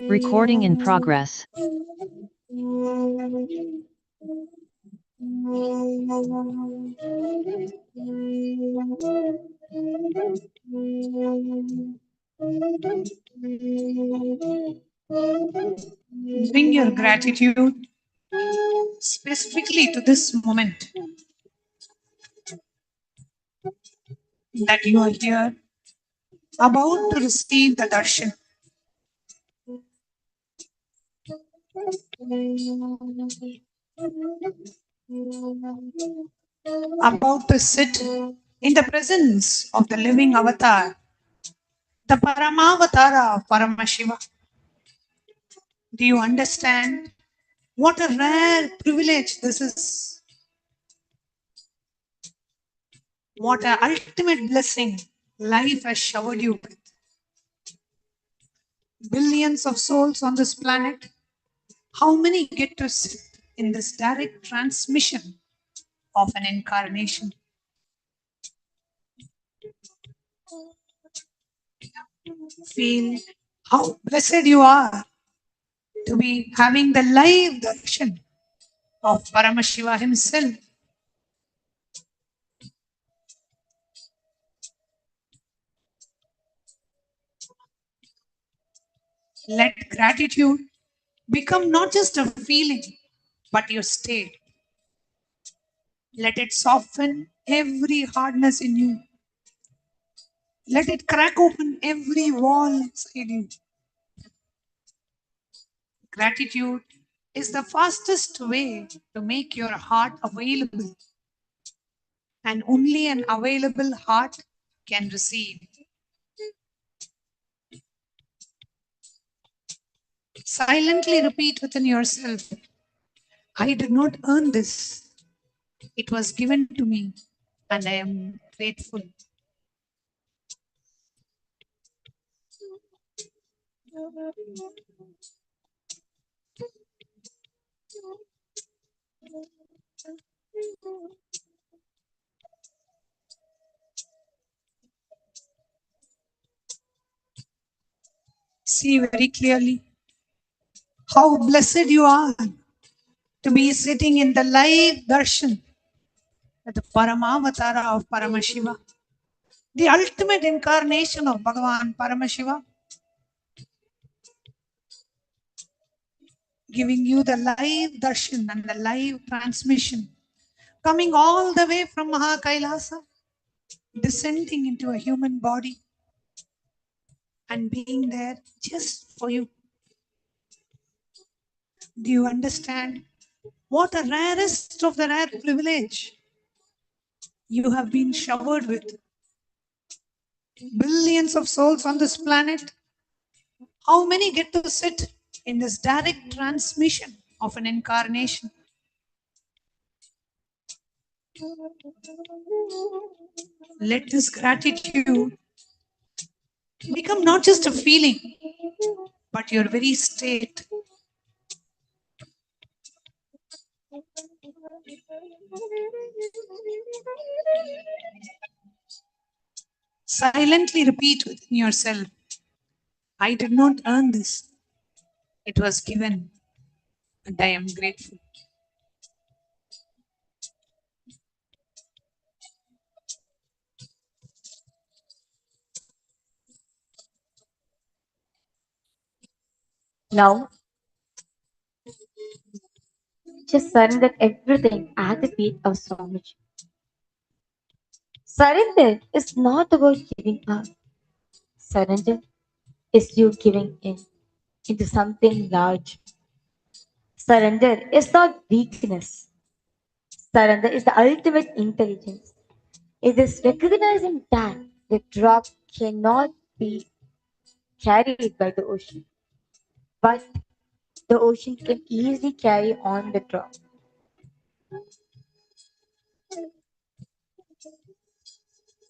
Recording in progress. Bring your gratitude specifically to this moment that you are here, about to receive the darshan. About to sit in the presence of the living avatar, the Paramavatara of Paramashiva. Do you understand what a rare privilege this is? What an ultimate blessing life has showered you with. Billions of souls on this planet, how many get to sit in this direct transmission of an incarnation? Feel how blessed you are to be having the live darshan of Paramashiva himself. Let gratitude become not just a feeling, but your state. Let it soften every hardness in you. Let it crack open every wall inside you. Gratitude is the fastest way to make your heart available, and only an available heart can receive. Silently repeat within yourself, I did not earn this. It was given to me, and I am grateful. See very clearly how blessed you are to be sitting in the live darshan at the Paramavatara of Paramashiva, the ultimate incarnation of Bhagavan Paramashiva, giving you the live darshan and the live transmission, coming all the way from Kailasa, descending into a human body and being there just for you. Do you understand what a rarest of the rare privilege you have been showered with? Billions of souls on this planet. How many get to sit in this direct transmission of an incarnation? Let this gratitude become not just a feeling, but your very state. Silently repeat within yourself, I did not earn this. It was given, and I am grateful. Now, just surrender everything at the feet of Swamiji. Surrender is not about giving up. Surrender is you giving in into something large. Surrender is not weakness. Surrender is the ultimate intelligence. It is recognizing that the drop cannot be carried by the ocean, but the ocean can easily carry on the drop.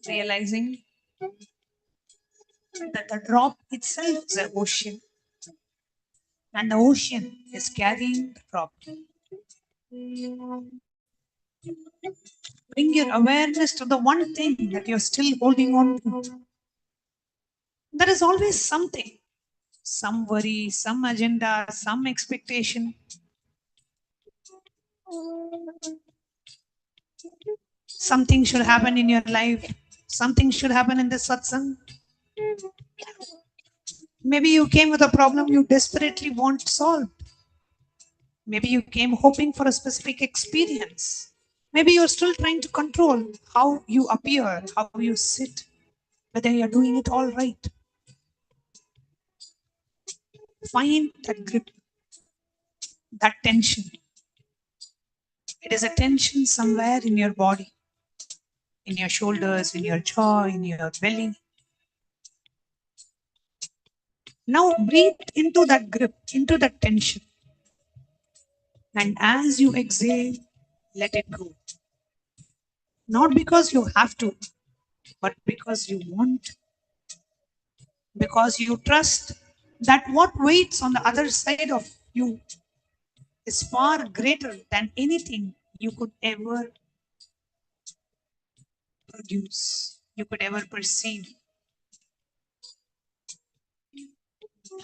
Realizing that the drop itself is an ocean, and the ocean is carrying the drop. Bring your awareness to the one thing that you're still holding on to. There is always something some worry, some agenda, some expectation. Something should happen in your life. Something should happen in the satsang. Maybe you came with a problem you desperately want solved. Maybe you came hoping for a specific experience. Maybe you're still trying to control how you appear, how you sit, whether you're doing it all right. Find that grip, that tension. It is a tension somewhere in your body, in your shoulders, in your jaw, in your belly. Now breathe into that grip, into that tension. And as you exhale, let it go. Not because you have to, but because you want, because you trust that what waits on the other side of you is far greater than anything you could ever produce, you could ever perceive.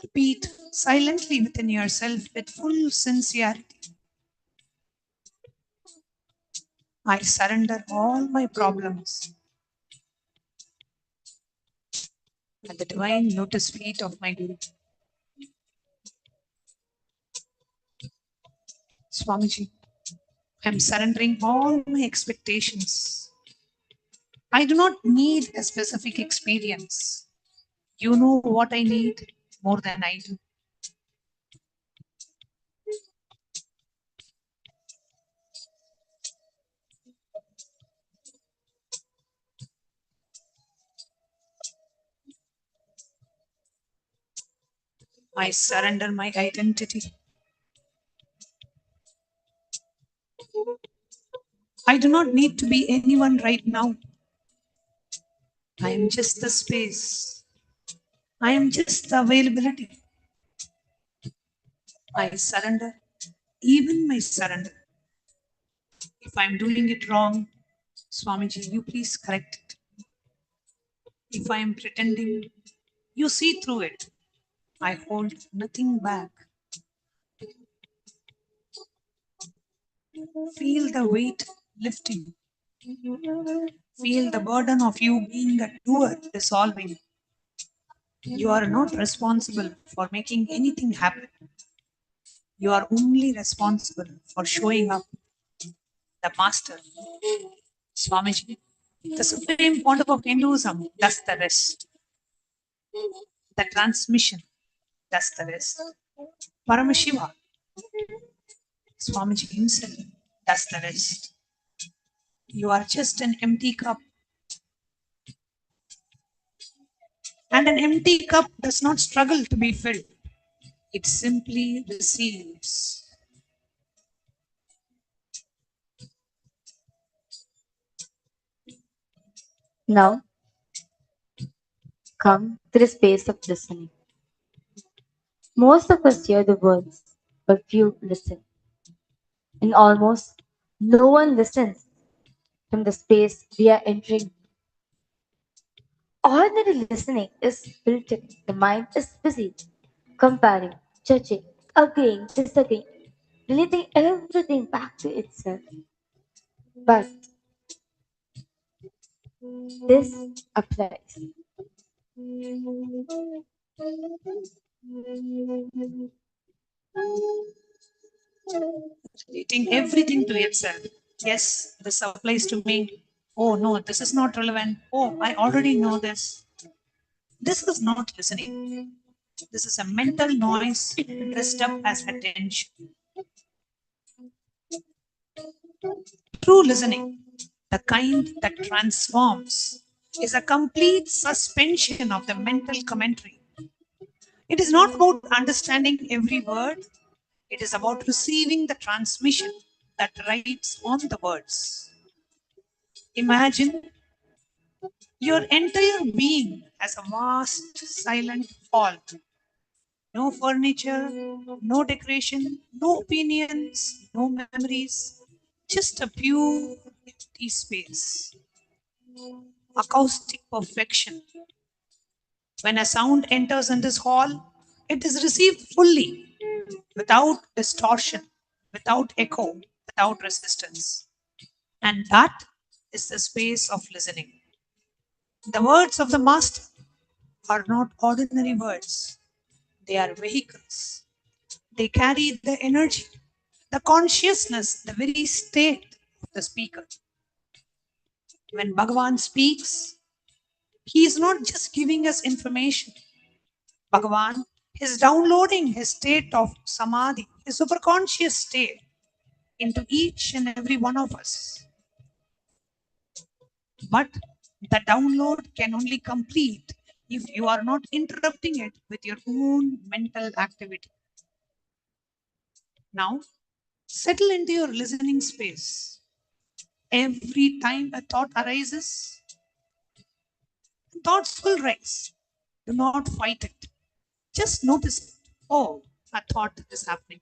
Repeat silently within yourself with full sincerity. I surrender all my problems at the divine lotus feet of my Guru. Swamiji, I am surrendering all my expectations. I do not need a specific experience. You know what I need more than I do. I surrender my identity. I do not need to be anyone right now. I am just the space. I am just the availability. I surrender, even my surrender. If I am doing it wrong, Swamiji, you please correct it. If I am pretending, you see through it. I hold nothing back. Feel the weight lifting. Feel the burden of you being a doer dissolving. You are not responsible for making anything happen. You are only responsible for showing up. The master, Swamiji, the supreme pontiff of Hinduism, does the rest. The transmission does the rest. Paramashiva, Swamiji himself, does the rest. You are just an empty cup. And an empty cup does not struggle to be filled. It simply receives. Now, come to the space of listening. Most of us hear the words, but few listen. And almost no one listens from the space we are entering. Ordinary listening is filtered. The mind is busy, comparing, judging, agreeing, disagreeing, relating everything back to itself. But this applies. Relating everything to itself. Yes, this applies to me. Oh no, this is not relevant. Oh, I already know this. This is not listening. This is a mental noise dressed up as attention. True listening, the kind that transforms, is a complete suspension of the mental commentary. It is not about understanding every word, it is about receiving the transmission that rides on the words. Imagine your entire being as a vast silent hall. No furniture, no decoration, no opinions, no memories, just a pure empty space. Acoustic perfection. When a sound enters in this hall, It is received fully, without distortion, without echo, without resistance. And that is the space of listening. The words of the Master are not ordinary words, they are vehicles. They carry the energy, the consciousness, the very state of the speaker. When Bhagavan speaks, he is not just giving us information. Bhagavan is downloading his state of samadhi, his superconscious state, into each and every one of us. But the download can only complete if you are not interrupting it with your own mental activity. Now, settle into your listening space. Every time a thought arises, thoughts will rise. Do not fight it. Just notice it. Oh, a thought is happening.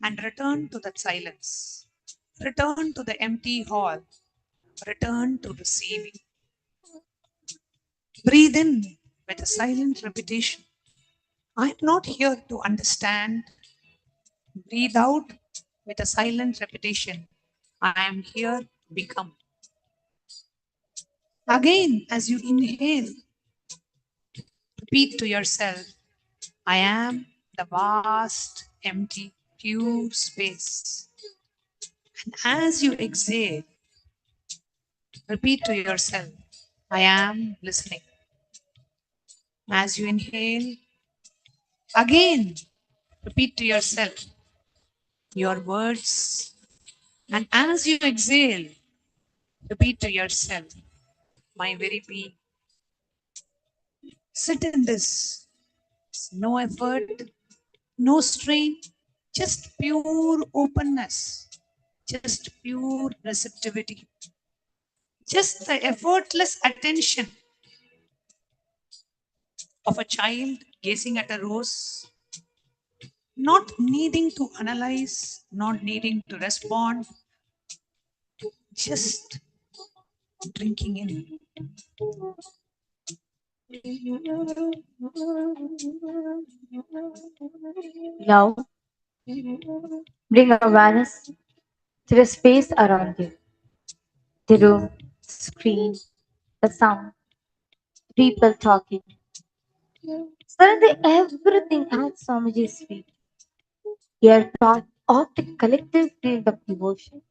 And return to that silence. Return to the empty hall. Return to receiving. Breathe in with a silent repetition. I am not here to understand. Breathe out with a silent repetition. I am here to become. Again, as you inhale, repeat to yourself, I am the vast, empty, pure space. And as you exhale, repeat to yourself, I am listening. As you inhale, again, repeat to yourself your words. And as you exhale, repeat to yourself, my very being. Sit in this. No effort, no strain, just pure openness, just pure receptivity, just the effortless attention of a child gazing at a rose, not needing to analyze, not needing to respond, just drinking in. Now, bring awareness to the space around you, the room, the screen, the sound, people talking. Suddenly, everything at Swamiji's feet. We are part of the collective field of devotion.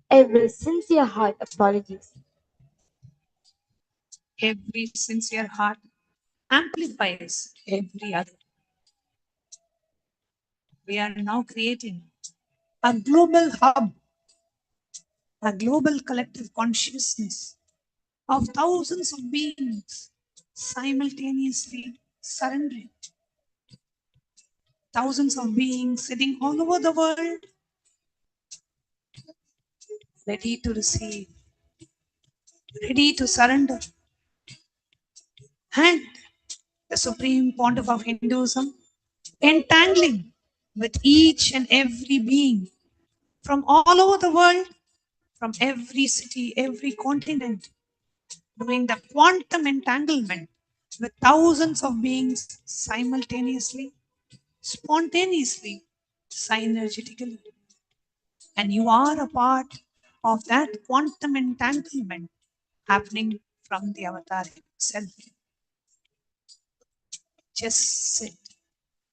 Every sincere heart apologies. Every sincere heart amplifies every other. We are now creating a global hub, a global collective consciousness of thousands of beings simultaneously surrendering. Thousands of beings sitting all over the world, ready to receive, ready to surrender. And the Supreme Pontiff of Hinduism entangling with each and every being from all over the world, from every city, every continent, doing the quantum entanglement with thousands of beings simultaneously, spontaneously, synergetically. And you are a part of that quantum entanglement happening from the avatar itself. Just sit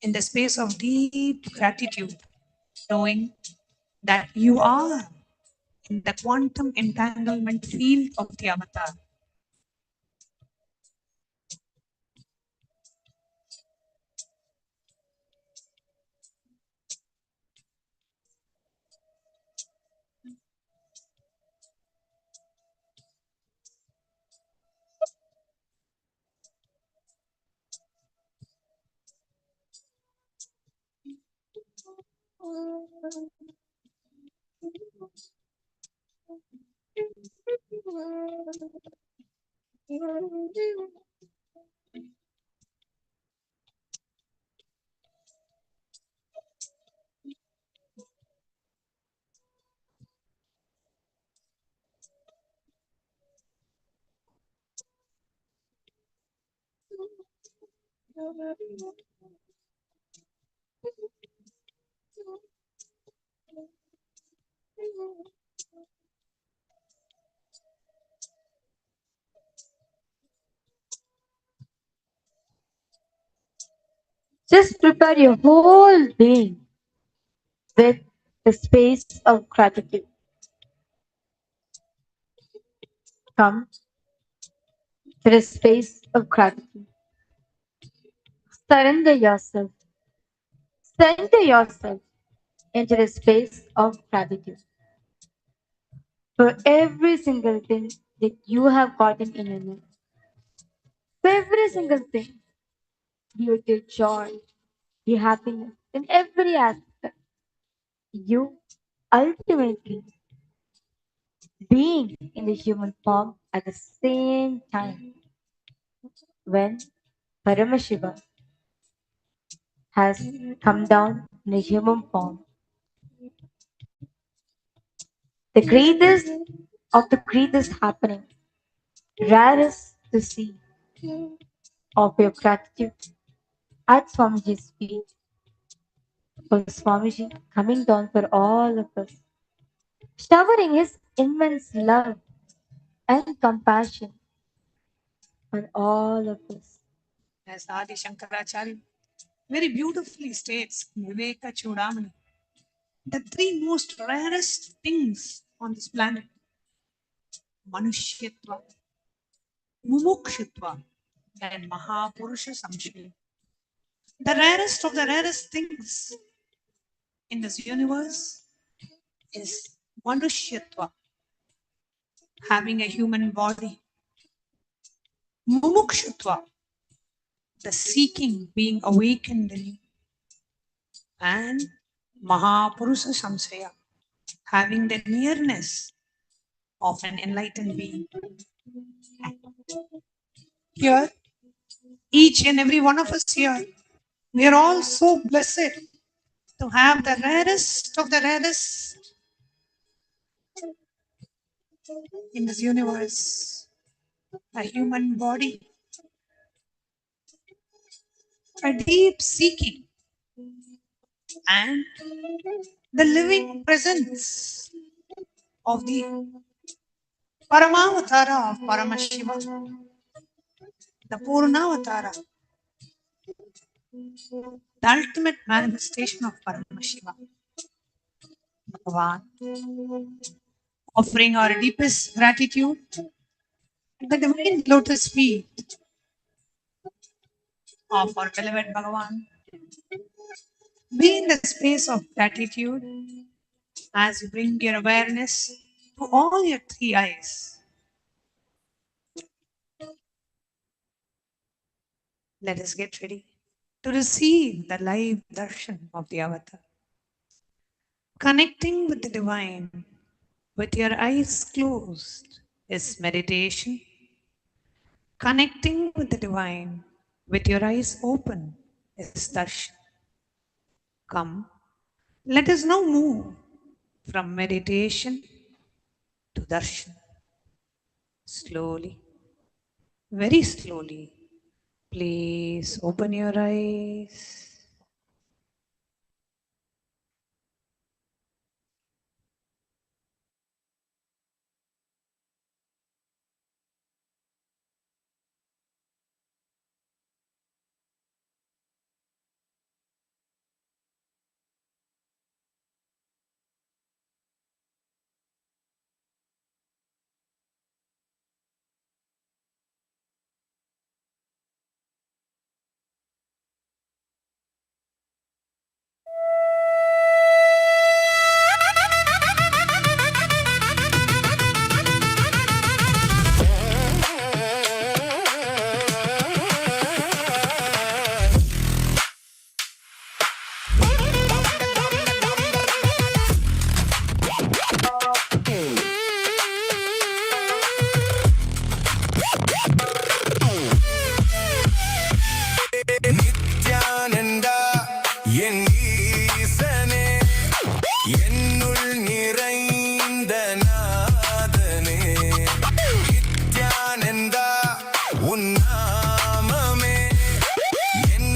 in the space of deep gratitude, knowing that you are in the quantum entanglement field of the avatar. Just prepare your whole being with the space of gratitude. Come to the space of gratitude. Surrender yourself. Center yourself into the space of gratitude for every single thing that you have gotten in your life. For every single thing, be it your joy, your happiness, in every aspect, you ultimately being in the human form at the same time when Paramashivam has come down in a human form. The greatest of the greatest happening, rarest to see of your gratitude at Swamiji's feet, for Swamiji coming down for all of us, showering his immense love and compassion on all of us. As Adi Shankaracharya very beautifully states in Viveka Chudamani, the three most rarest things on this planet, Manushyatva, Mumukshitva, and Mahapurusha Samshaya. The rarest of the rarest things in this universe is Manushyatva, having a human body. Mumukshutva, the seeking, being awakened in you. And Mahapurusha Samshaya, having the nearness of an enlightened being. Here, each and every one of us here, we are all so blessed to have the rarest of the rarest in this universe, a human body, a deep seeking, and the living presence of the Paramavatara of Paramashivam, the Purnavatara, the ultimate manifestation of Paramashivam, Bhagavan, offering our deepest gratitude at the divine lotus feet of our beloved Bhagavan. Be in the space of gratitude as you bring your awareness to all your three eyes. Let us get ready to receive the live darshan of the avatar. Connecting with the divine with your eyes closed is meditation. Connecting with the divine with your eyes open is darshan. Come, let us now move from meditation to darshan. Slowly, very slowly, please open your eyes. Nithyananda, என் ஈசனே, என்னுள் நிறைந்த நாதனே. Nithyananda, உன் நாமமே என்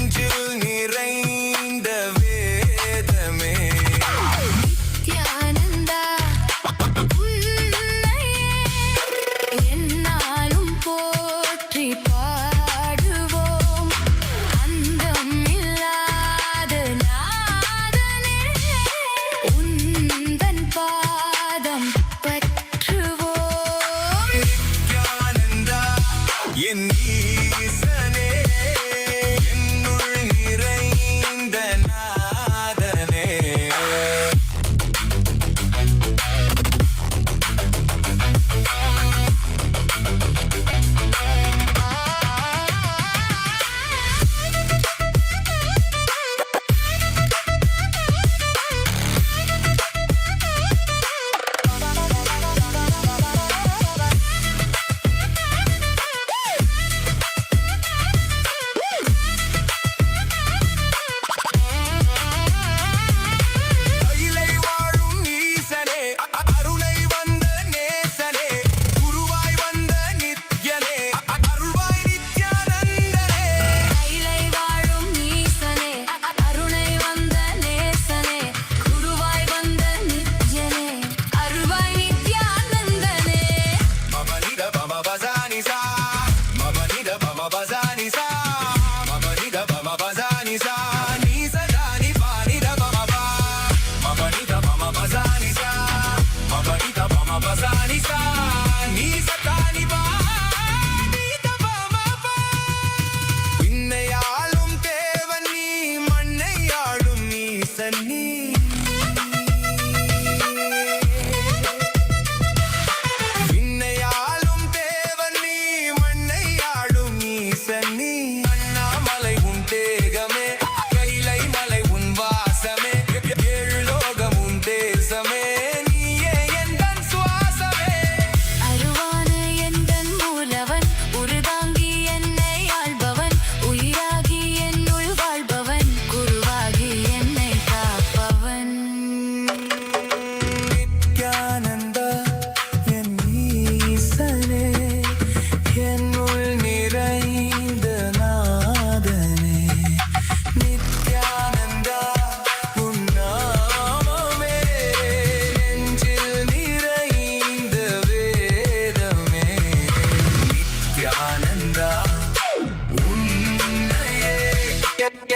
ஈசனி விண்ணையாளும் தேவன் நீ மண்ணை ஆளும் ஈசனி அண்ணாமலை உன் தேகமே கைலை மலை உன் வாசமே ஏழு லோகம் உன் தேசமே நீயே எந்தன் சுவாசமே அருவான எந்தன் மூலவன் உருதாங்கி என்னை ஆள்பவன் உயிராகி என்னுள் வாழ்பவன் குருவாகி என்னை காப்பவன் நித்யானந்தா என் ஈசனே என்னுள் நிறைந்த நாதனே நித்யானந்தா உன் நாமமே நெஞ்சில் நிறைந்த வேதமே நித்யானந்தா உன்னையே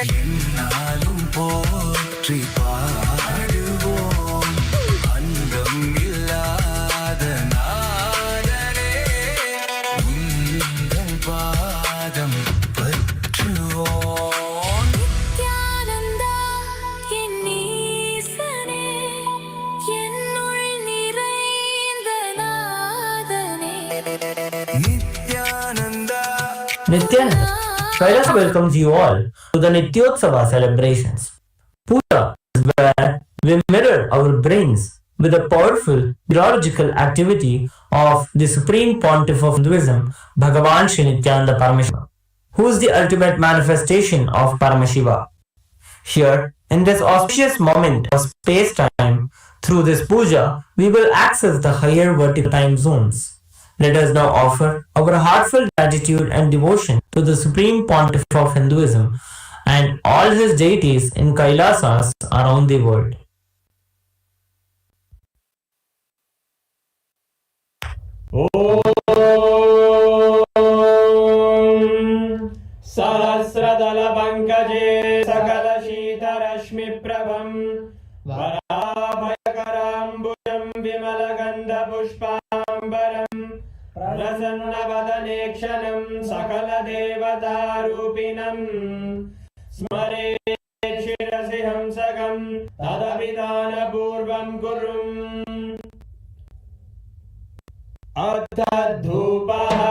என்னாலும் போற்றி பாடுவோம் அந்தம் இல்லாத நாதனே உந்தன் பாதம் பற்றுவோம் நித்யானந்தா என் ஈசனே என்னுள் நிறைந்த நாதனே Nithyananda Nithyananda, Kailasa welcomes you all to the Nityotsava celebrations. Puja is where we mirror our brains with the powerful theological activity of the Supreme Pontiff of Hinduism, BHAGAVAN Nithyananda Paramashivam, who is the ultimate manifestation of Paramashiva. Here, in this auspicious moment of space-time, through this puja, we will access the higher vertical time zones. Let us now offer our heartfelt gratitude and devotion to the Supreme Pontiff of Hinduism and all his deities in Kailasas around the world. सहस्रदलपङ्कजे सकलशीतरश्मिप्रभं वराभयकराम्बुजं विमलगन्धपुष्पाम्बरं प्रसन्नवदने क्षणं सकलदेवतारूपिणं स्मरेत् शिरसि हंसकं तदभिधानपूर्वं कुरुम् अथ धूपः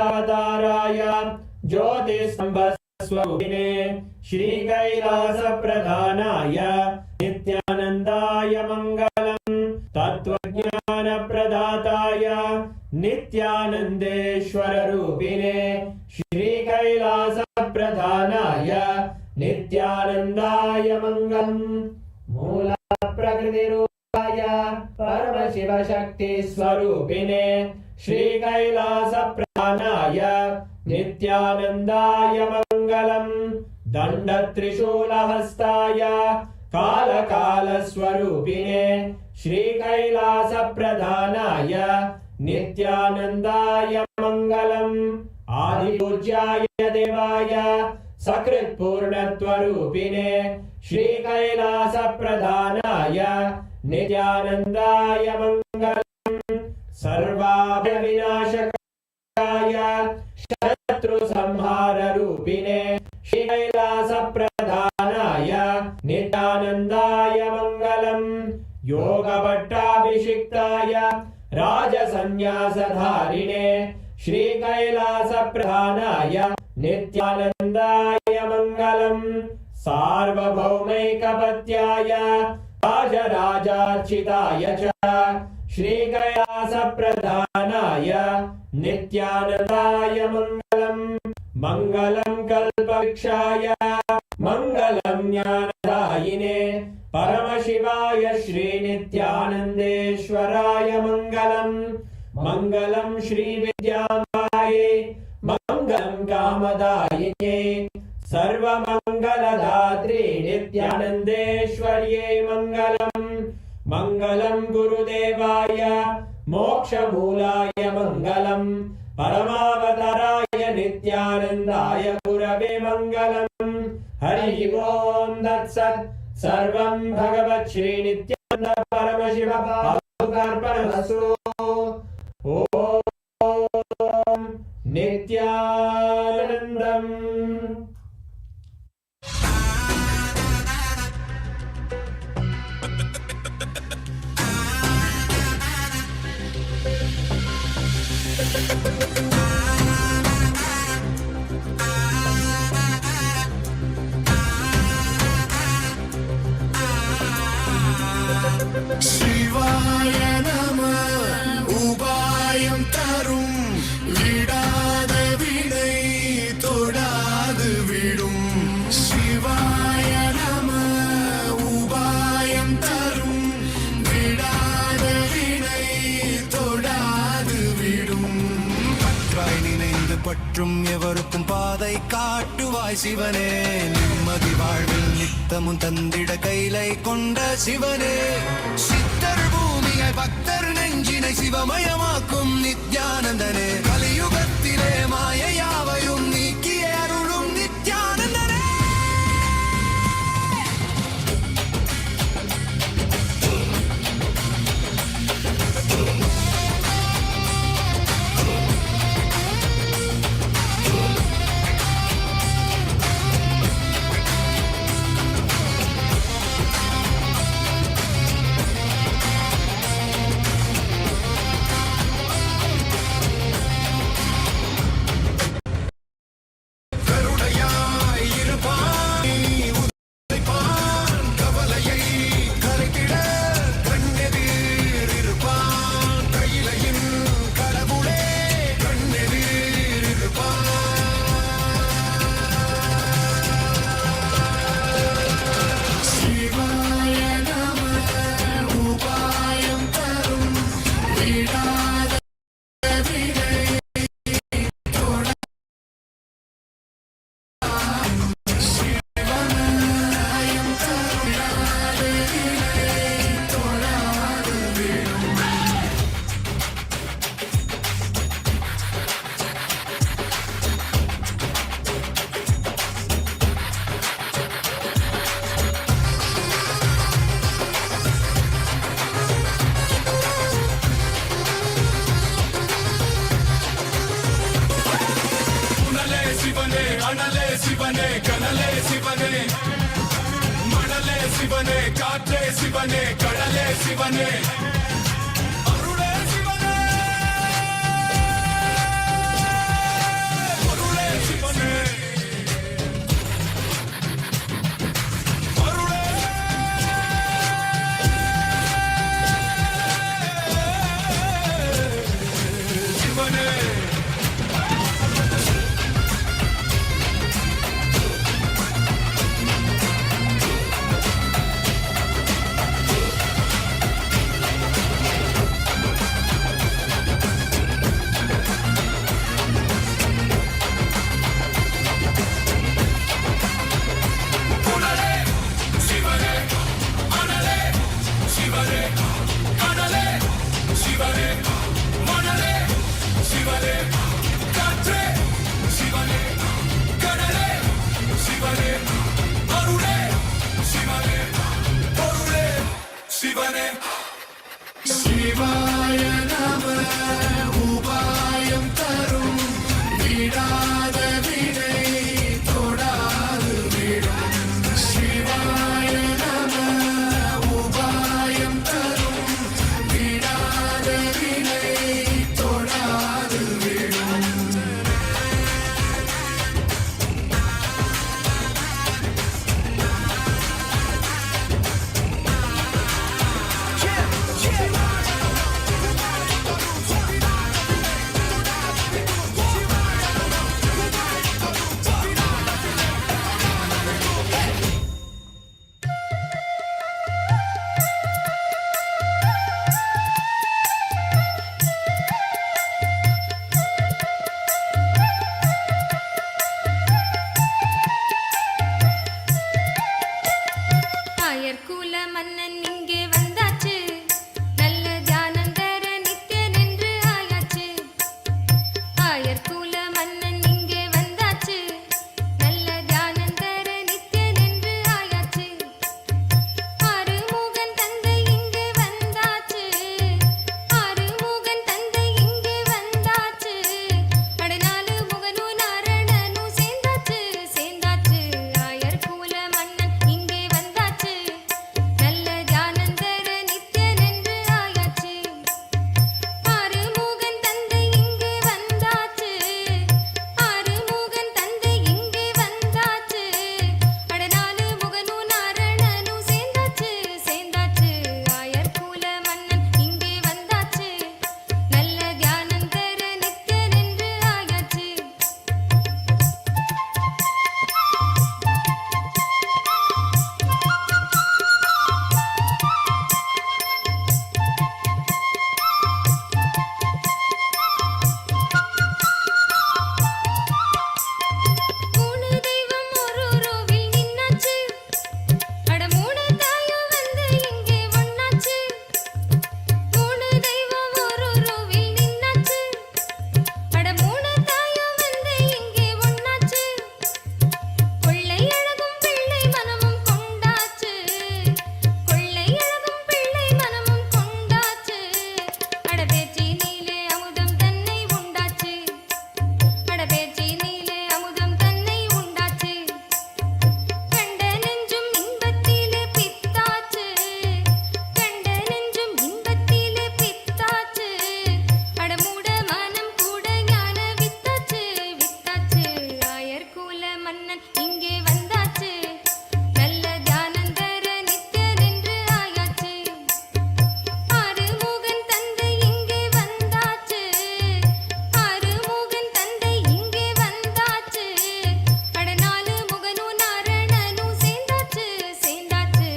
दशावताराय ज्योतिस्संभस्वरूपिणे श्री कैलास प्रधानाय नित्यानन्दाय मङ्गलम् तत्त्वज्ञान प्रदाताय नित्यानन्देश्वर रूपिणे श्री कैलास प्रधानाय नित्यानन्दाय मङ्गलम् मूल प्रकृति रूपाय परमशिव शक्ति स्वरूपिणे श्री कैलास प्रधानाय नित्यानन्दाय मङ्गलम् दण्ड त्रिशूलहस्ताय काल स्वरूपिणे श्री कैलास प्रधानाय नित्यानन्दाय मङ्गलम् आदिपूज्याय देवाय सकृत्पूर्णत्वरूपिणे श्री कैलास प्रधानाय नित्यानन्दाय मङ्गलम् सर्वाभयविनाशकाय शत्रु संहार रूपिणे श्री कैलास प्रधानाय नित्यानन्दाय मङ्गलम् योगभट्टाभिषिक्ताय राजसन्न्यासधारिणे श्री कैलास प्रधानाय नित्यानन्दाय मङ्गलम् सार्वभौमैकपत्याय राजराजार्चिताय च श्री कैलास प्रधानाय नित्यानन्दाय मङ्गलम् मङ्गलम् कल्पवृक्षाय मङ्गलम् ज्ञानदायिने परमशिवाय श्री नित्यानन्देश्वराय मङ्गलम् मङ्गलम् श्री विद्याम्बायै मङ्गलम् कामदायिने सर्वमङ्गलदात्रे नित्यानन्देश्वर्यै मङ्गलम् मङ्गलम् गुरुदेवाय मोक्षमूलाय मङ्गलम् परमावताराय नित्यानन्दाय गुरवे मङ्गलम् हरि ओम् तत्सत् सर्वं भगवत् श्री नित्यानन्द परमशिव पादुकार्पणमस्तु ओम नित्यानन्दम् शिवाय नमः उपायं तरुं विडाद विडै तोडाद विडुं शिवाय नमः उपायं तरुं विडाद विडै तोडाद विडुं பற்றாய் நினைந்து பற்றும் எவருக்கும் பாதை காட்டுவாய் சிவனே நிம்மதி வாழ்வில் நித்தமும் தந்திட கைலை கொண்ட சிவனே சித்தர் பூமியை பக்தர் நெஞ்சினை சிவமயமாக்கும் நித்யானந்தனே கலியுகத்திலே மாயையாவையும் நீக்கிய அருளும் நித்யானந்தனே சிவனே கனலே சிவனே மணலே சிவனே காற்றே சிவனே கடலே சிவனே அருளே சிவனே சிவாய நம உபாயம் தரும் விடாத வினை தொடாது விடும் சிவாய நம உபாயம் தரும் விடாத வினை தொடாது விடும் ஆயர்குல மன்னன் இங்கே வந்தாச்சு நல்ல தியானம் தர நித்யன் என்று ஆயாச்சு ஆயர்குல மன்னன் இங்கே வந்தாச்சு நல்ல தியானம் தர நித்யன் என்று ஆயாச்சு ஆறுமுகன் தந்தை இங்கே வந்தாச்சு ஆறுமுகன் தந்தை இங்கே வந்தாச்சு அடநாலு முகனும் நாரணனும் சேர்ந்தாச்சு சேர்ந்தாச்சு ஆயர்குல மன்னன் இங்கே வந்தாச்சு நல்ல தியானம் தர நித்யன் என்று ஆயாச்சு ஆறுமுகன் தந்தை இங்கே வந்தாச்சு ஆறுமுகன் தந்தை இங்கே வந்தாச்சு அடநாலு முகனும் நாரணனும் சேர்ந்தாச்சு சேர்ந்தாச்சு ஆயர்குல மன்னன் இங்கே வந்தாச்சு நல்ல தியானம் தர நித்யன் என்று ஆயாச்சு மூணு தெய்வம் ஒரு ரோவில் நின்னாச்சு அட மூணு தாயும் வந்து இங்கே ஒண்ணாச்சு மூணு தெய்வம் ஒரு ரோவில் நின்னாச்சு அட மூணு தாயும் வந்து இங்கே ஒண்ணாச்சு கொள்ளை அழகும் பிள்ளை மனமும் கொண்டாச்சு கொள்ளை அழகும் பிள்ளை மனமும் கொண்டாச்சு அட பேச்சி நீலே அமுதம் தன்னை உண்டாச்சு அட பேச்சி நீலே அமுதம் தன்னை உண்டாச்சு கண்ட நெஞ்சும் இன்பத்திலே பித்தாச்சு கண்ட நெஞ்சும் இன்பத்திலே பித்தாச்சு அட மூட மனம் கூட ஞான வித்தாச்சு வித்தாச்சு ஆயர்குல மன்னன் இங்கே வந்தாச்சு நல்ல தியானம் தர நித்யன் என்று ஆயாச்சு ஆறுமுகன் தந்தை இங்கே வந்தாச்சு ஆறுமுகன் தந்தை இங்கே வந்தாச்சு அடநாலு முகனும் நாரணனும் சேர்ந்தாச்சு சேர்ந்தாச்சு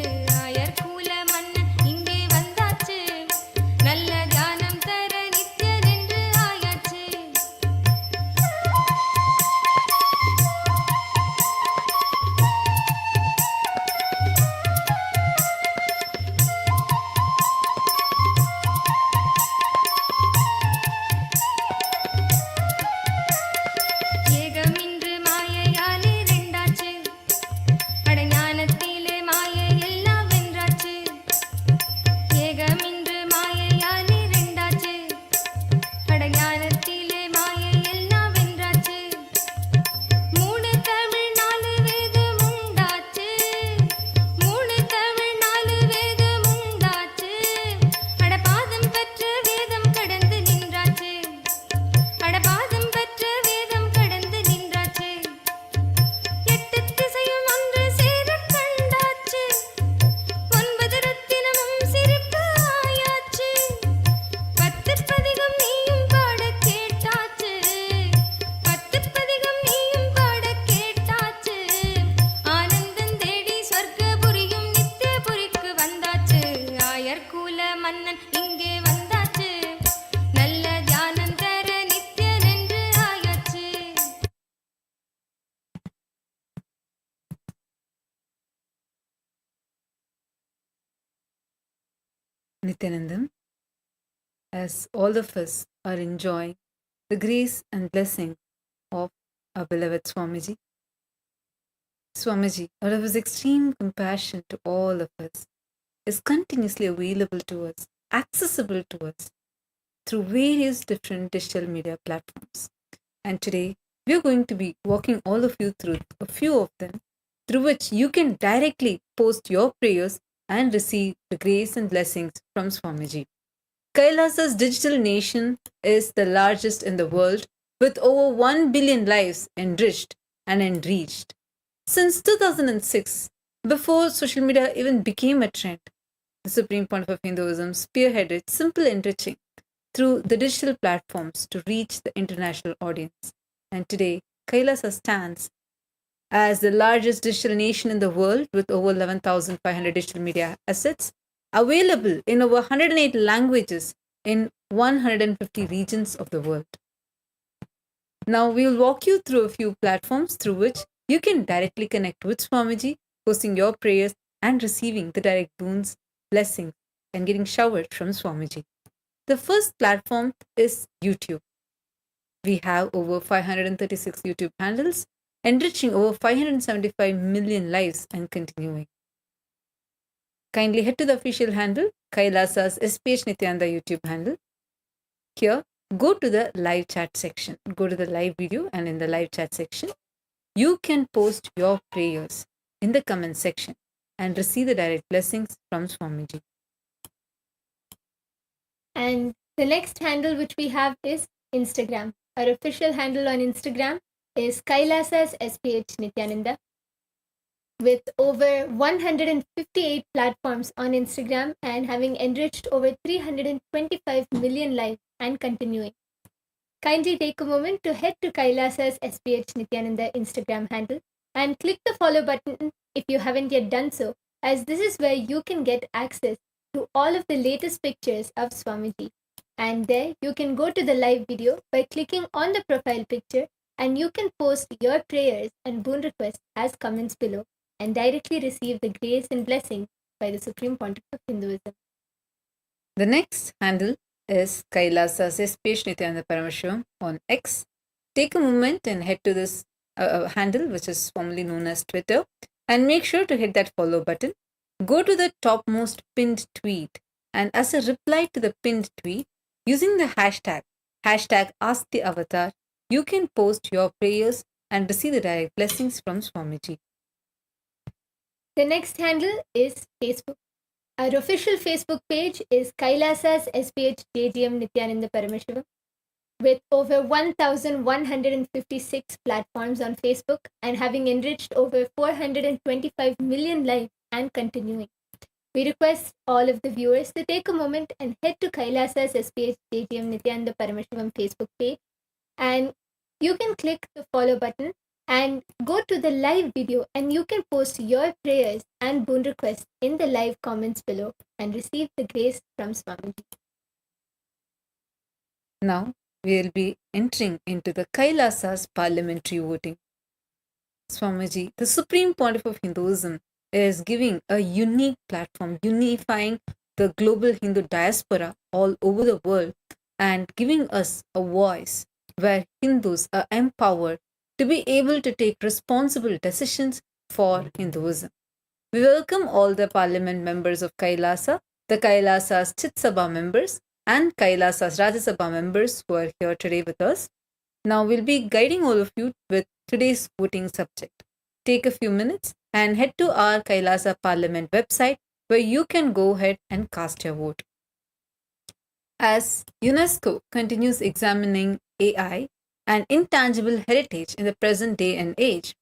ஆயர்குல மன்னன் இங்கே வந்தாச்சு நல்ல தியானம் தர நித்யன் என்று ஆயாச்சு ஏகமின்று மாயையாலே ரெண்டாச்சு அட ஞானத்திலே மாயை எல்லாம் வென்றாச்சு ஏகமின்று மாயையாலே ரெண்டாச்சு அட ஞானத்திலே மாயை எல்லாம் வென்றாச்சு மூணு தமிழ் நாலு வேதம் உண்டாச்சு மூணு தமிழ் நாலு வேதம் உண்டாச்சு அட பாதம் பெற்ற வேதம் கடந்து நின்றாச்சு அட பாதம் பெற்ற வேதம் கடந்து நின்றாச்சு எட்டு திசையும் ஒன்று சேரக் கண்டாச்சு ஒன்பது ரத்தினமும் சிரிப்பு ஆயாச்சு பத்து பதிகம் நீயும் பாட கேட்டாச்சு பத்து பதிகம் நீயும் பாட கேட்டாச்சு ஆனந்தம் தேடி சொர்க்கபுரியும் நித்தியபுரிக்கு வந்தாச்சு ஆயர்குல மன்னன் இங்கே வந்தாச்சு நல்ல தியானம் தர நித்யன் என்று ஆயாச்சு Nithyanandam, as all of us are enjoying the grace and blessing of our beloved Swamiji. Swamiji, out of his extreme compassion to all of us, is continuously available to us accessible to us through various different digital media platforms. And today, we're going to be walking all of you through a few of them, through which you can directly post your prayers and receive the grace and blessings from Swamiji. Kailasa's digital nation is the largest in the world, with over 1 billion lives enriched and enriched. Since 2006, before social media even became a trend, the Supreme Pontiff of Hinduism spearheaded simple enriching through the digital platforms to reach the international audience. And today, Kailasa stands as the largest digital nation in the world with over 11,500 digital media assets available in over 108 languages in 150 regions of the world. Now, we will walk you through a few platforms through which you can directly connect with Swamiji, posting your prayers and receiving the direct boons, blessings, and getting showered from Swamiji. The first platform is YouTube. We have over 536 YouTube handles, enriching over 575 million lives and continuing. Kindly head to the official handle, Kailasa's SPH Nithyananda YouTube handle. Here, go to the live chat section. Go to the live video, and in the live chat section, you can post your prayers in the comment section and receive the direct blessings from Swamiji. And the next handle which we have is Instagram. Our official handle on Instagram is Kailasa's SPH Nithyananda. With over 158 platforms on Instagram and having enriched over 325 million lives and continuing. Kindly take a moment to head to Kailasa's SPH Nithyananda Instagram handle and click the follow button if you haven't yet done so, as this is where you can get access to all of the latest pictures of Swamiji. And there you can go to the live video by clicking on the profile picture, and you can post your prayers and boon requests as comments below and directly receive the grace and blessing by the Supreme Pontiff of Hinduism. The next handle is Kailasa's SPH Nithyananda Paramashivam on X. Take a moment and head to this handle, which is formerly known as Twitter, and make sure to hit that follow button. Go to the topmost pinned tweet, and as a reply to the pinned tweet, using the hashtag #AskTheAvatar, you can post your prayers and receive the direct blessings from Swamiji. The next handle is Facebook. Our official Facebook page is Kailasa's SPH JGM Nithyananda Paramashivam, with over 1,156 platforms on Facebook and having enriched over 425 million lives and continuing. We request all of the viewers to take a moment and head to Kailasa's SPH JGM Nithyananda Paramashivam Facebook page, and you can click the follow button and go to the live video, and you can post your prayers and boon requests in the live comments below and receive the grace from Swamiji. Now, we will be entering into the Kailasa's parliamentary voting. Swamiji, the Supreme Pontiff of Hinduism, is giving a unique platform, unifying the global Hindu diaspora all over the world and giving us a voice where Hindus are empowered to be able to take responsible decisions for Hinduism. We welcome all the parliament members of Kailasa, the Kailasa's Chit Sabha members, and Kailasa's Rajya Sabha members who are here today with us. Now we'll be guiding all of you with today's voting subject. Take a few minutes and head to our Kailasa Parliament website where you can go ahead and cast your vote. As UNESCO continues examining AI and intangible heritage in the present day and age,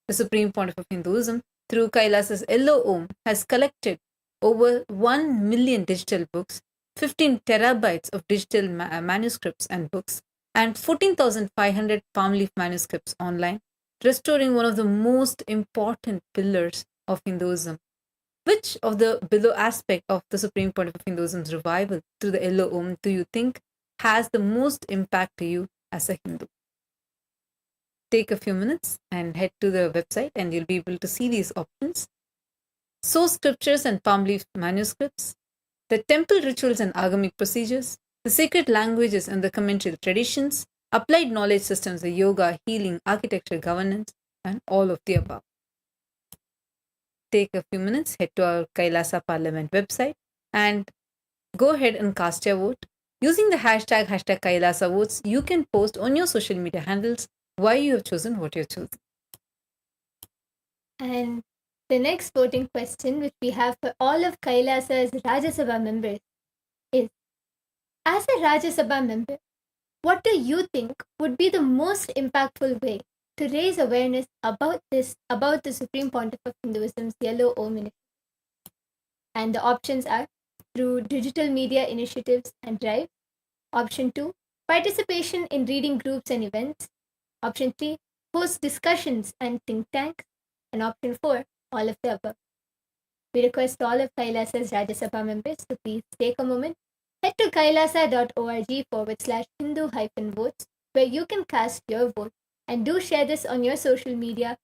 the Supreme Pontiff of Hinduism, through Kailasa's Yellow Om, has collected over 1 million digital books, 15 terabytes of digital manuscripts and books, and 14,500 palm leaf manuscripts online, restoring one of the most important pillars of Hinduism. Which of the below aspect of the Supreme Pontiff of Hinduism's revival through the Yellow Om do you think has the most impact to you as a Hindu? Take a few minutes and head to the website, and you'll be able to see these options. Source scriptures and palm leaf manuscripts, the temple rituals and agamic procedures, the sacred languages and the commentary traditions, applied knowledge systems, the yoga, healing, architecture, governance, and all of the above. Take a few minutes, head to our Kailasa Parliament website, and Go ahead and cast your vote. Using the hashtag Kailasa votes, you can post on your social media handles why you have chosen what you've chosen. And the next voting question, which we have for all of Kailasa's Rajya Sabha members, is: as a Rajya Sabha member, what do you think would be the most impactful way to raise awareness about the Supreme Pontiff of Hinduism's Yellow Om initiative? And the options are: through digital media initiatives and drives. Option 2, participation in reading groups and events. Option 3, host discussions and think tanks. And option 4, all of the above. We request all of Kailasa's Rajya Sabha members to please take a moment, head to kailasa.org/Hindu-votes, where you can cast your vote, and do share this on your social media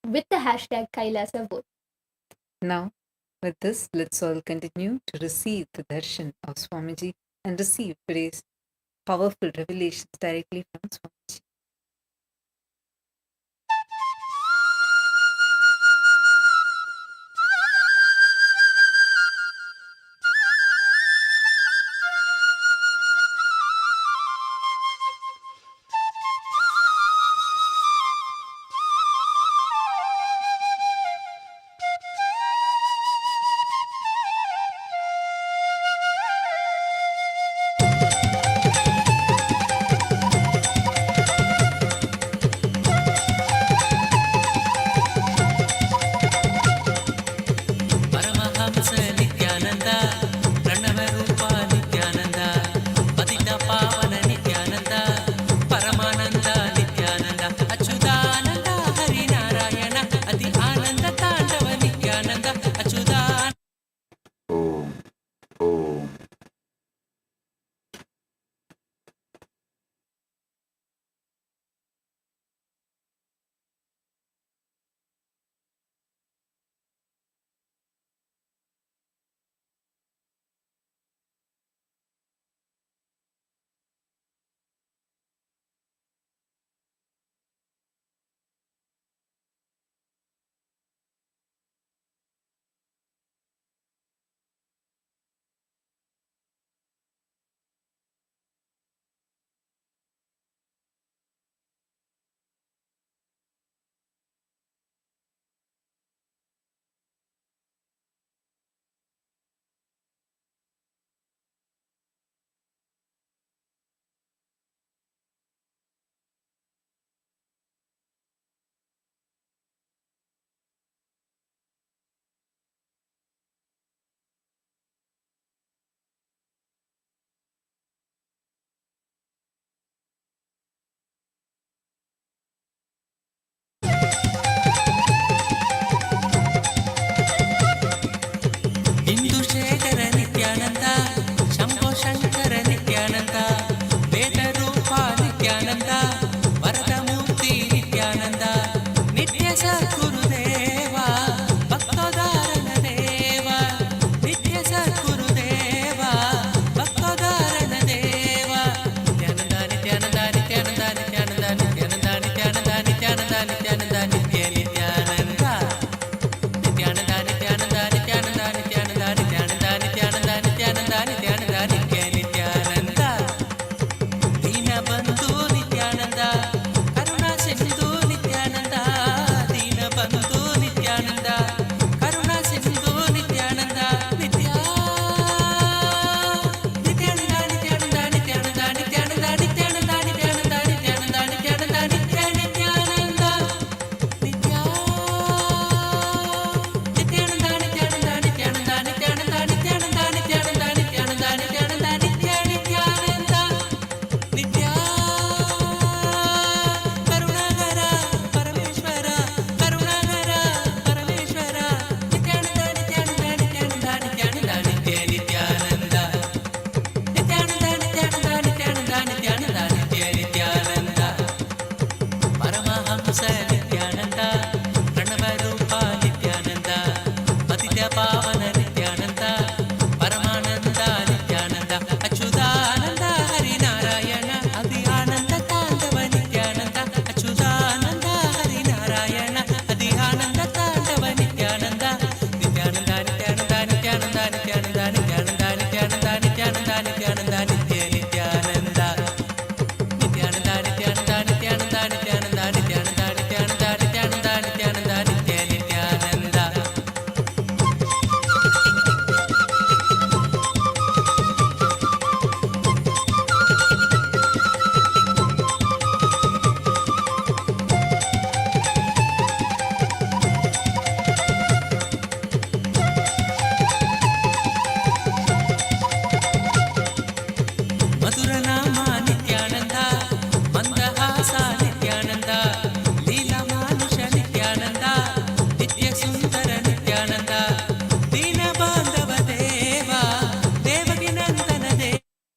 with the hashtag Kailasa vote. Now, with this, let's all continue to receive the darshan of Swamiji and receive today's powerful revelations directly from Swamiji.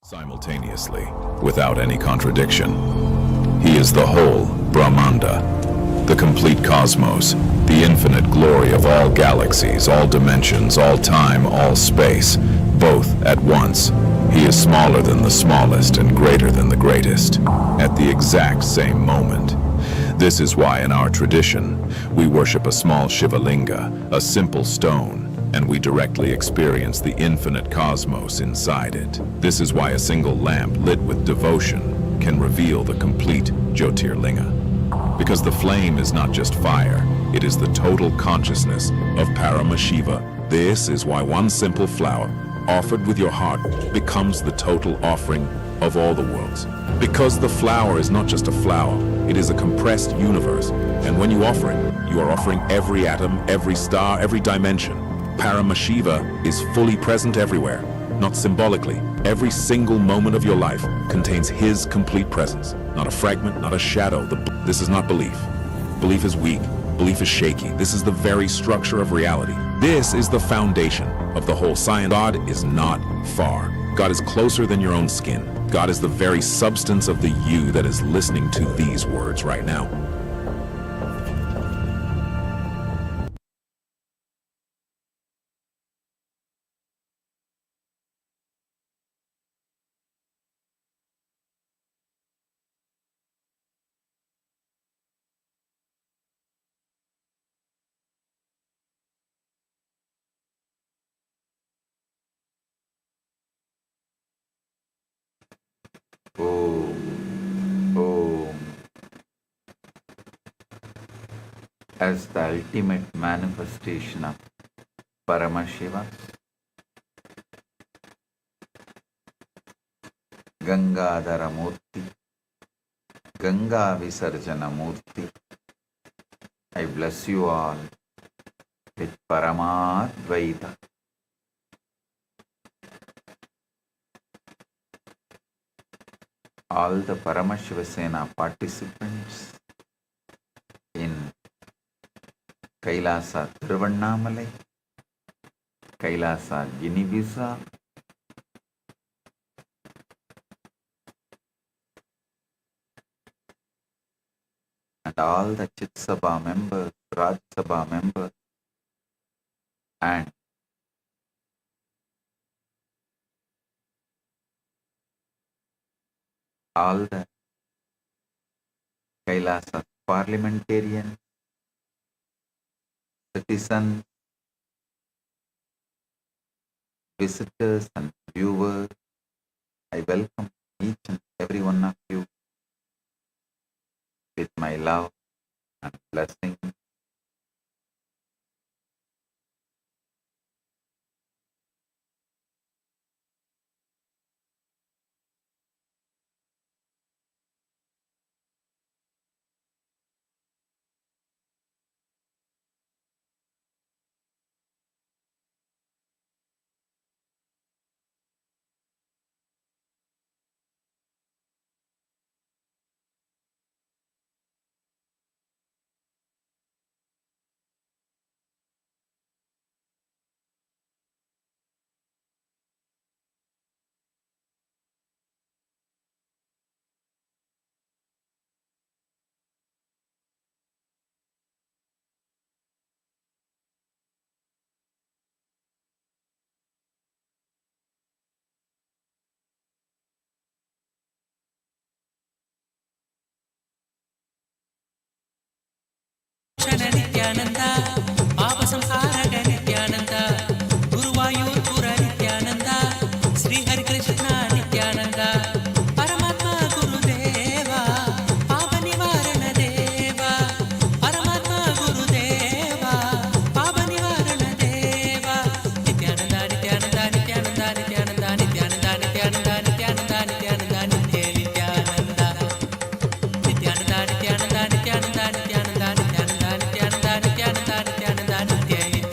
simultaneously, without any contradiction. He is the whole Brahmanda, the complete cosmos, the infinite glory of all galaxies, all dimensions, all time, all space, both at once. He is smaller than the smallest and greater than the greatest, at the exact same moment. This is why in our tradition, we worship a small Shivalinga, a simple stone, and we directly experience the infinite cosmos inside it. This is why a single lamp lit with devotion can reveal the complete Jyotirlinga. Because the flame is not just fire, it is the total consciousness of Paramashiva. This is why one simple flower, offered with your heart, becomes the total offering of all the worlds. Because the flower is not just a flower, it is a compressed universe. And when you offer it, you are offering every atom, every star, every dimension. Paramashiva is fully present everywhere, not symbolically. Every single moment of your life contains his complete presence. Not a fragment, not a shadow. This is not belief. Belief is weak. Belief is shaky. This is the very structure of reality. This is the foundation of the whole science. God is not far. God is closer than your own skin. God is the very substance of the you that is listening to these words right now. As the ultimate manifestation of Paramashiva, Gangadhara Murti, Ganga Visarjana Murti, I bless you all with Paramadvaita. All the Paramashiva Sena participants in Kailasa Thiruvannamalai, Kailasa Guinea-Bissau, and all the Chit Sabha members, Raj Sabha members, and all the Kailasa parliamentarians, citizens, visitors and viewers, I welcome each and every one of you with my love and blessing. Nithyananda, Papa Samhara Nithyananda, Guruvayur Pura Nithyananda, Sri Hari Krishna Nithyananda, Paramatma Gurudeva, Papa Nivarana Deva, Paramatma Gurudeva, Papa Nivarana Deva, Nithyananda, Nithyananda, Nithyananda, Nithyananda, Nithyananda, Nithyananda, Nithyananda, Nithyananda, Nithyananda, Nithyananda, Nithyananda, Nithyananda, Nithyananda, Nithyananda, Nithyananda, Nithyananda, Nithyananda, Nithyananda,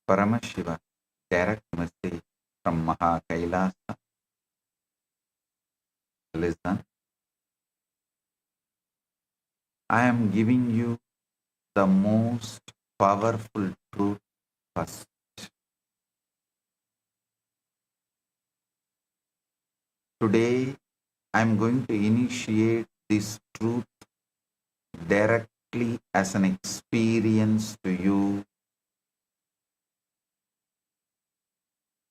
Paramashiva, direct message from Maha Kailasa. Listen, I am giving you the most powerful truth first. Today, I am going to initiate this truth directly as an experience to you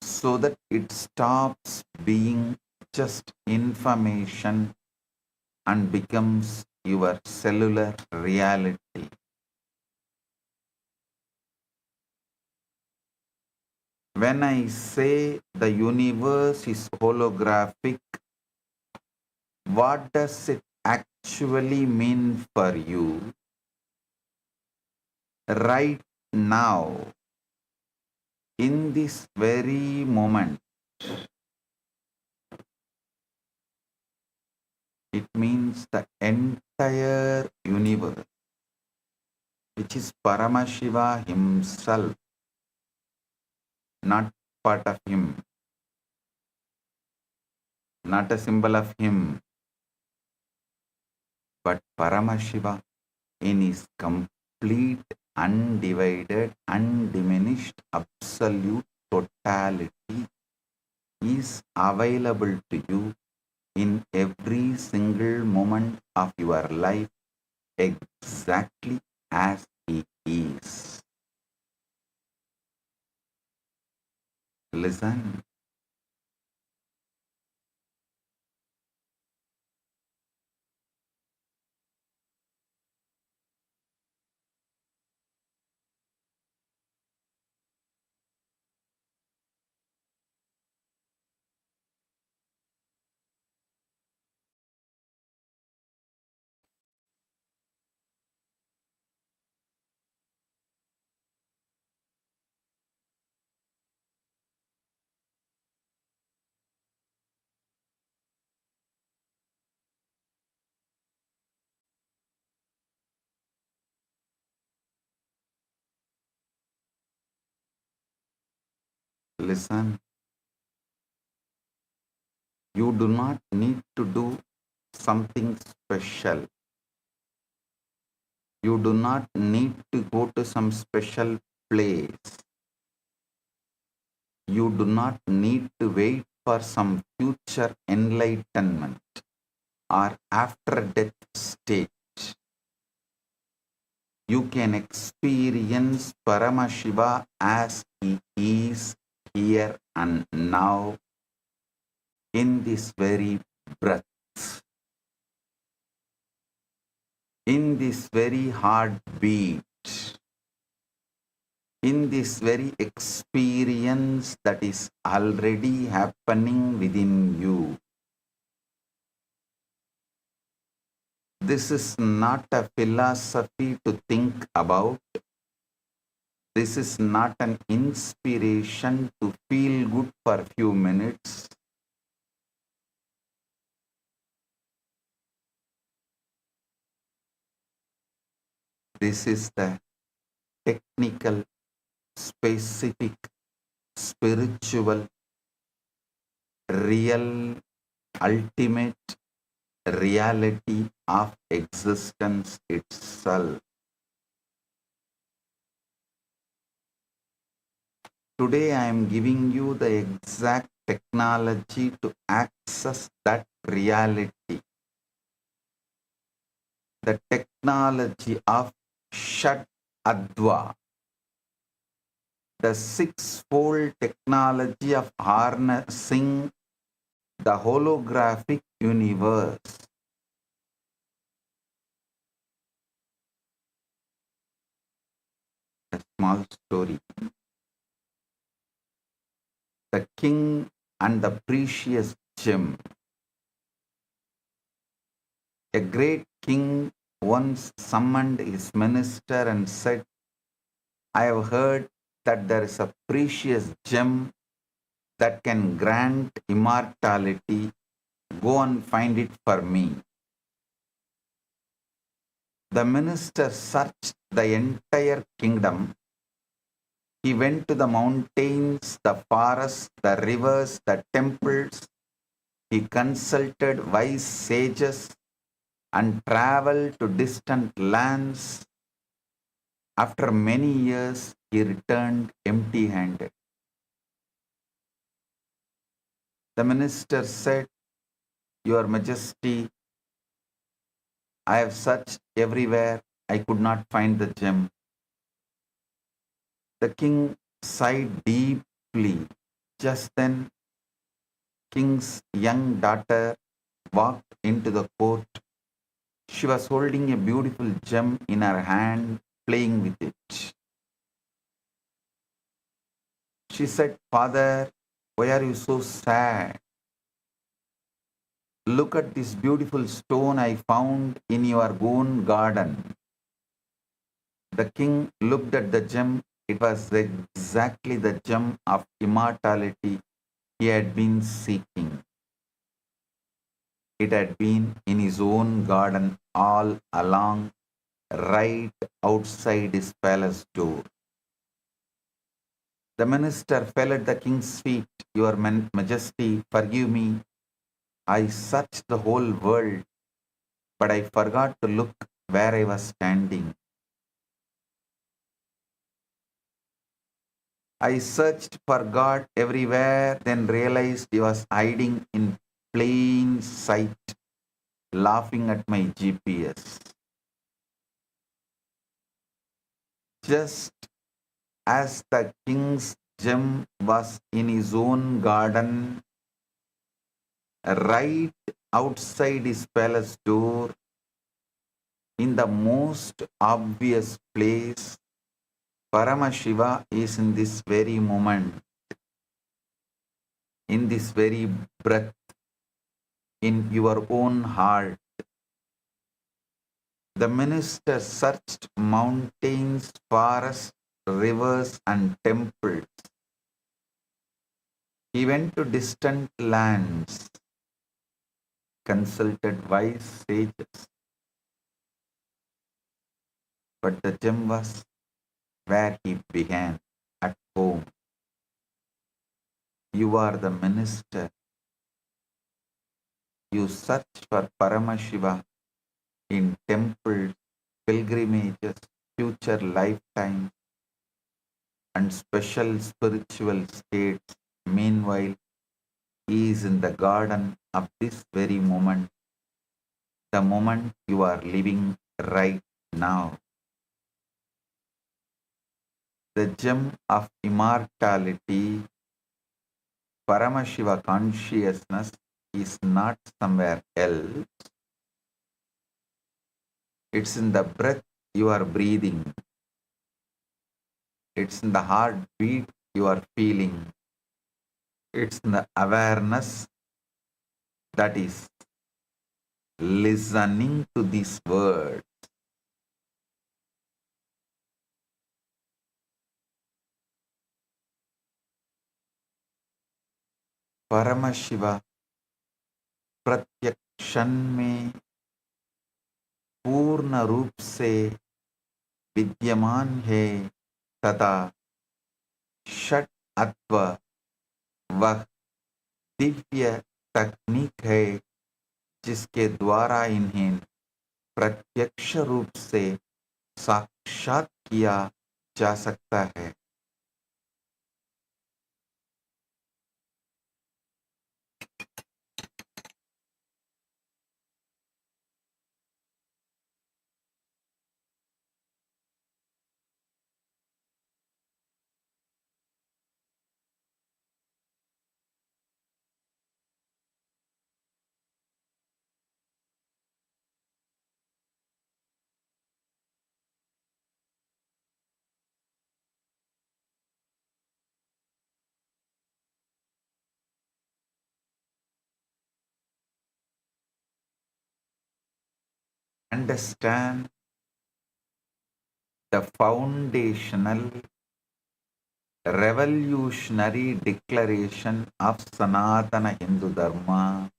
so that it stops being just information and becomes your cellular reality. When I say the universe is holographic, what does it actually mean for you right now, in this very moment? It means the entire universe, which is Paramashiva himself, not part of him, not a symbol of him, but Paramashiva in his complete, undivided, undiminished, absolute totality is available to you in every single moment of your life exactly as he is. Listen. Listen. You do not need to do something special. You do not need to go to some special place. You do not need to wait for some future enlightenment or after death state. You can experience Paramashiva as he is here and now in this very breath, in this very heartbeat, in this very experience that is already happening within you. This is not a philosophy to think about. This is not an inspiration to feel good for a few minutes. This is the technical, specific, spiritual, real, ultimate reality of existence itself. Today I am giving you the exact technology to access that reality. The technology of Shat Adva, the sixfold technology of harnessing the holographic universe. A small story. The king and the precious gem. A great king once summoned his minister and said, I have heard that there is a precious gem that can grant immortality. Go and find it for me. The minister searched the entire kingdom. He went to the mountains, the forests, the rivers, the temples. He consulted wise sages and traveled to distant lands. After many years, he returned empty-handed. The minister said, "Your Majesty, I have searched everywhere. I could not find the gem." The king sighed deeply. Just then, king's young daughter walked into the court. She was holding a beautiful gem in her hand, playing with it. She said, "Father, why are you so sad? Look at this beautiful stone I found in your own garden." The king looked at the gem. It was exactly the gem of immortality he had been seeking. It had been in his own garden all along, right outside his palace door. The minister fell at the king's feet. "Your Majesty, forgive me. I searched the whole world, but I forgot to look where I was standing. I searched for God everywhere, then realized he was hiding in plain sight, laughing at my GPS." Just as the king's gem was in his own garden, right outside his palace door, in the most obvious place, Paramashiva is in this very moment, in this very breath, in your own heart. The minister searched mountains, forests, rivers, and temples. He went to distant lands, consulted wise sages. But the gem was where he began, at home. You are the minister. You search for Paramashiva in temples, pilgrimages, future lifetimes, and special spiritual states. Meanwhile, he is in the garden of this very moment, the moment you are living right now. The gem of immortality, Paramashiva consciousness, is not somewhere else. It's in the breath you are breathing. It's in the heartbeat you are feeling. It's in the awareness that is listening to these words. Paramashiva प्रत्येक क्षण में पूर्ण रूप से विद्यमान है तथा षट अत्व वह दिव्य तकनीक है जिसके द्वारा इन्हें प्रत्यक्ष रूप से साक्षात किया जा सकता है। Understand the foundational revolutionary declaration of Sanatana Hindu Dharma.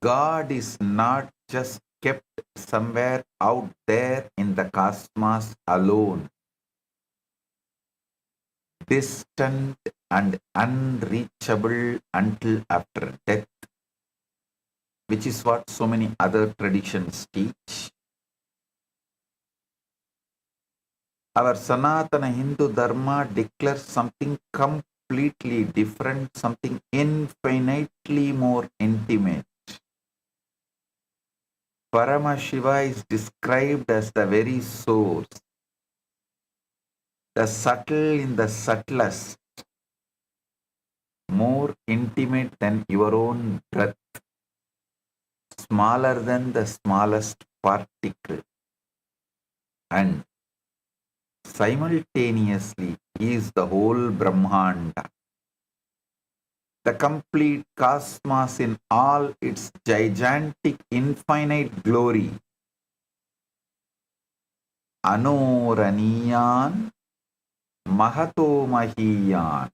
God is not just kept somewhere out there in the cosmos alone, distant and unreachable until after death, which is what so many other traditions teach. Our Sanatana Hindu Dharma declares something completely different, something infinitely more intimate. Paramashiva is described as the very source, the subtle in the subtlest, more intimate than your own breath, smaller than the smallest particle, and simultaneously he is the whole Brahmanda, the complete cosmos in all its gigantic infinite glory. Anoraniyan Mahato Mahiyan.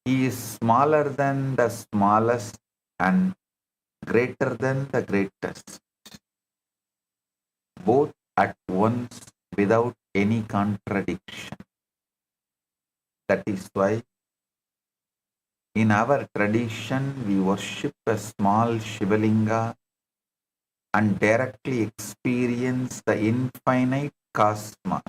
He is smaller than the smallest and greater than the greatest, both at once without any contradiction. That is why in our tradition we worship a small Shivalinga and directly experience the infinite cosmos.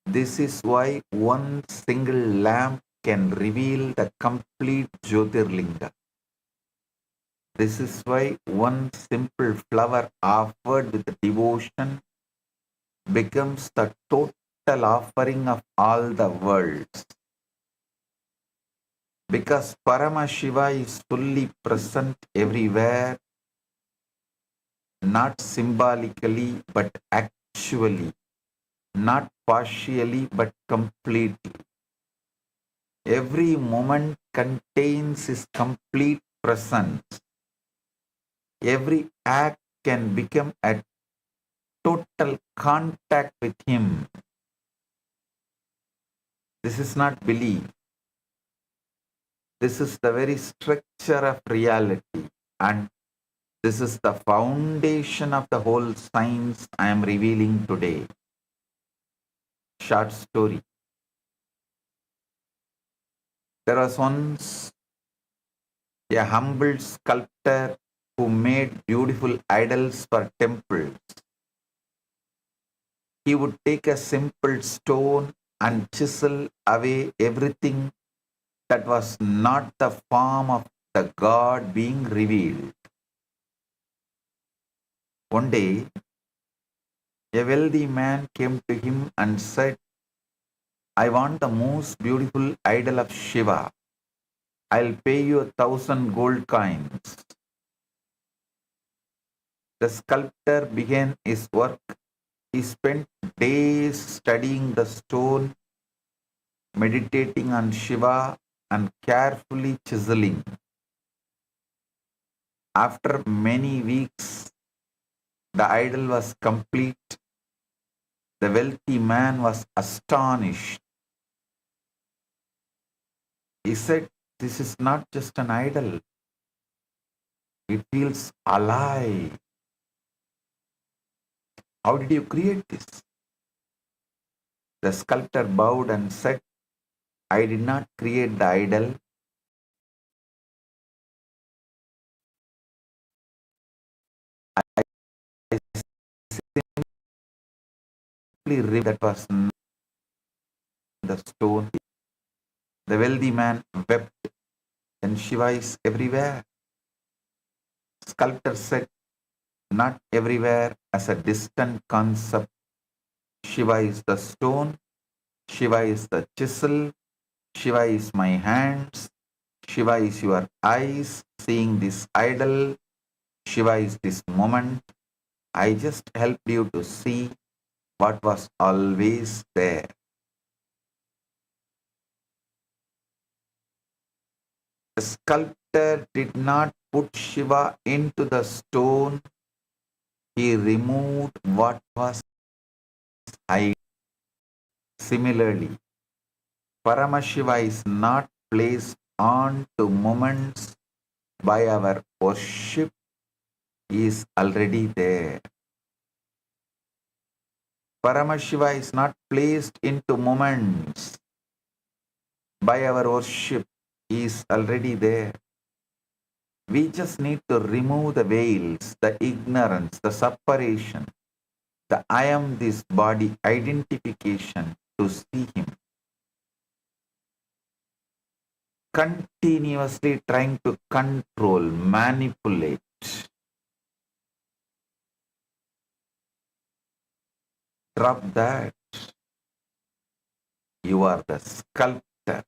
This is why one single lamp can reveal the complete Jyotirlinga. This is why one simple flower offered with devotion becomes the total offering of all the worlds. Because Paramashiva is fully present everywhere, not symbolically but actually, not partially but completely. Every moment contains his complete presence. Every act can become a total contact with him. This is not belief. This is the very structure of reality, and this is the foundation of the whole science I am revealing today. Short story. There was once a humble sculptor who made beautiful idols for temples. He would take a simple stone and chisel away everything that was not the form of the God being revealed. One day, a wealthy man came to him and said, I want the most beautiful idol of Shiva. I'll pay you 1,000 gold coins. The sculptor began his work. He spent days studying the stone, meditating on Shiva, and carefully chiseling. After many weeks, the idol was complete. The wealthy man was astonished. He said, this is not just an idol. It feels alive. How did you create this? The sculptor bowed and said, I did not create the idol. I simply removed that was the stone. The wealthy man wept, and Shiva is everywhere. Sculptor said, not everywhere as a distant concept. Shiva is the stone, Shiva is the chisel, Shiva is my hands, Shiva is your eyes seeing this idol, Shiva is this moment. I just helped you to see what was always there. The sculptor did not put Shiva into the stone. He removed what was hidden. Similarly, Paramashiva is not placed on to moments by our worship is already there. Paramashiva is not placed into moments. By our worship, he is already there. We just need to remove the veils, the ignorance, the separation, the I am this body identification to see him. Continuously trying to control, manipulate. Drop that. You are the sculptor.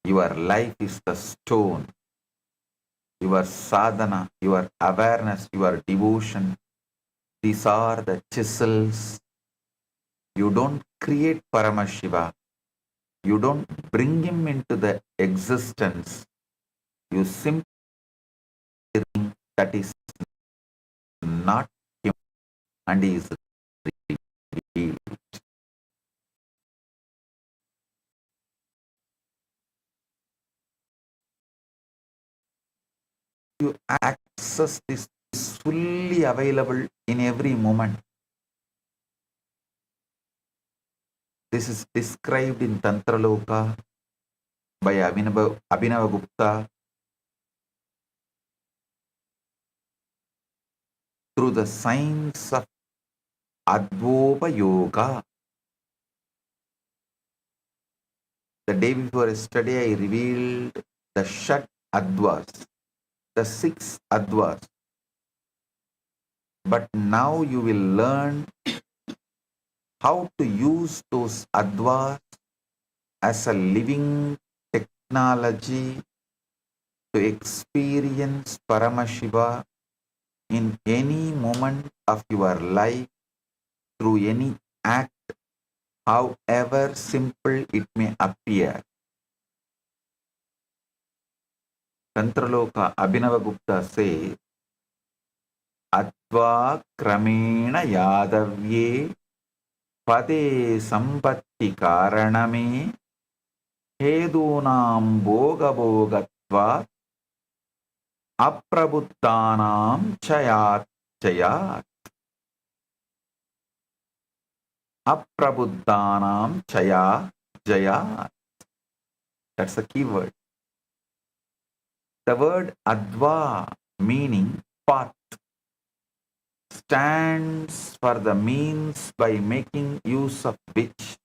Your life is the stone. Your sadhana, your awareness, your devotion, these are the chisels. You don't create Paramashiva. You don't bring him into the existence. You simply think that is not him and he is revealed. You access this is fully available in every moment. This is described in Tantraloka by Abhinava Gupta through the science of Advopa Yoga. The day before yesterday, I revealed the Shat Advas, the 6 Advas. But now you will learn how to use those Advas as a living technology to experience Paramashiva in any moment of your life through any act, however simple it may appear. Tantraloka Abhinava Gupta says, Adva Kramena Yadavye Pade Sambatti Karaname Hedunam Boga Bogatva Aprabuddhanam Chayat Chayat. Aprabuddhanam Chaya Jayat. That's the key word. The word Adva, meaning path, stands for the means by making use of which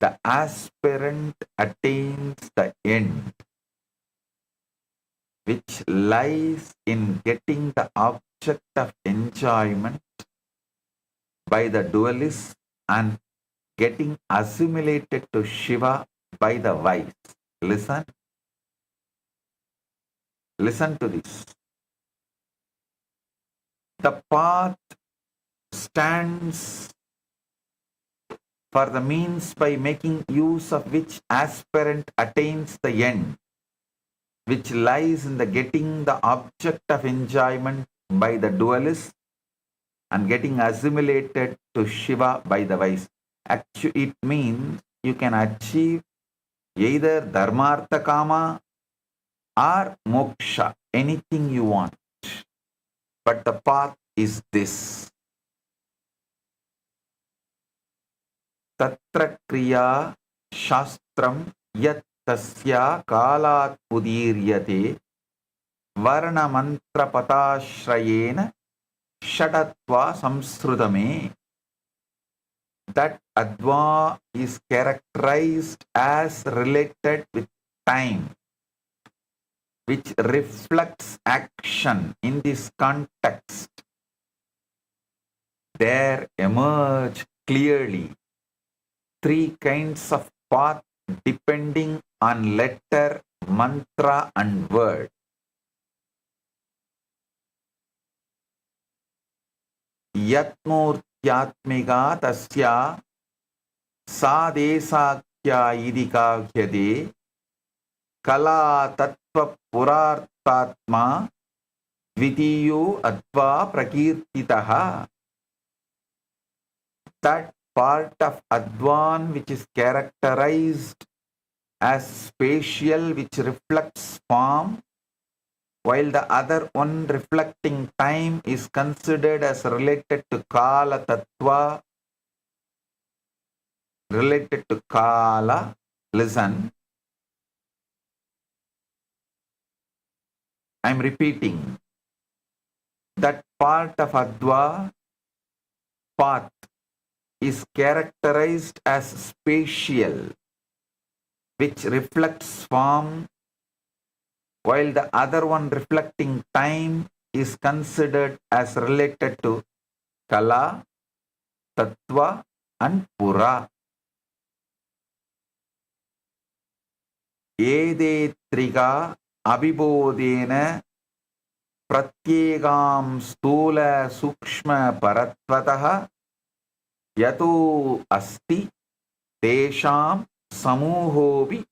the aspirant attains the end, which lies in getting the object of enjoyment by the dualist and getting assimilated to Shiva by the wise. Listen. Listen to this. The path stands for the means by making use of which aspirant attains the end, which lies in the getting the object of enjoyment by the dualist and getting assimilated to Shiva by the wise. Actually, it means you can achieve either Dharmartha Kama or Moksha, anything you want. But the path is this. Tatra kriya shastram yat tasya kalat pudiryate varna mantra patashrayena shadatva samsrudame. That Adva is characterized as related with time, which reflects action. In this context, there emerge clearly 3 kinds of path depending on letter, mantra and word. Yatmurtyatmiga tasya sadesakya idikakhyade kala tattva purartatma dvitiyo adva prakirtitaha. That part of Advan which is characterized as spatial, which reflects form, while the other one reflecting time is considered as related to Kala Tattva, related to Kala. Listen, I'm repeating. That part of Adva path is characterized as spatial, which reflects form, while the other one reflecting time is considered as related to Kala, Tattva and Pura. Ede triga abhibodena pratyegam stula sukshma paratvatah yato asti tesham samuhovi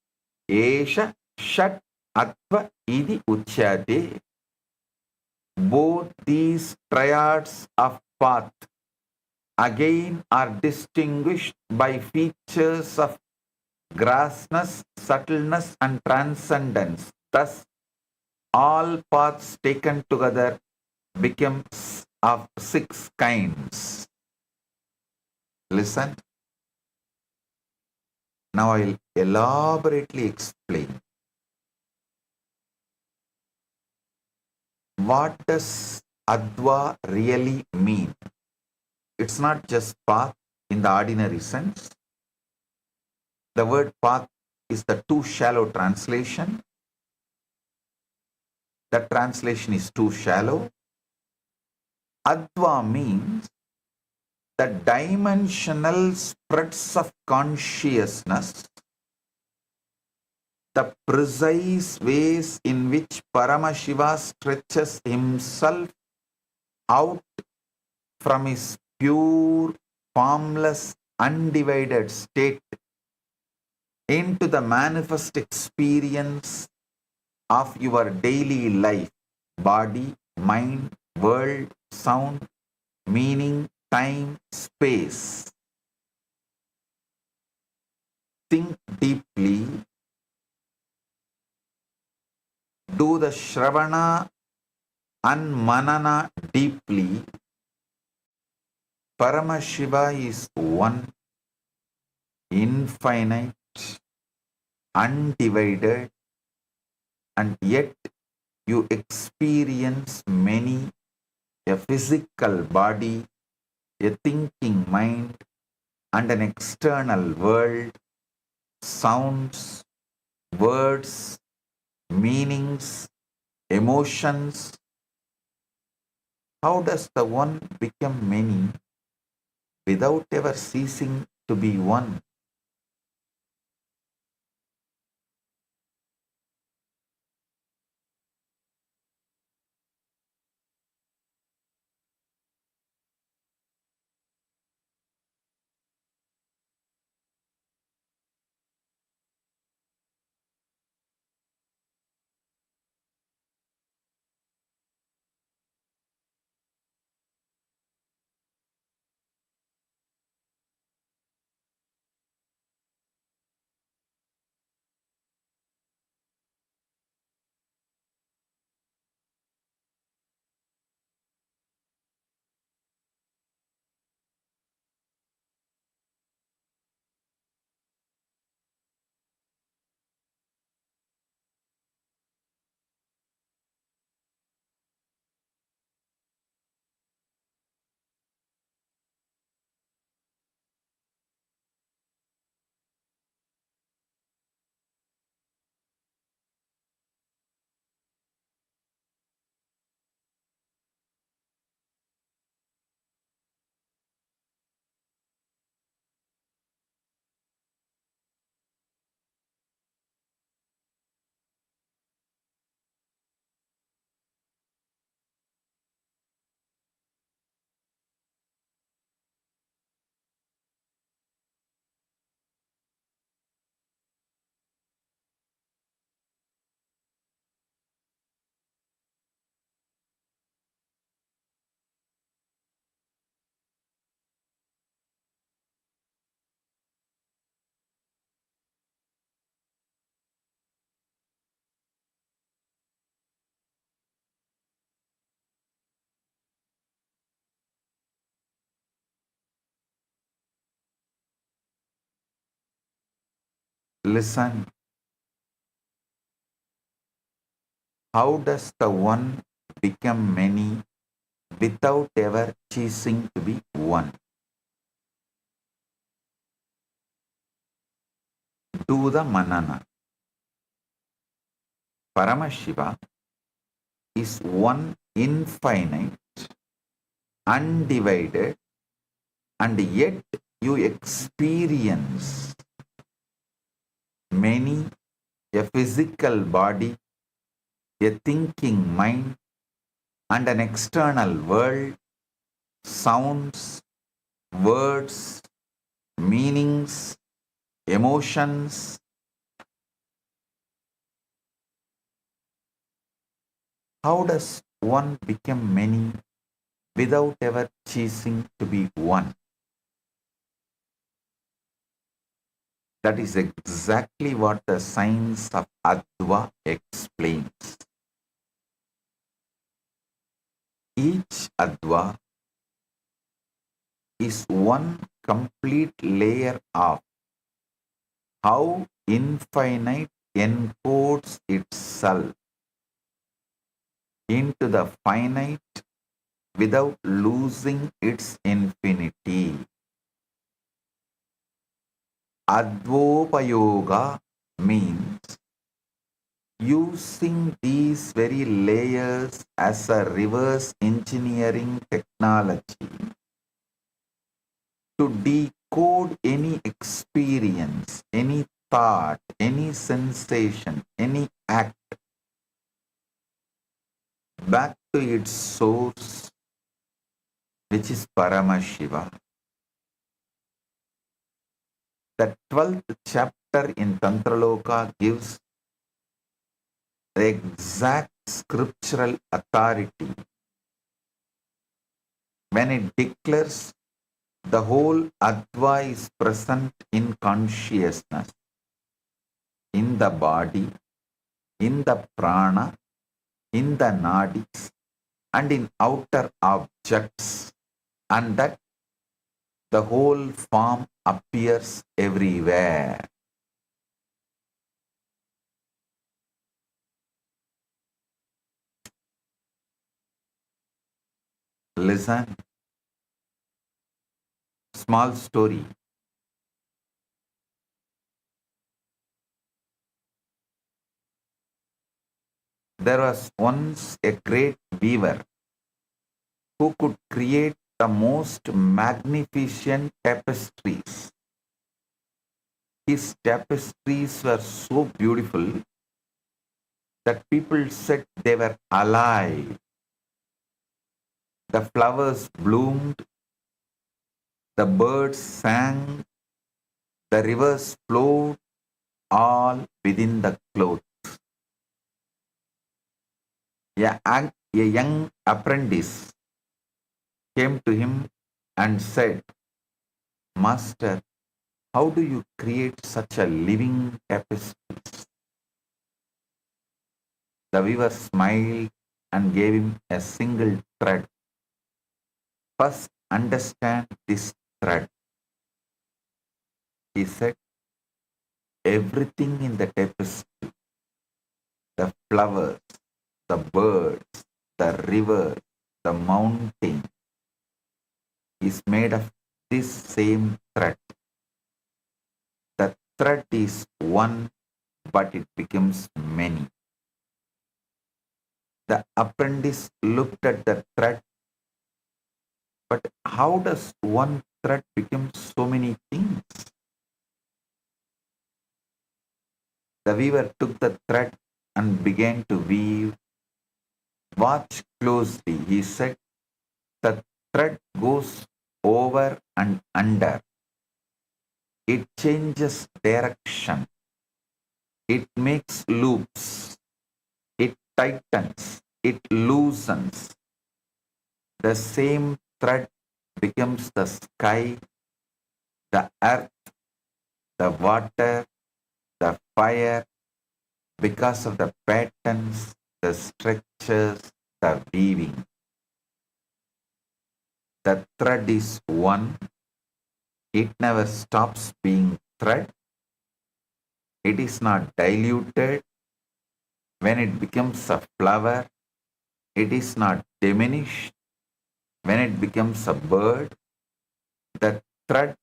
esha shat atva idi uchyate. Both these triads of path again are distinguished by features of grossness, subtleness and transcendence. Thus, all paths taken together become of 6 kinds. Listen. Now I'll elaborately explain. What does Adva really mean? It's not just path in the ordinary sense. The word path is the too shallow translation. The translation is too shallow. Adva means the dimensional spreads of consciousness, the precise ways in which Paramashiva stretches himself out from his pure, formless, undivided state into the manifest experience of your daily life, body, mind, world, sound, meaning, time, space. Think deeply. Do the Shravana and Manana deeply. Paramashiva is one, infinite, undivided, and yet you experience many, a physical body, a thinking mind, and an external world, sounds, words, meanings, emotions. How does the one become many without ever ceasing to be one? Listen. How does the one become many without ever ceasing to be one? Do the manana. Paramashiva is one infinite, undivided, and yet you experience many, a physical body, a thinking mind, and an external world, sounds, words, meanings, emotions. How does one become many without ever ceasing to be one? That is exactly what the science of Adva explains. Each Adva is one complete layer of how infinite encodes itself into the finite without losing its infinity. Advopayoga means using these very layers as a reverse engineering technology to decode any experience, any thought, any sensation, any act back to its source, which is Paramashiva. The 12th chapter in Tantraloka gives the exact scriptural authority when it declares the whole Adva is present in consciousness, in the body, in the prana, in the nadis, and in outer objects, and that the whole form appears everywhere. Listen. Small story. There was once a great weaver who could create the most magnificent tapestries. His tapestries were so beautiful that people said they were alive. The flowers bloomed, the birds sang, the rivers flowed, all within the cloth. A young apprentice came to him and said, "Master, how do you create such a living tapestry?" The weaver smiled and gave him a single thread. "First, understand this thread," he said. "Everything in the tapestry, the flowers, the birds, the river, the mountain, is made of this same thread. The thread is one, but it becomes many." The apprentice looked at the thread, but how does one thread become so many things? The weaver took the thread and began to weave. "Watch closely," he said. "The thread goes over and under. It changes direction. It makes loops. It tightens. It loosens. The same thread becomes the sky, the earth, the water, the fire, because of the patterns, the structures, the weaving. The thread is one. It never stops being thread. It is not diluted. When it becomes a flower, it is not diminished. When it becomes a bird, the thread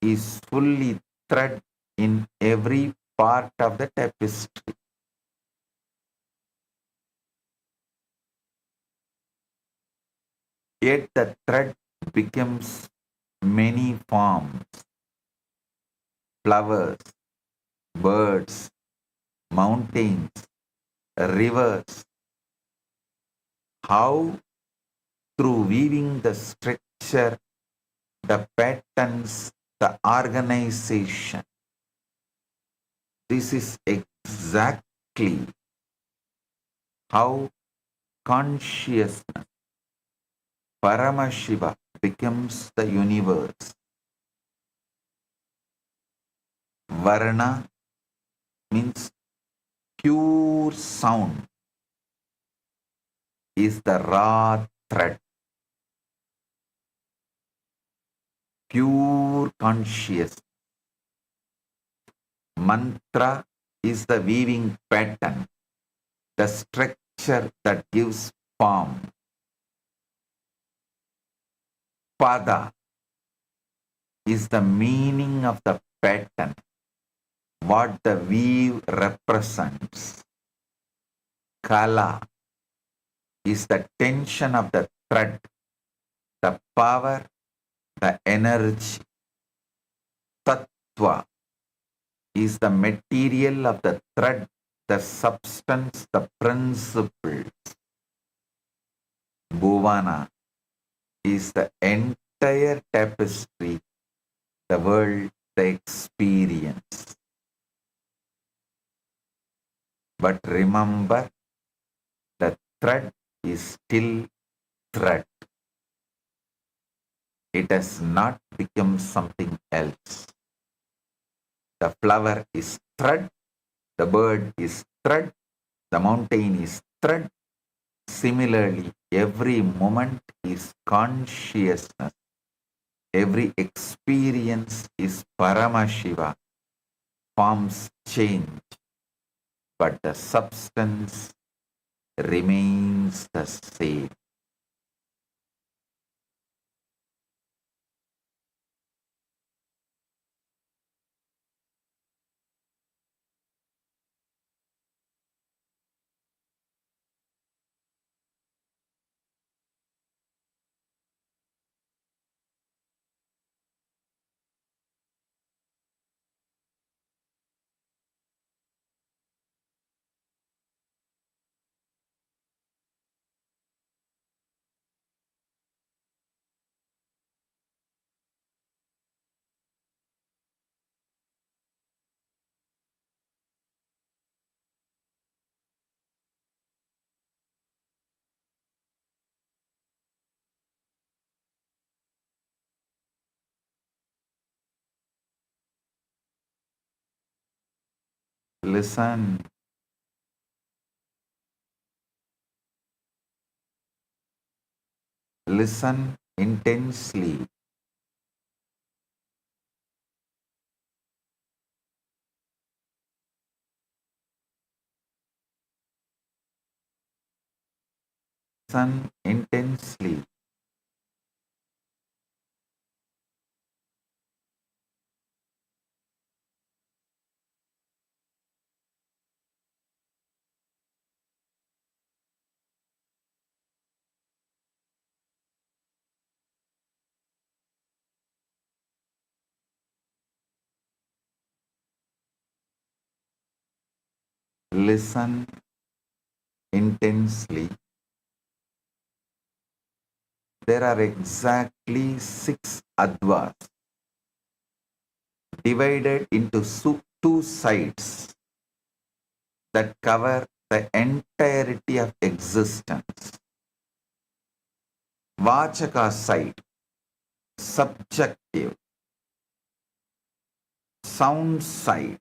is fully thread in every part of the tapestry. Yet the thread becomes many forms: flowers, birds, mountains, rivers. How? Through weaving the structure, the patterns, the organization. This is exactly how consciousness, Paramashiva, becomes the universe. Varna means pure sound, is the raw thread. Pure consciousness. Mantra is the weaving pattern, the structure that gives form. Pada is the meaning of the pattern, what the weave represents. Kala is the tension of the thread, the power, the energy. Tattva is the material of the thread, the substance, the principles. Bhuvana is the entire tapestry, the world, the experience. But remember, the thread is still thread. It has not become something else. The flower is thread, the bird is thread, the mountain is thread. Similarly, every moment is consciousness. Every experience is Paramashiva. Forms change, but the substance remains the same. Listen. Listen intensely. Listen intensely. Listen intensely. There are exactly 6 advas divided into two sides that cover the entirety of existence. Vachaka side, subjective. Sound side,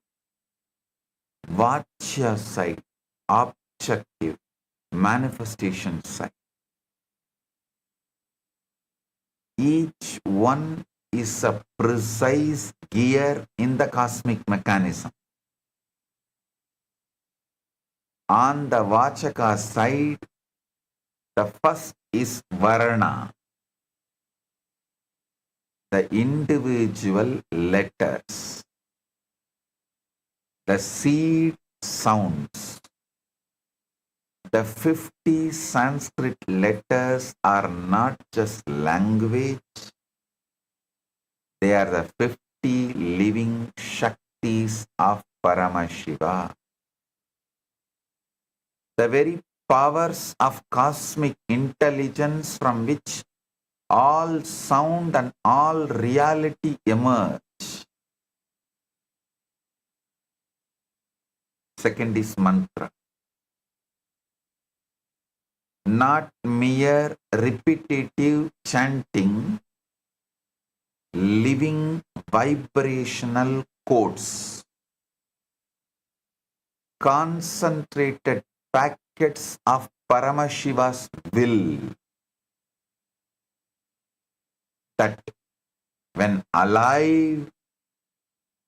Vachya side, objective. Manifestation side. Each one is a precise gear in the cosmic mechanism. On the Vachaka side, the first is Varna, the individual letters, the seed sounds. The 50 Sanskrit letters are not just language, they are the 50 living Shaktis of Paramashiva. The very powers of cosmic intelligence from which all sound and all reality emerge. Second is mantra. Not mere repetitive chanting, living vibrational codes, concentrated packets of Paramashiva's will that when alive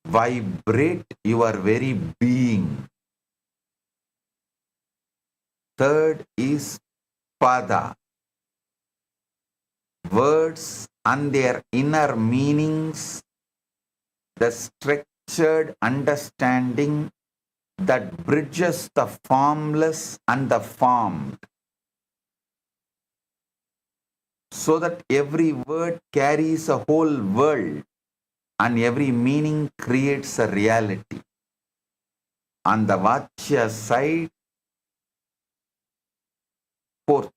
vibrate your very being. Third is Pada, words and their inner meanings, the structured understanding that bridges the formless and the formed, so that every word carries a whole world and every meaning creates a reality. On the Vachya side, fourth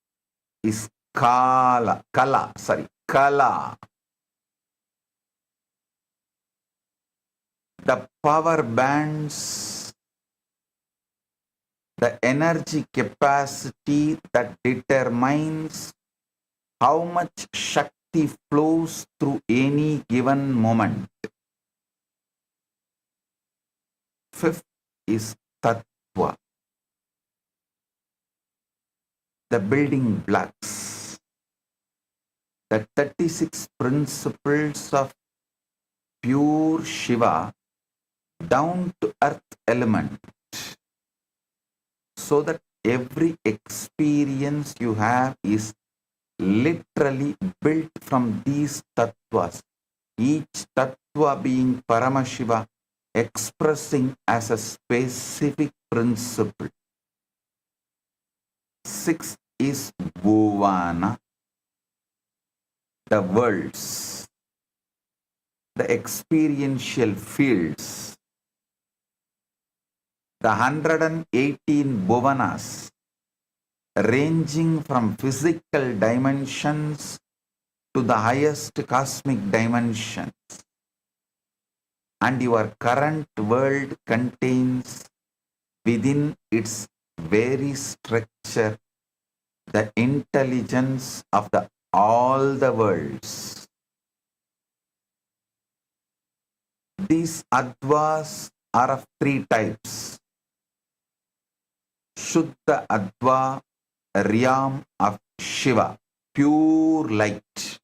is Kala. The power bands, the energy capacity that determines how much Shakti flows through any given moment. Fifth is Tattva, the building blocks, the 36 principles of pure Shiva down to earth element, so that every experience you have is literally built from these tattvas, each tattva being Paramashiva expressing as a specific principle. Sixth is Bhuvana, the worlds, the experiential fields, the 118 Bhuvanas, ranging from physical dimensions to the highest cosmic dimensions. And your current world contains within its very structure the intelligence of all the worlds. These Advas are of three types. Shuddha Adva, realm of Shiva, pure light.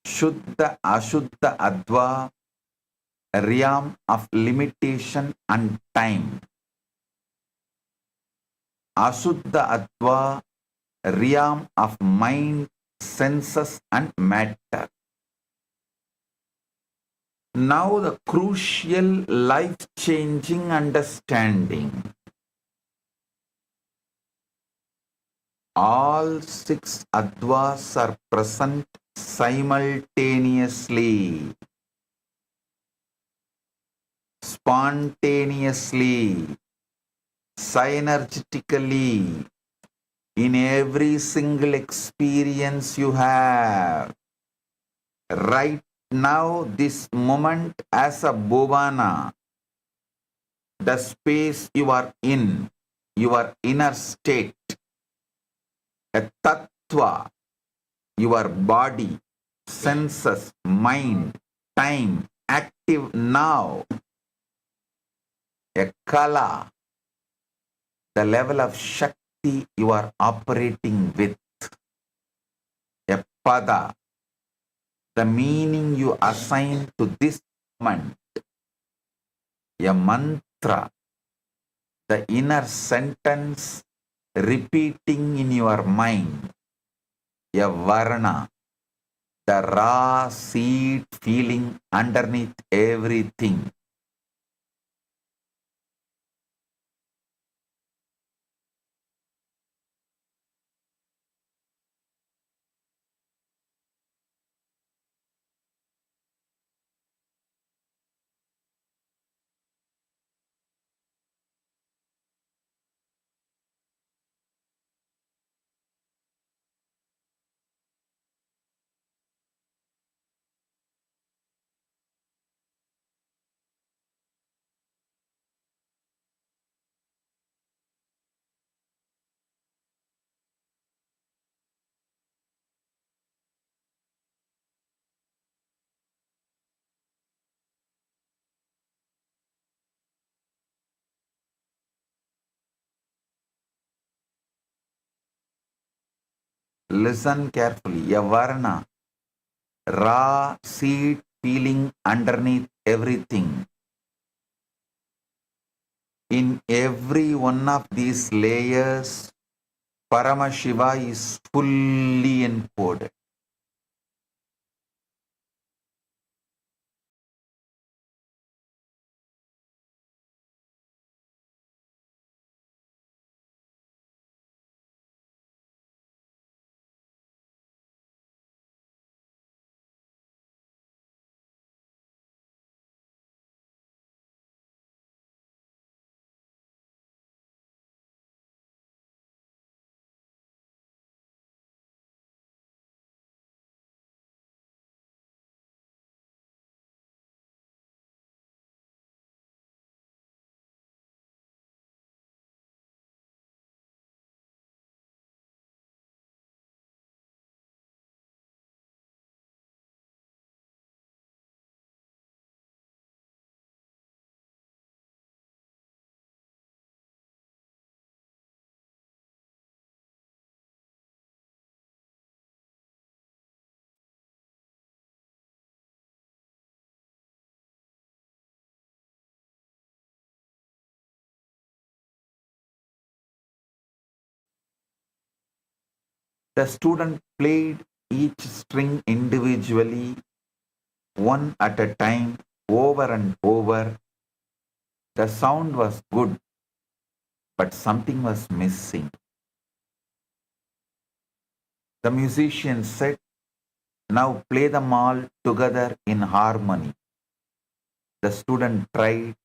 Shuddha Ashuddha Adva, realm of limitation and time. Ashuddha Adva, realm of mind, senses and matter. Now the crucial life-changing understanding. All six Advas are present simultaneously, spontaneously, synergetically, in every single experience you have. Right now, this moment as a Bhuvana, the space you are in, your inner state, a Tattva, your body, senses, mind, time, active now. A Kala, the level of Shakti you are operating with. A Pada, the meaning you assign to this moment. A Mantra, the inner sentence repeating in your mind, a varna, the raw seed feeling underneath everything. Listen carefully. A varna, raw seed peeling underneath everything. In every one of these layers, Paramashiva is fully encoded. The student played each string individually, one at a time, over and over. The sound was good, but something was missing. The musician said, "Now play them all together in harmony." The student tried,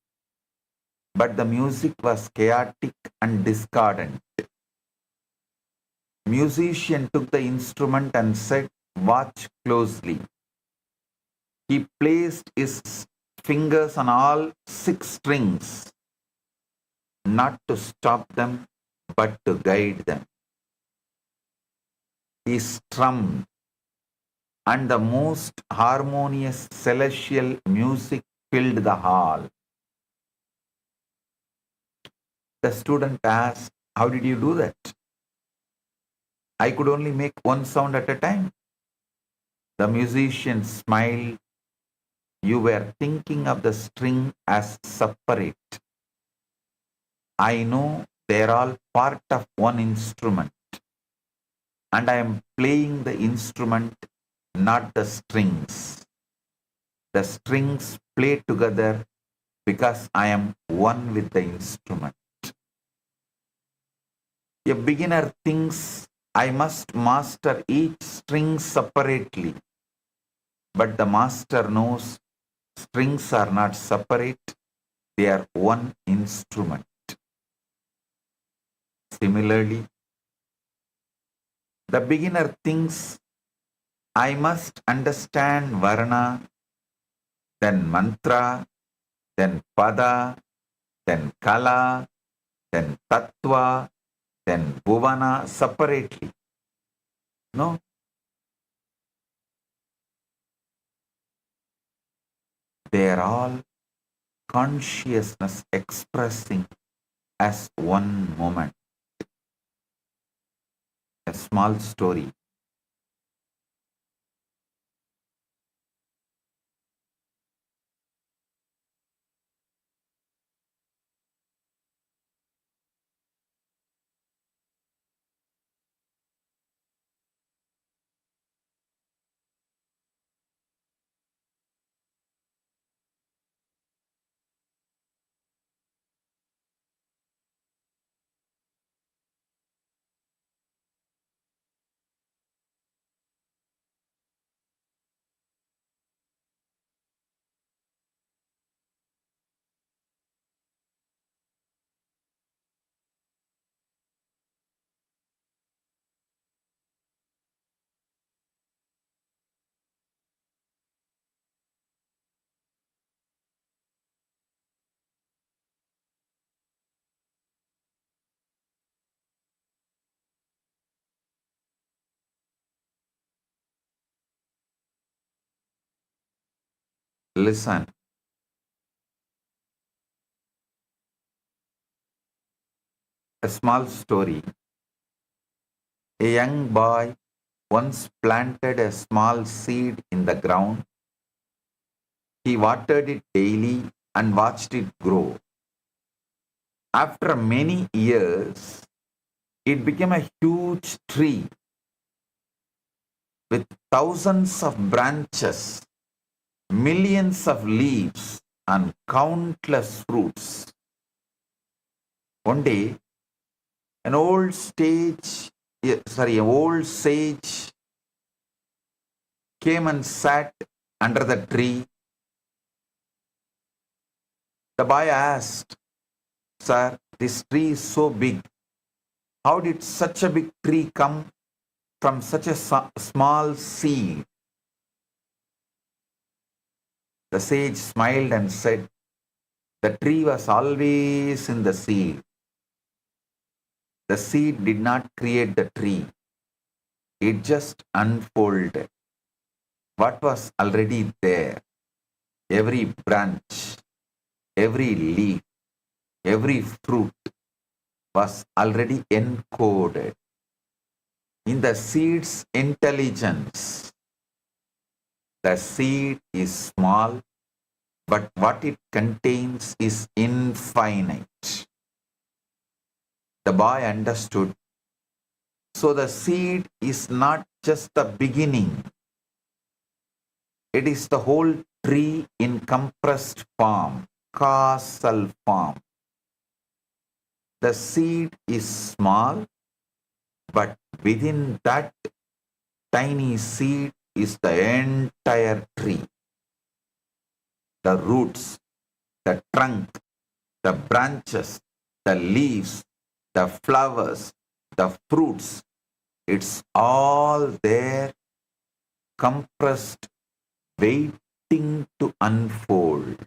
but the music was chaotic and discordant. Musician took the instrument and said, "Watch closely." He placed his fingers on all 6 strings, not to stop them, but to guide them. He strummed, and the most harmonious celestial music filled the hall. The student asked, "How did you do that?" "I could only make one sound at a time." The musician smiled. "You were thinking of the string as separate. I know they're all part of one instrument, and I am playing the instrument, not the strings. The strings play together because I am one with the instrument." A beginner thinks, "I must master each string separately." But the master knows strings are not separate, they are one instrument. Similarly, the beginner thinks, "I must understand Varna, then Mantra, then Pada, then Kala, then Tattva, then Bhuvana separately." No, they are all consciousness expressing as one moment. A small story. Listen. A small story. A young boy once planted a small seed in the ground. He watered it daily and watched it grow. After many years, it became a huge tree with thousands of branches, millions of leaves, and countless fruits. One day, an old sage came and sat under the tree. The boy asked, "Sir, this tree is so big. How did such a big tree come from such a small seed?" The sage smiled and said, "The tree was always in the seed. The seed did not create the tree. It just unfolded what was already there. Every branch, every leaf, every fruit was already encoded in the seed's intelligence. The seed is small, but what it contains is infinite." The boy understood. So the seed is not just the beginning. It is the whole tree in compressed form, causal form. The seed is small, but within that tiny seed is the entire tree. The roots, the trunk, the branches, the leaves, the flowers, the fruits, it's all there, compressed, waiting to unfold.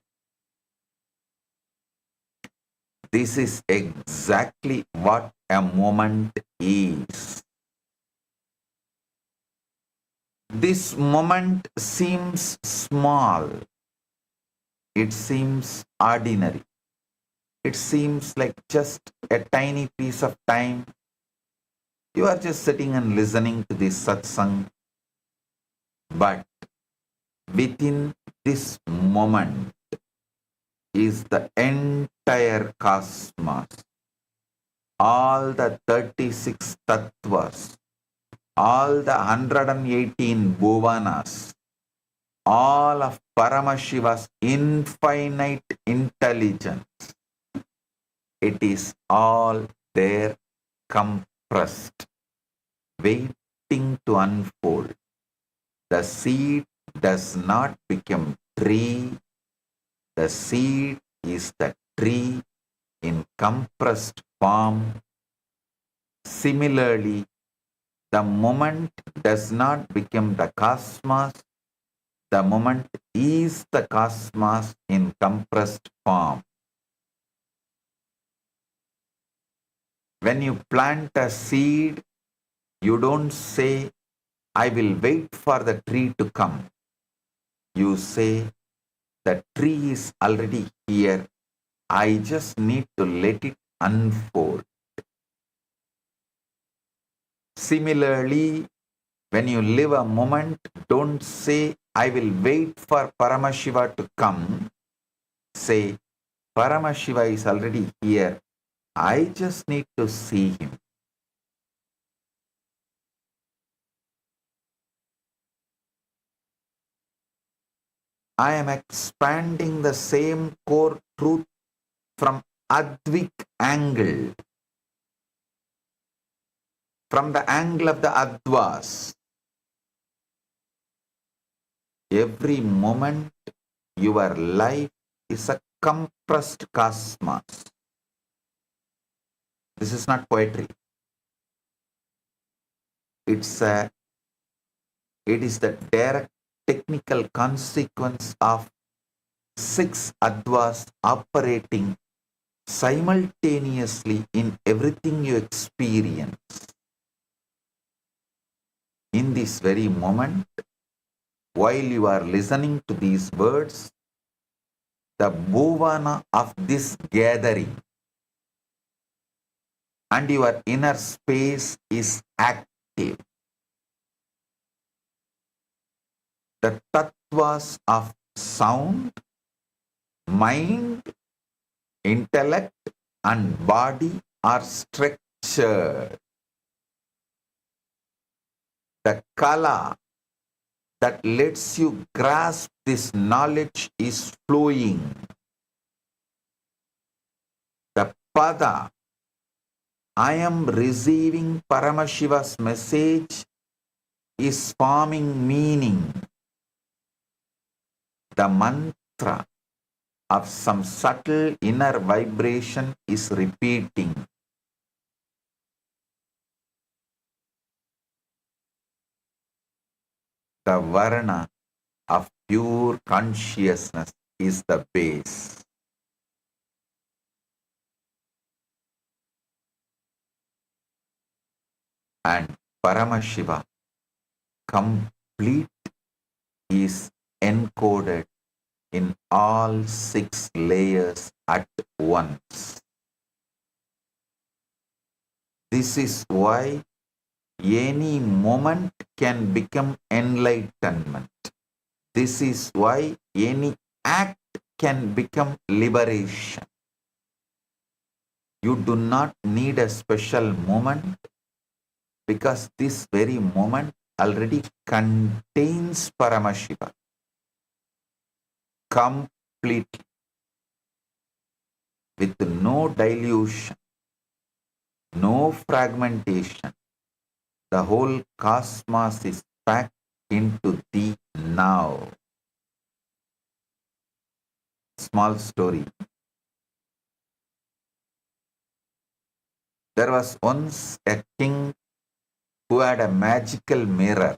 This is exactly what a moment is. This moment seems small. It seems ordinary. It seems like just a tiny piece of time. You are just sitting and listening to this satsang. But within this moment is the entire cosmos. All the 36 tattvas, all the 118 bhuvanas, all of Paramashiva's infinite intelligence. It is all there compressed, waiting to unfold. The seed does not become tree. The seed is the tree in compressed form. Similarly, the moment does not become the cosmos. The moment is the cosmos in compressed form. When you plant a seed, you don't say, "I will wait for the tree to come." You say, "The tree is already here. I just need to let it unfold." Similarly, when you live a moment, don't say, "I will wait for Paramashiva to come." Say, "Paramashiva is already here. I just need to see him." I am expanding the same core truth from Advik angle, from the angle of the Advas. Every moment, your life is a compressed cosmos. This is not poetry. It is the direct technical consequence of 6 Advas operating simultaneously in everything you experience. In this very moment, while you are listening to these words, the bhuvana of this gathering and your inner space is active. The tattvas of sound, mind, intellect and body are structured. The kala that lets you grasp this knowledge is flowing. The pada, I am receiving Paramashiva's message, is forming meaning. The mantra of some subtle inner vibration is repeating. The varna of pure consciousness is the base. And Paramashiva, complete, is encoded in all 6 layers at once. This is why any moment can become enlightenment. This is why any act can become liberation. You do not need a special moment because this very moment already contains Paramashiva completely, with no dilution, no fragmentation. The whole cosmos is packed into the now. Small story. There was once a king who had a magical mirror.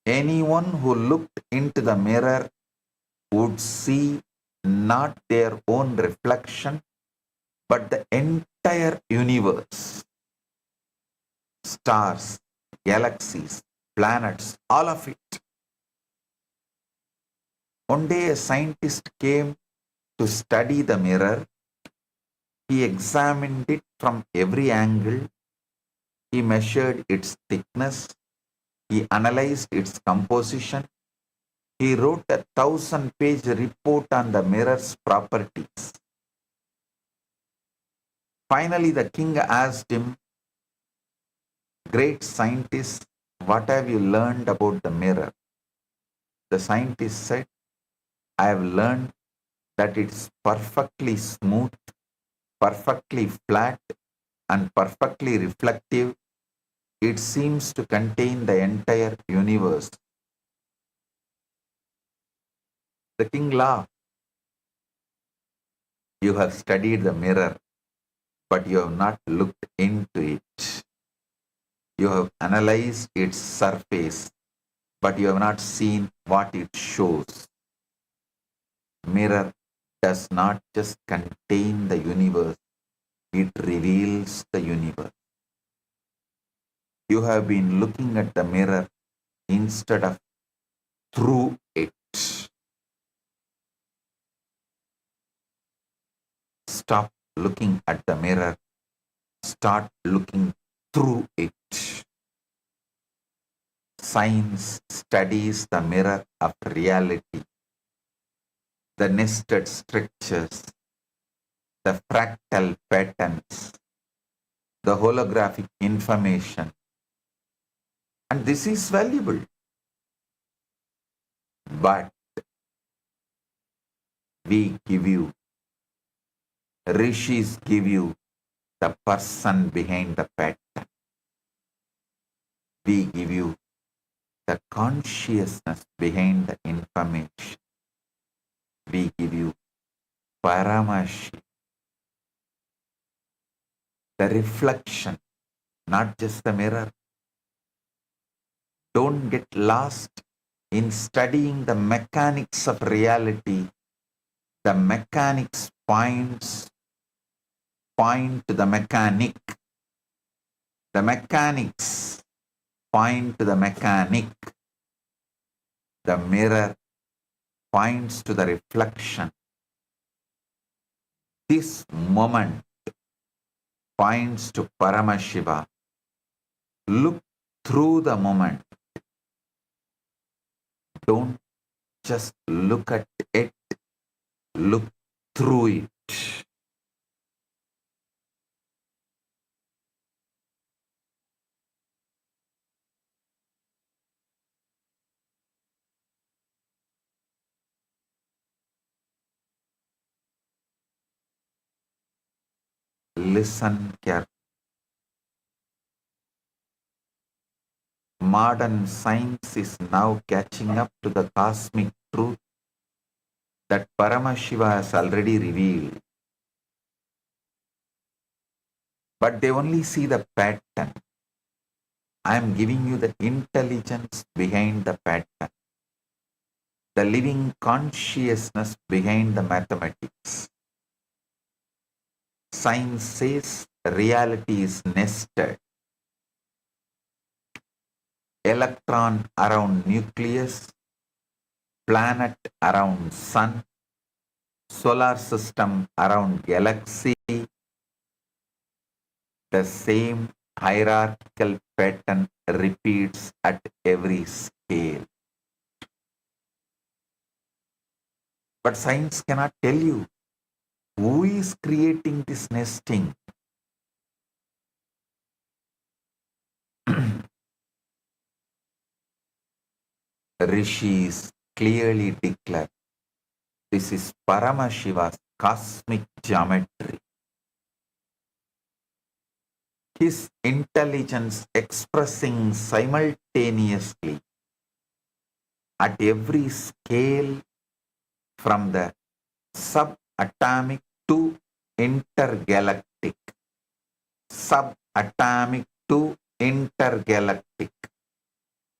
Anyone who looked into the mirror would see not their own reflection, but the entire universe. Stars, galaxies, planets, all of it. One day a scientist came to study the mirror. He examined it from every angle. He measured its thickness. He analyzed its composition. He wrote a 1,000-page report on the mirror's properties. Finally, the king asked him, "Great scientist, what have you learned about the mirror?" The scientist said, "I have learned that it's perfectly smooth, perfectly flat, and perfectly reflective. It seems to contain the entire universe." The king laughed. "You have studied the mirror, but you have not looked into it. You have analyzed its surface, but you have not seen what it shows. Mirror does not just contain the universe, it reveals the universe. You have been looking at the mirror instead of through it. Stop looking at the mirror. Start looking through it. Science studies the mirror of reality, the nested structures, the fractal patterns, the holographic information. And this is valuable. But we give you, rishis give you the person behind the pattern. We give you the consciousness behind the information. We give you Paramashivam, the reflection, not just the mirror. Don't get lost in studying the mechanics of reality. The mechanics point to the mechanic. The mechanics point to the mechanic. The mirror points to the reflection. This moment points to Paramashiva. Look through the moment. Don't just look at it, look through it. Listen carefully. Modern science is now catching up to the cosmic truth that Paramashiva has already revealed. But they only see the pattern. I am giving you the intelligence behind the pattern, the living consciousness behind the mathematics. Science says reality is nested. Electron around nucleus, planet around sun, solar system around galaxy. The same hierarchical pattern repeats at every scale. But science cannot tell you who is creating this nesting. Rishis clearly declare this is Paramashiva's cosmic geometry. His intelligence expressing simultaneously at every scale from the subatomic to intergalactic, subatomic to intergalactic.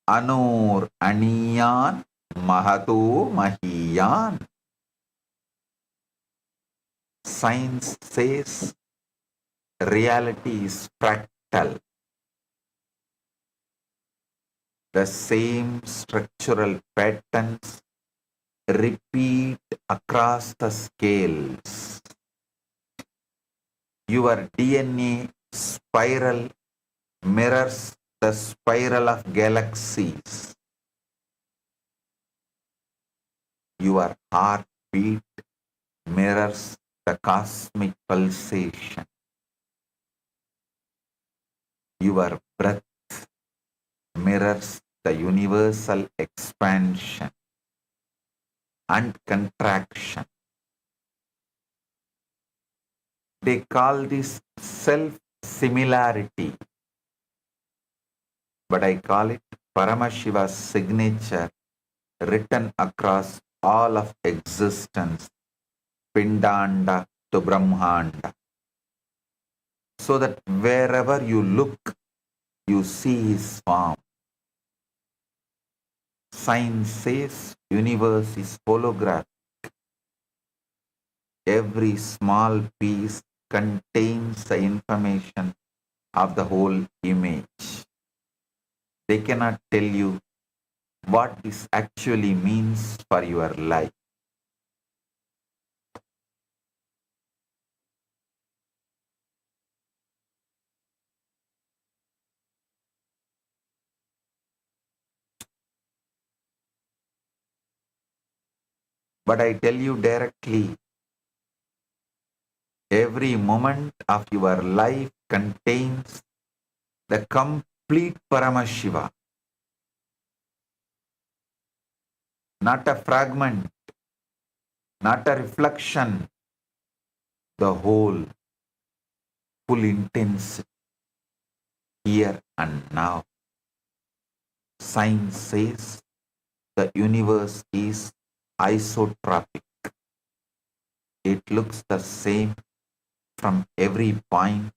Anur Aniyan Mahato Mahiyan. Science says reality is fractal. The same structural patterns repeat across the scales. Your DNA spiral mirrors the spiral of galaxies. Your heartbeat mirrors the cosmic pulsation. Your breath mirrors the universal expansion and contraction. They call this self-similarity, but I call it Paramashiva's signature written across all of existence, Pindanda to Brahmanda, so that wherever you look, you see his form. Science says universe is holographic. Every small piece contains the information of the whole image. They cannot tell you what this actually means for your life. But I tell you directly, every moment of your life contains the complete Paramashiva, not a fragment, not a reflection, the whole, full intensity, here and now. Science says the universe is isotropic. It looks the same from every point.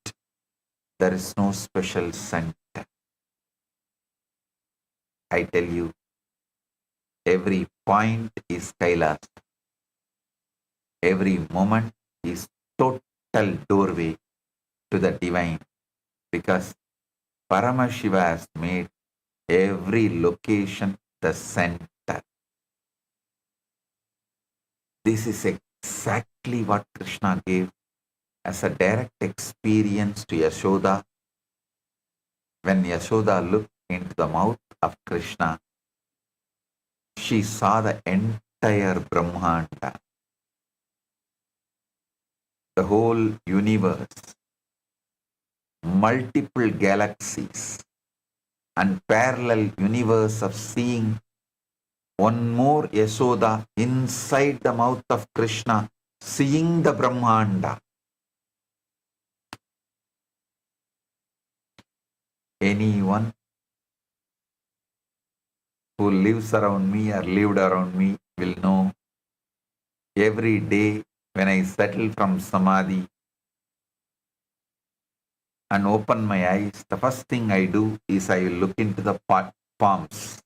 There is no special center. I tell you, every point is Kailasa. Every moment is total doorway to the divine, because Paramashiva has made every location the center. This is exactly what Krishna gave as a direct experience to Yashoda. When Yashoda looked into the mouth of Krishna, she saw the entire Brahmanda, the whole universe, multiple galaxies, and parallel universe of seeing one more Yashoda inside the mouth of Krishna, seeing the Brahmanda. Anyone who lives around me or lived around me will know every day when I settle from Samadhi and open my eyes, the first thing I do is I will look into the palms.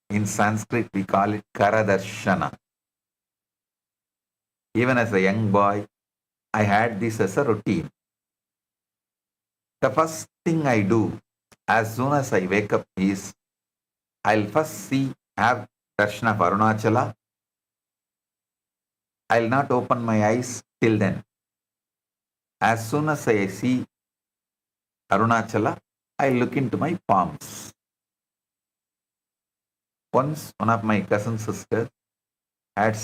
In Sanskrit, we call it Karadarshana. Even as a young boy, I had this as a routine. The first thing I do as soon as I wake up is I'll first have darshan of Arunachala. I'll not open my eyes till then. As soon as I see Arunachala, I look into my palms. Once one of my cousin sisters had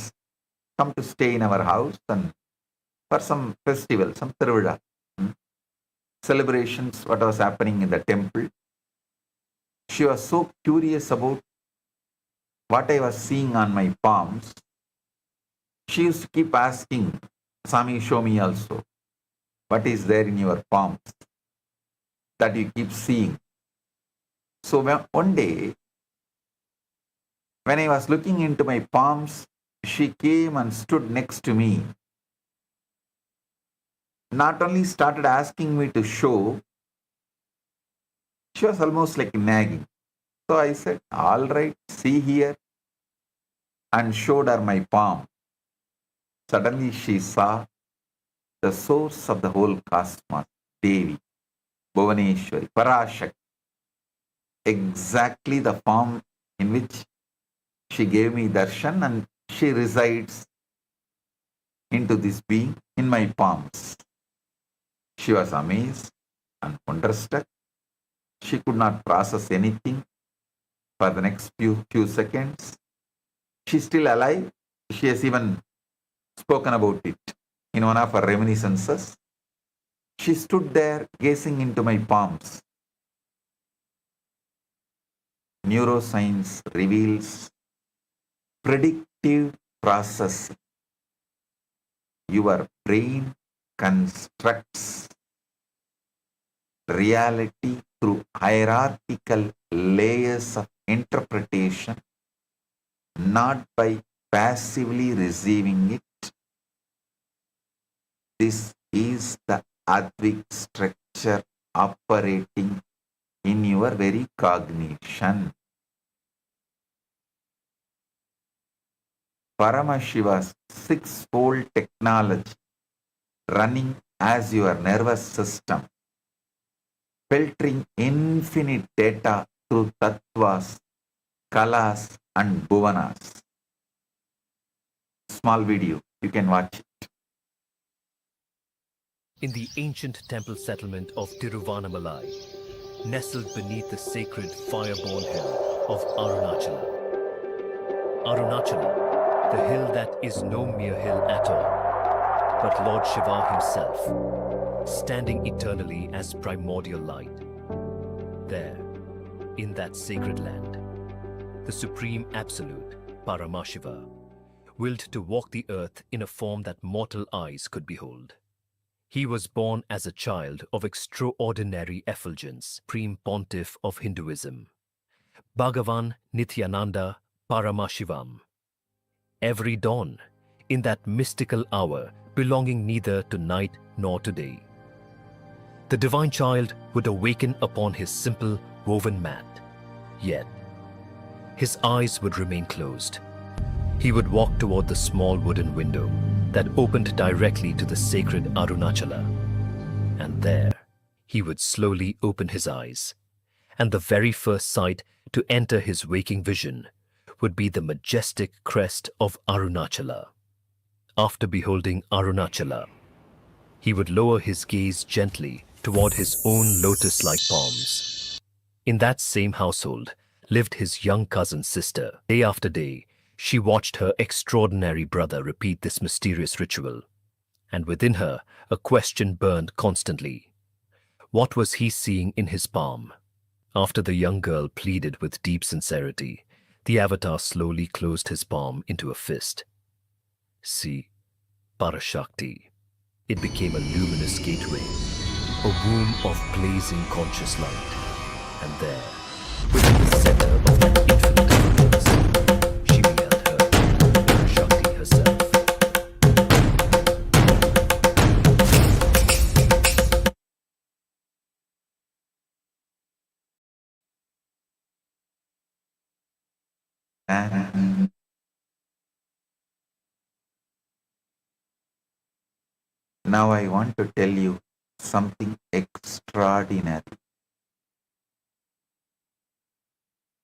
come to stay in our house and for some festival, some Tiruvizha, celebrations, what was happening in the temple. She was so curious about what I was seeing on my palms. She used to keep asking, Swami, show me also. What is there in your palms that you keep seeing? So one day, when I was looking into my palms, she came and stood next to me. Not only started asking me to show, she was almost like nagging. So I said, all right, see here, and showed her my palm. Suddenly she saw the source of the whole cosmos, Devi, Bhuvaneshwari, Parashakti, exactly the form in which she gave me darshan, and she resides into this being in my palms. She was amazed and wonderstruck. She could not process anything for the next few seconds. She's still alive. She has even spoken about it in one of her reminiscences. She stood there gazing into my palms. Neuroscience reveals predictive processing. Your brain constructs reality through hierarchical layers of interpretation, not by passively receiving it. This is the Advik structure operating in your very cognition. Paramashiva's six-fold technology running as your nervous system, filtering infinite data through tattvas, kalas and bhuvanas. Small video, you can watch it. In the ancient temple settlement of Tiruvannamalai, nestled beneath the sacred fire-born hill of Arunachala. Arunachala, the hill that is no mere hill at all, but Lord Shiva himself, standing eternally as primordial light. There, in that sacred land, the Supreme Absolute, Paramashiva, willed to walk the earth in a form that mortal eyes could behold. He was born as a child of extraordinary effulgence, Supreme Pontiff of Hinduism, BHAGAVAN Nithyananda Paramashivam. Every dawn, in that mystical hour belonging neither to night nor to day, the divine child would awaken upon his simple woven mat, yet his eyes would remain closed. He would walk toward the small wooden window that opened directly to the sacred Arunachala, and there he would slowly open his eyes, and the very first sight to enter his waking vision would be the majestic crest of Arunachala. After beholding Arunachala, he would lower his gaze gently toward his own lotus-like palms. In that same household lived his young cousin's sister. Day after day, she watched her extraordinary brother repeat this mysterious ritual, and within her a question burned constantly. What was he seeing in his palm? After the young girl pleaded with deep sincerity, the avatar slowly closed his palm into a fist. See, Parashakti. It became a luminous gateway, a womb of blazing conscious light. And there, within the center of that infinite darkness, she beheld her, Parashakti herself. And now I want to tell you something extraordinary.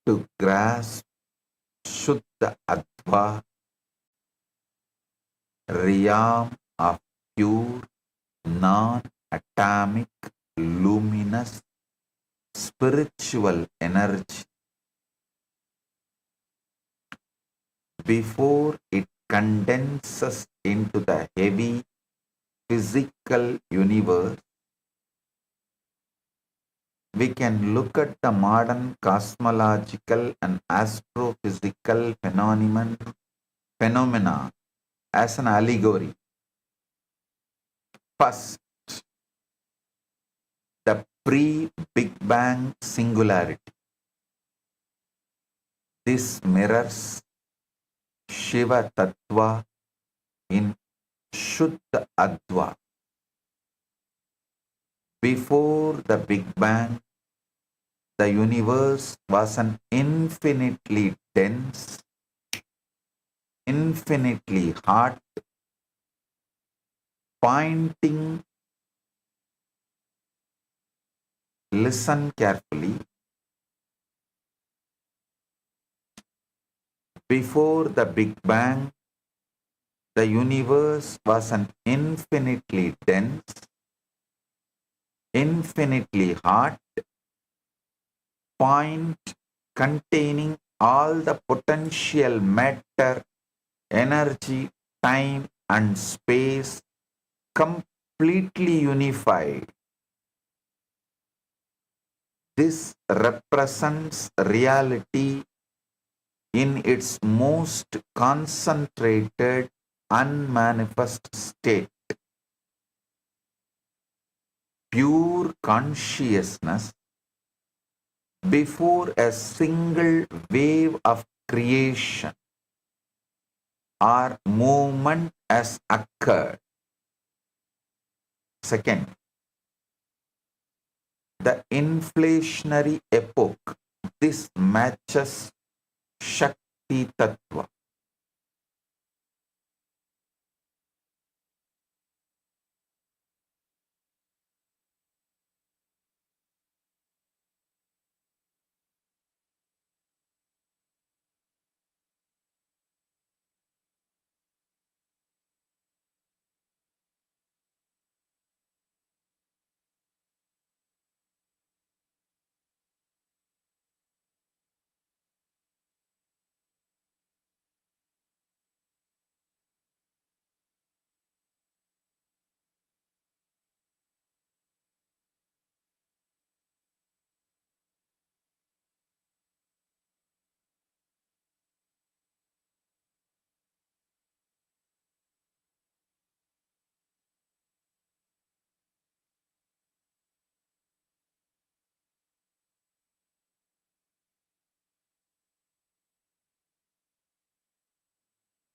To grasp Shuddha Adva, realm of pure, non-atomic, luminous, spiritual energy, before it condenses into the heavy physical universe, we can look at the modern cosmological and astrophysical phenomena as an allegory. First, the pre-Big Bang singularity. This mirrors Shiva Tattva in Shuddha Adva. Before the Big Bang, the universe was an infinitely dense, infinitely hot, pointing, listen carefully, before the Big Bang, the universe was an infinitely dense, infinitely hot, point containing all the potential matter, energy, time, and space completely unified. This represents reality in its most concentrated, unmanifest state. Pure consciousness before a single wave of creation or movement has occurred. Second, the inflationary epoch. This matches Shakti Tattva.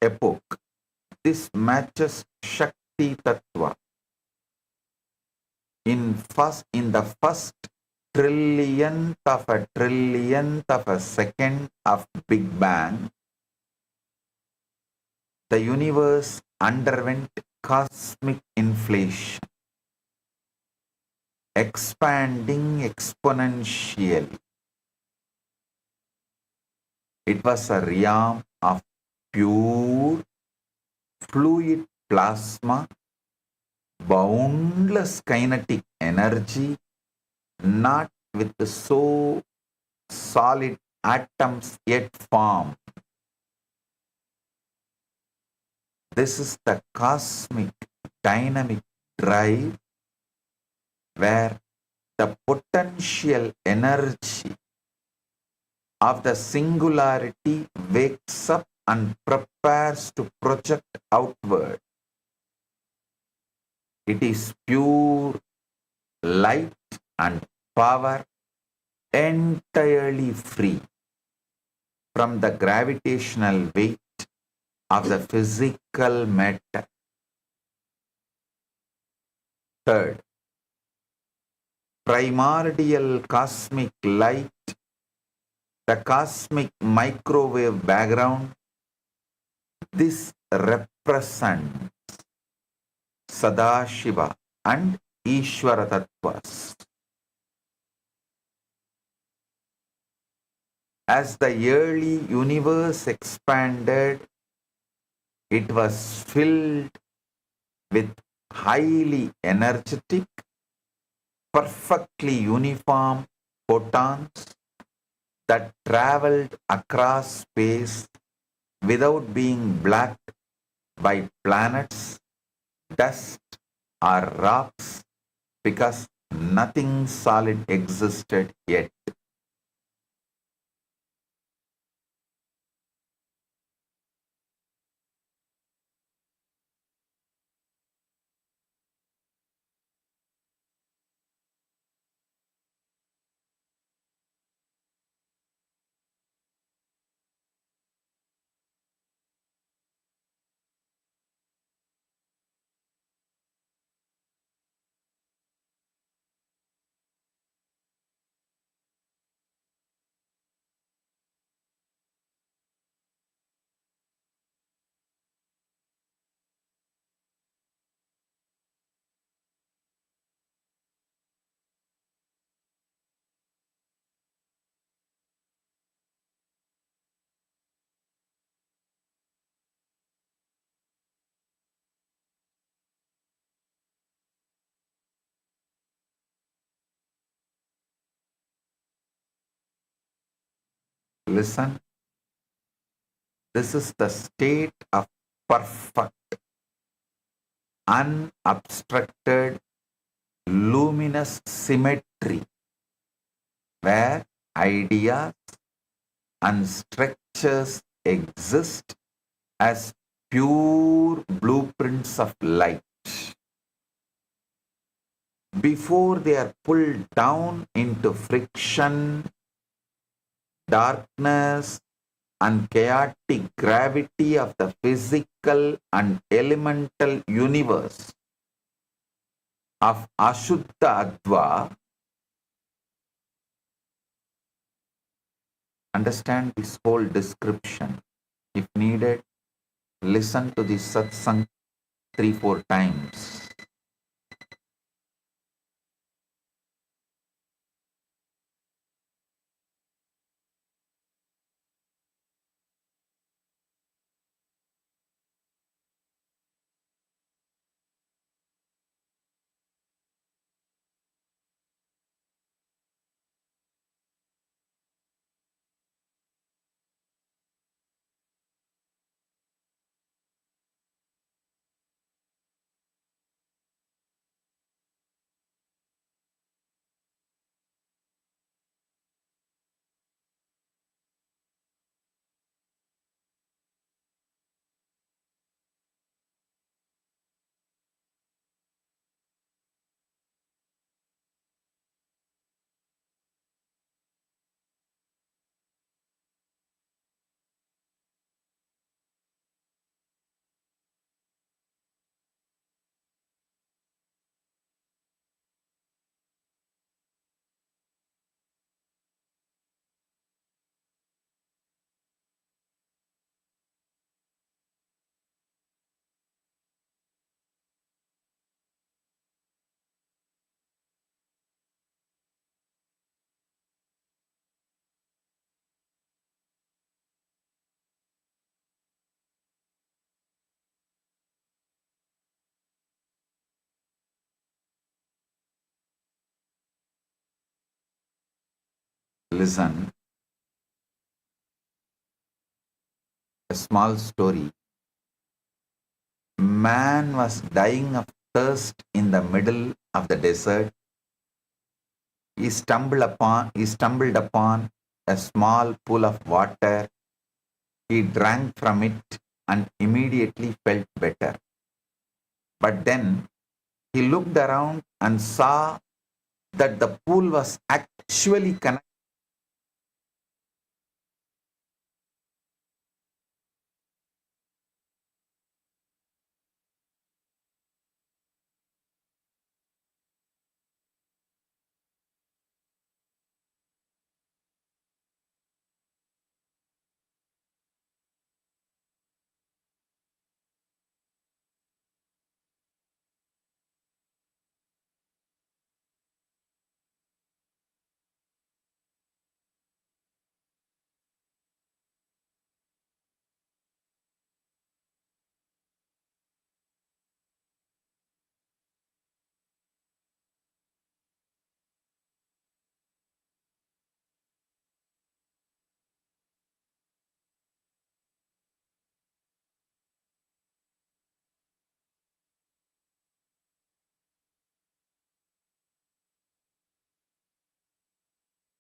Epoch. This matches Shakti Tattva. In the first trillionth of a second of Big Bang, the universe underwent cosmic inflation, expanding exponentially. It was a realm of pure fluid plasma, boundless kinetic energy, not with the so solid atoms yet formed. This is the cosmic dynamic drive where the potential energy of the singularity wakes up and prepares to project outward. It is pure light and power, entirely free from the gravitational weight of the physical matter. Third, primordial cosmic light, the cosmic microwave background. This represents Sadashiva and Ishvara Tattvas. As the early universe expanded, it was filled with highly energetic, perfectly uniform photons that traveled across space without being blocked by planets, dust, or rocks, because nothing solid existed yet. Listen, this is the state of perfect, unobstructed, luminous symmetry, where ideas and structures exist as pure blueprints of light. Before they are pulled down into friction, darkness, and chaotic gravity of the physical and elemental universe of Ashuddha Adva. Understand this whole description. If needed, listen to the satsang 3-4 times. Listen, a small story. Man was dying of thirst in the middle of the desert. He stumbled upon a small pool of water. He drank from it and immediately felt better. But then he looked around and saw that the pool was actually connected.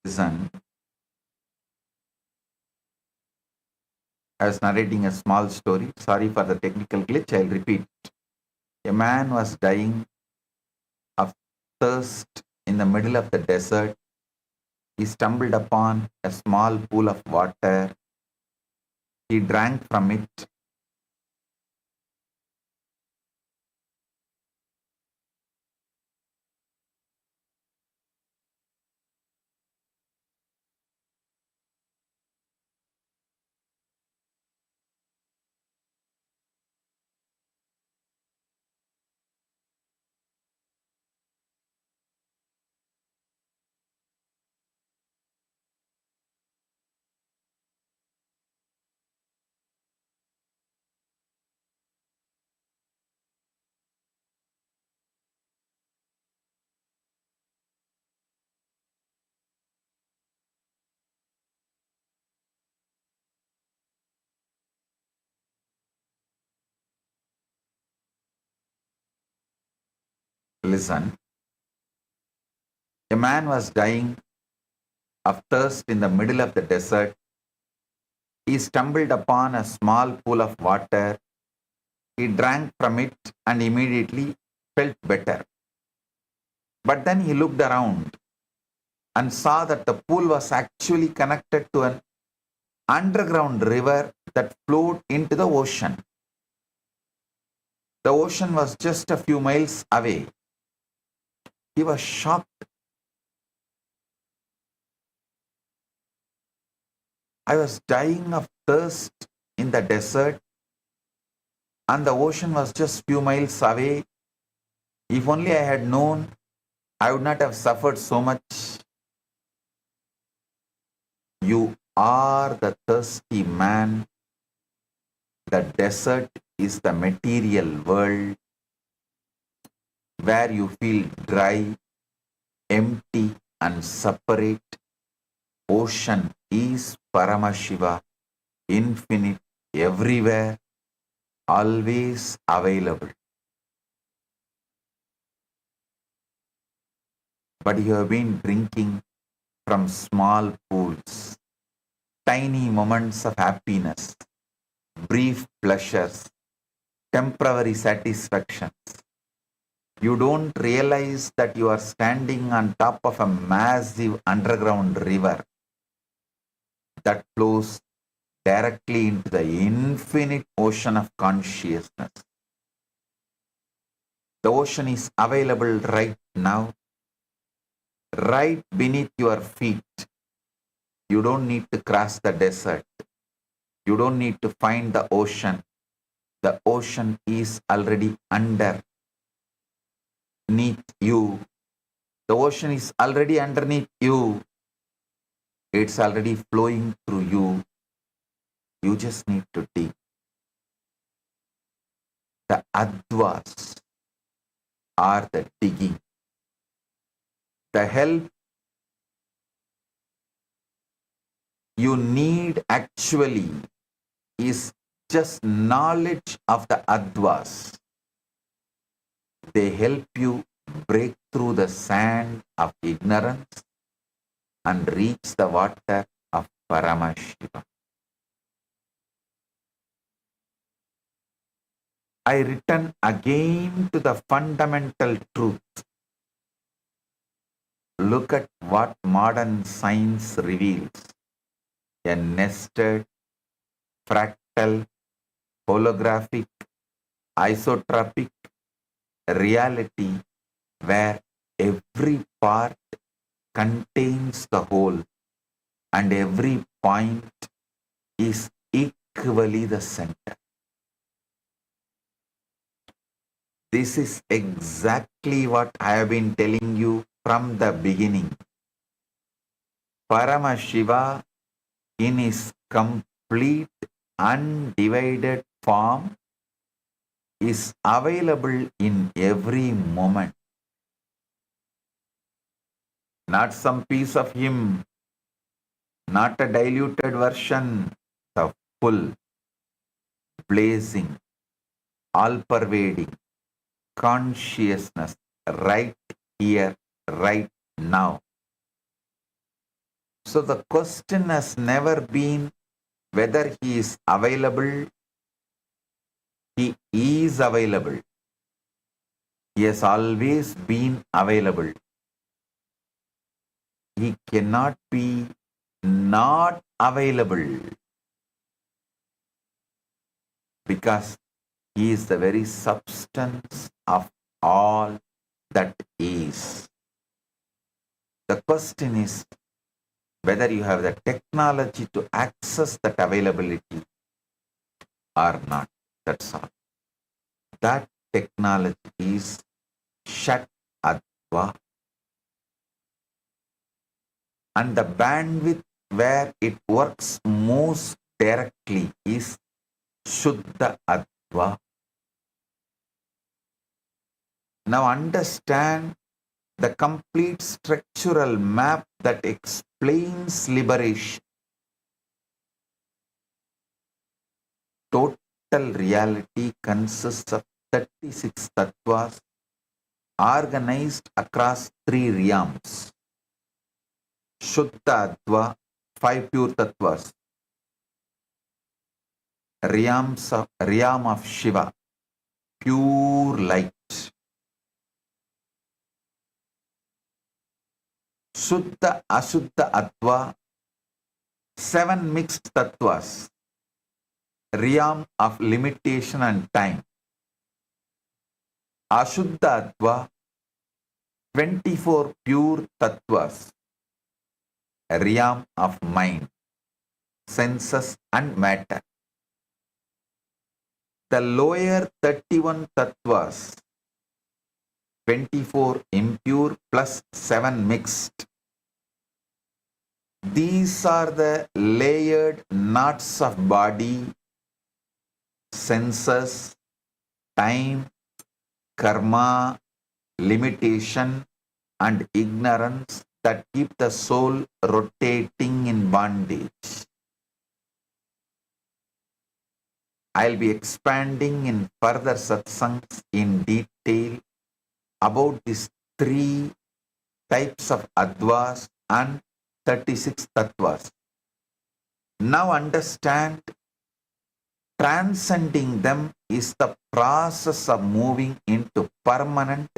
Listen, I was narrating a small story. Sorry for the technical glitch. I'll repeat. A man was dying of thirst in the middle of the desert. He stumbled upon a small pool of water. He drank from it. Listen, a man was dying of thirst in the middle of the desert. He stumbled upon a small pool of water. He drank from it and immediately felt better. But then he looked around and saw that the pool was actually connected to an underground river that flowed into the ocean. The ocean was just a few miles away. He was shocked. I was dying of thirst in the desert and the ocean was just few miles away. If only I had known, I would not have suffered so much. You are the thirsty man. The desert is the material world where you feel dry, empty and separate. Ocean is Paramashiva, infinite, everywhere, always available. But you have been drinking from small pools, tiny moments of happiness, brief pleasures, temporary satisfactions. You don't realize that you are standing on top of a massive underground river that flows directly into the infinite ocean of consciousness. The ocean is available right now, right beneath your feet. You don't need to cross the desert. You don't need to find the ocean. The ocean is already underneath you. The ocean is already underneath you. It's already flowing through you. You just need to dig. The advas are the digging. The help you need actually is just knowledge of the Advas. They help you break through the sand of ignorance and reach the water of Paramashivam. I return again to the fundamental truth. Look at what modern science reveals. A nested, fractal, holographic, isotropic reality where every part contains the whole and every point is equally the center. This is exactly what I have been telling you from the beginning. Paramashiva in his complete undivided form is available in every moment. Not some piece of him, not a diluted version, the full, blazing, all-pervading consciousness right here, right now. So the question has never been whether he is available. He is available. He has always been available. He cannot be not available because he is the very substance of all that is. The question is whether you have the technology to access that availability or not. That's all. That technology is Shat Adva. And the bandwidth where it works most directly is Shuddha Adva. Now understand the complete structural map that explains liberation. Total reality consists of 36 tattvas organized across 3 realms. Shuddha Adva, 5 pure tattvas. Realm of Shiva, pure light. Shuddha Ashuddha Adva, 7 mixed tattvas. Realm of limitation and time. Ashuddha Adva, 24 pure tattvas. Realm of mind, senses and matter. The lower 31 tattvas, 24 impure plus 7 mixed. These are the layered knots of body, senses, time, karma, limitation and ignorance that keep the soul rotating in bondage. I'll be expanding in further satsangs in detail about these 3 types of advas and 36 tattvas. Now understand, transcending them is the process of moving into permanent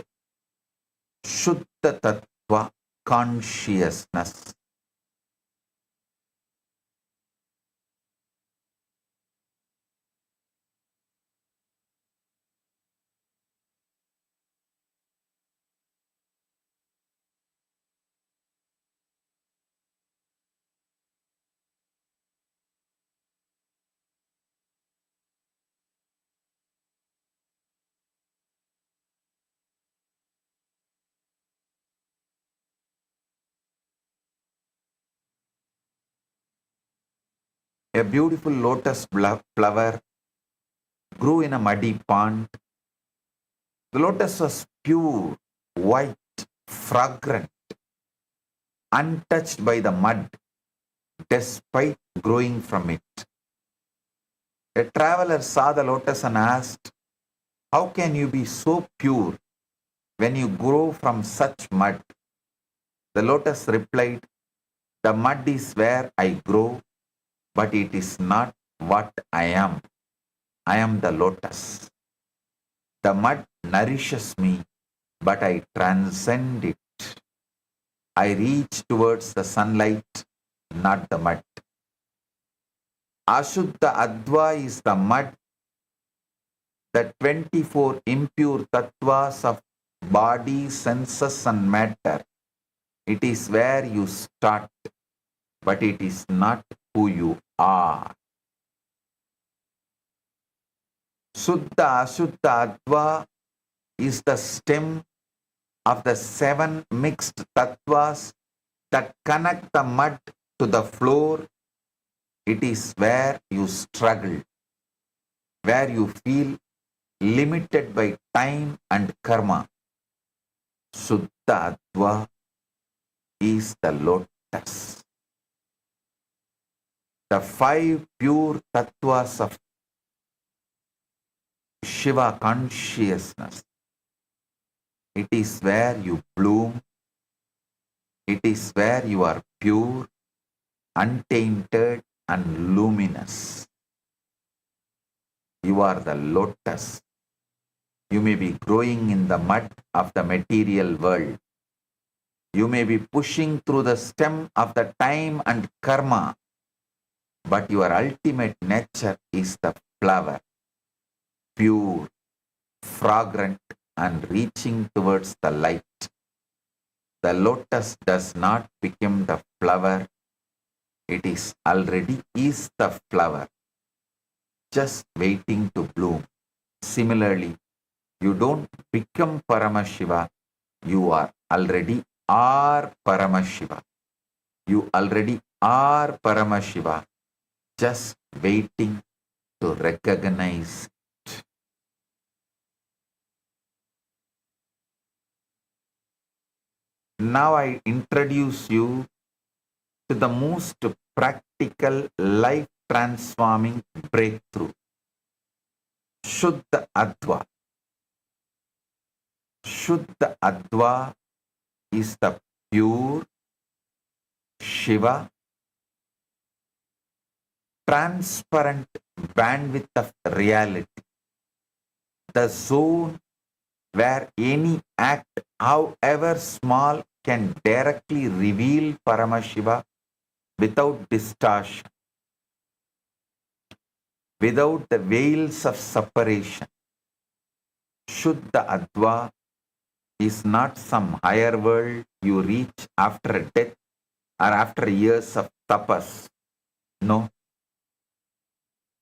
Shuddha Tattva consciousness. A beautiful lotus flower grew in a muddy pond. The lotus was pure, white, fragrant, untouched by the mud, despite growing from it. A traveler saw the lotus and asked, "How can you be so pure when you grow from such mud?" The lotus replied, "The mud is where I grow, but it is not what I am. I am the lotus. The mud nourishes me, but I transcend it. I reach towards the sunlight, not the mud." Ashuddha Adva is the mud, the 24 impure tattvas of body, senses and matter. It is where you start, but it is not who you are. Suddha Ashuddha Adva is the stem of the 7 mixed tattvas that connect the mud to the floor. It is where you struggle, where you feel limited by time and karma. Suddha Adva is the lotus. The 5 pure tattvas of Shiva consciousness. It is where you bloom. It is where you are pure, untainted and luminous. You are the lotus. You may be growing in the mud of the material world. You may be pushing through the stem of the time and karma, but your ultimate nature is the flower, pure, fragrant and reaching towards the light. The lotus does not become the flower. It is already is the flower, just waiting to bloom. Similarly, you don't become Paramashiva. You are already are Paramashiva. You already are Paramashiva, just waiting to recognize it. Now I introduce you to the most practical, life-transforming breakthrough. Shuddha Adva. Shuddha Adva is the pure Shiva, transparent bandwidth of reality, the zone where any act, however small, can directly reveal Paramashiva without distortion, without the veils of separation. Shuddha Adva is not some higher world you reach after death or after years of tapas. No.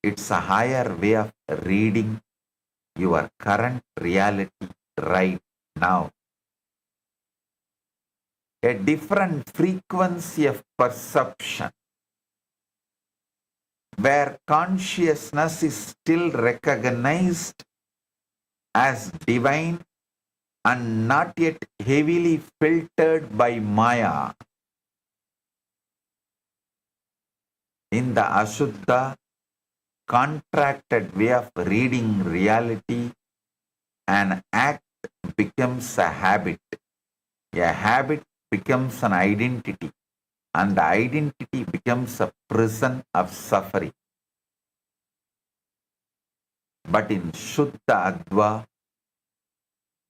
It's a higher way of reading your current reality right now. A different frequency of perception, where consciousness is still recognized as divine and not yet heavily filtered by Maya. In the Ashuddha, contracted way of reading reality, an act becomes a habit. A habit becomes an identity, and the identity becomes a prison of suffering. But in Shuddha Adva,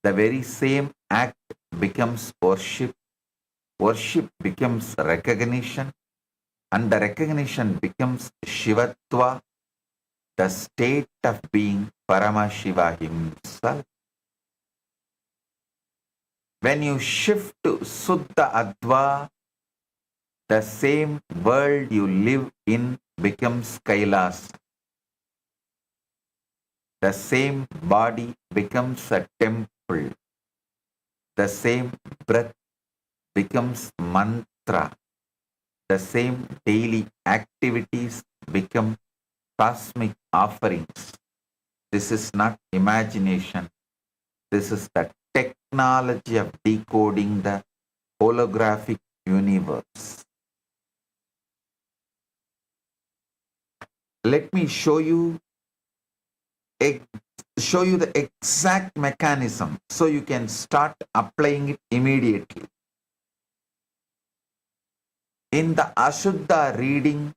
the very same act becomes worship, worship becomes recognition, and the recognition becomes Shivatva, the state of being Paramashiva himself. When you shift to Suddha Adva, the same world you live in becomes Kailasa. The same body becomes a temple. The same breath becomes mantra. The same daily activities become cosmic offerings. This is not imagination. This is the technology of decoding the holographic universe. Let me show you the exact mechanism so you can start applying it immediately. In the Ashuddha reading,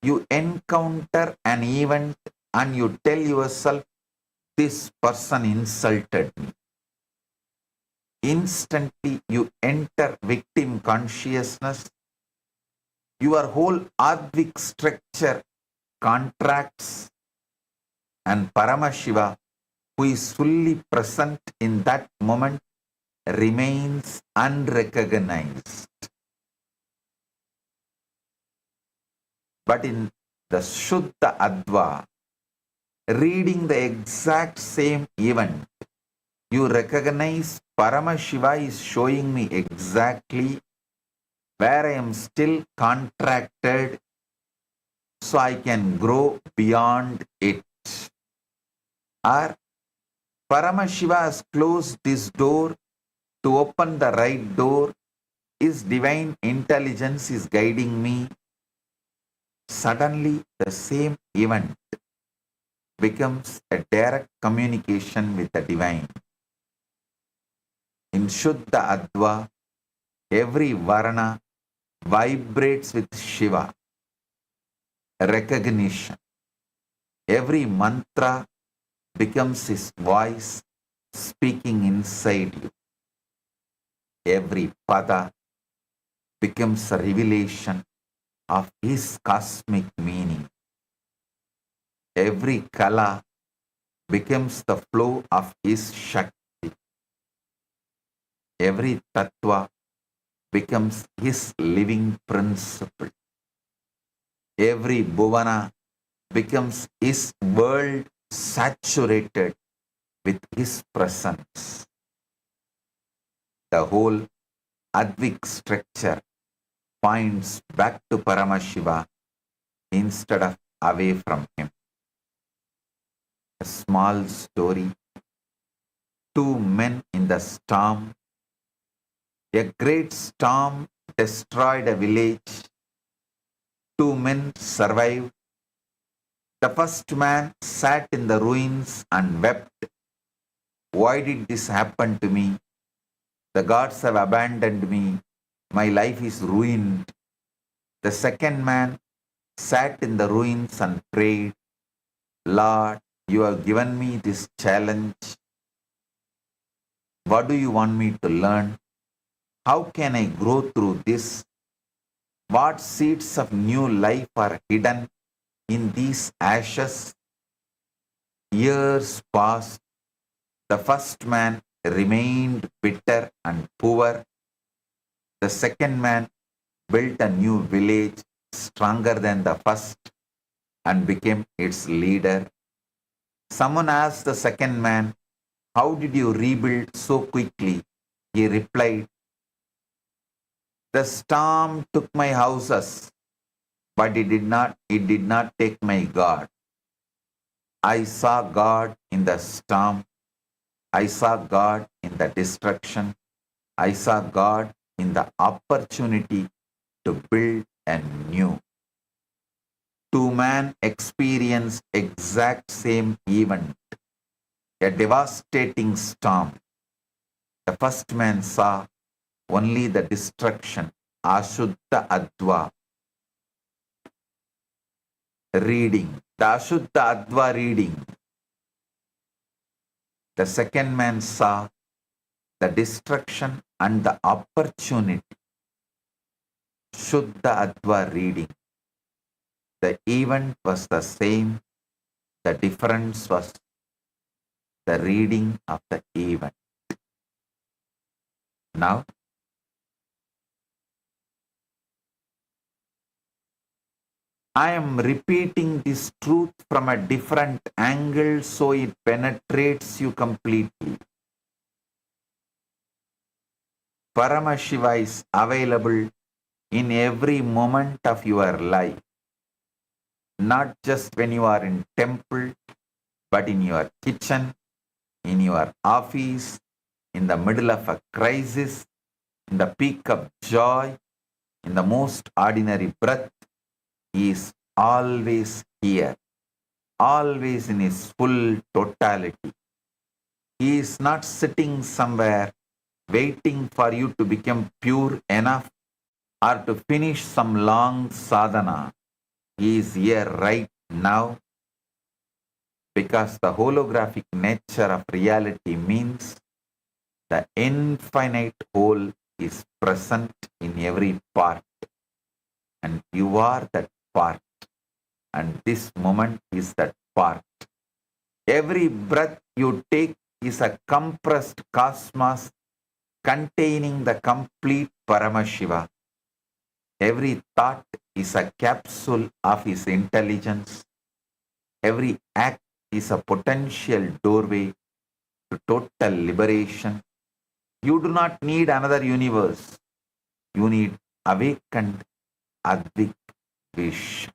you encounter an event and you tell yourself, this person insulted me. Instantly you enter victim consciousness. Your whole Advik structure contracts, and Paramashiva, who is fully present in that moment, remains unrecognized. But in the Shuddha Adva, reading the exact same event, you recognize Paramashiva is showing me exactly where I am still contracted so I can grow beyond it. Or Paramashiva has closed this door to open the right door. His divine intelligence is guiding me. Suddenly the same event becomes a direct communication with the divine. In Shuddha Adva, every Varna vibrates with Shiva, recognition. Every mantra becomes his voice speaking inside you. Every pada becomes a revelation of his cosmic meaning. Every kala becomes the flow of his Shakti. Every tattva becomes his living principle. Every bhuvana becomes his world saturated with his presence. The whole Advik structure points back to Paramashiva instead of away from him. A small story. Two men in the storm. A great storm destroyed a village. Two men survived. The first man sat in the ruins and wept. Why did this happen to me? The gods have abandoned me. My life is ruined. The second man sat in the ruins and prayed, Lord, you have given me this challenge. What do you want me to learn? How can I grow through this? What seeds of new life are hidden in these ashes? Years passed. The first man remained bitter and poor. The second man built a new village stronger than the first and became its leader. Someone asked the second man, how did you rebuild so quickly? He replied, the storm took my houses, but it did not take my God. I saw God in the storm. I saw God in the destruction. I saw God in the opportunity to build anew. Two men experienced exact same event, a devastating storm. The first man saw only the destruction, Ashuddha Adva. Reading, the Ashuddha Adva reading. The second man saw the destruction and the opportunity, Shuddha Adva reading. The event was the same, the difference was the reading of the event. Now, I am repeating this truth from a different angle so it penetrates you completely. Paramashiva is available in every moment of your life. Not just when you are in temple, but in your kitchen, in your office, in the middle of a crisis, in the peak of joy, in the most ordinary breath. He is always here, always in his full totality. He is not sitting somewhere waiting for you to become pure enough or to finish some long sadhana. He is here right now because the holographic nature of reality means the infinite whole is present in every part, and you are that part, and this moment is that part. Every breath you take is a compressed cosmos containing the complete Paramashiva. Every thought is a capsule of his intelligence. Every act is a potential doorway to total liberation. You do not need another universe. You need awakened Advik Vish.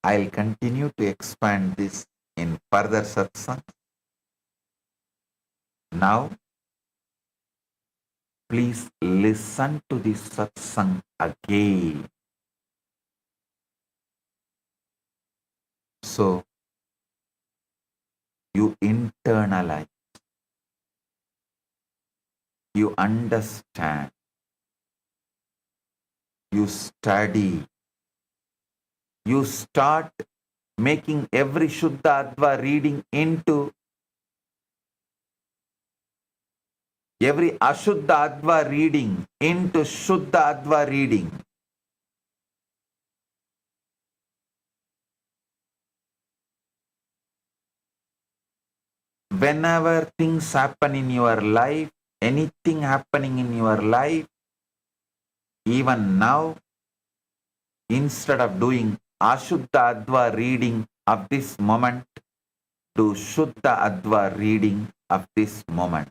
I'll continue to expand this in further satsang. Now, please listen to this satsang again. So, you internalize, you understand, you study, you start making every Shuddha Adva reading into every Ashuddha Adva reading into Shuddha Adva reading. Whenever things happen in your life, anything happening in your life, even now, instead of doing Ashuddha Adva reading of this moment, do Shuddha Adva reading of this moment.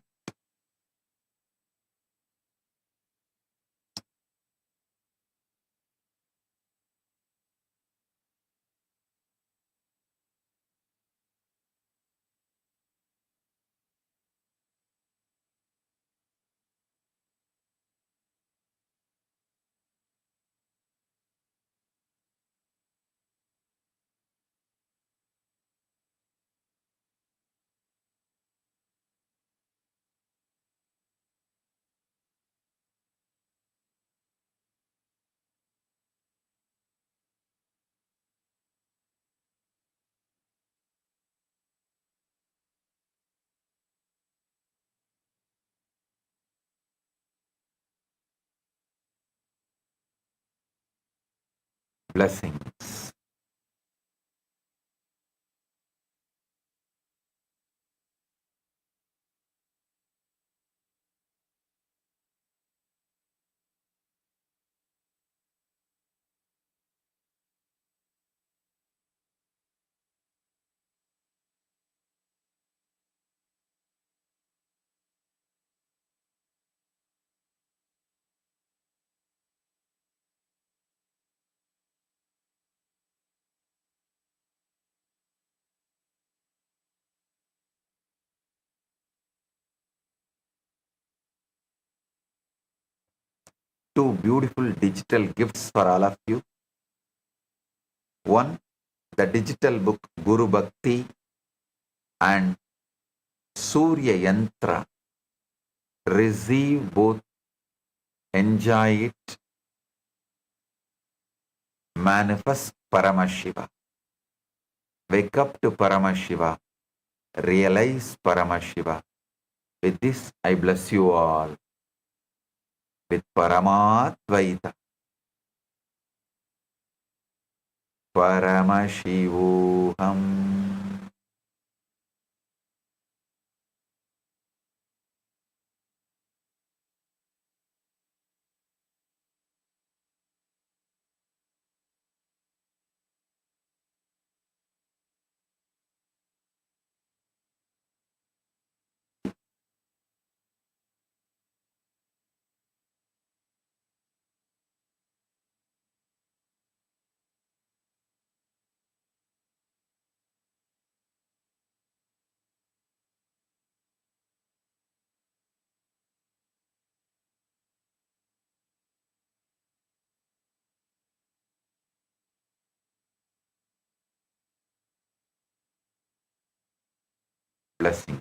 Blessings. Two beautiful digital gifts for all of you. One, the digital book Guru Bhakti and Surya Yantra. Receive both, enjoy it, manifest Paramashiva. Wake up to Paramashiva, realize Paramashiva. With this, I bless you all with Paramadvaita. Paramashivoham. blessing.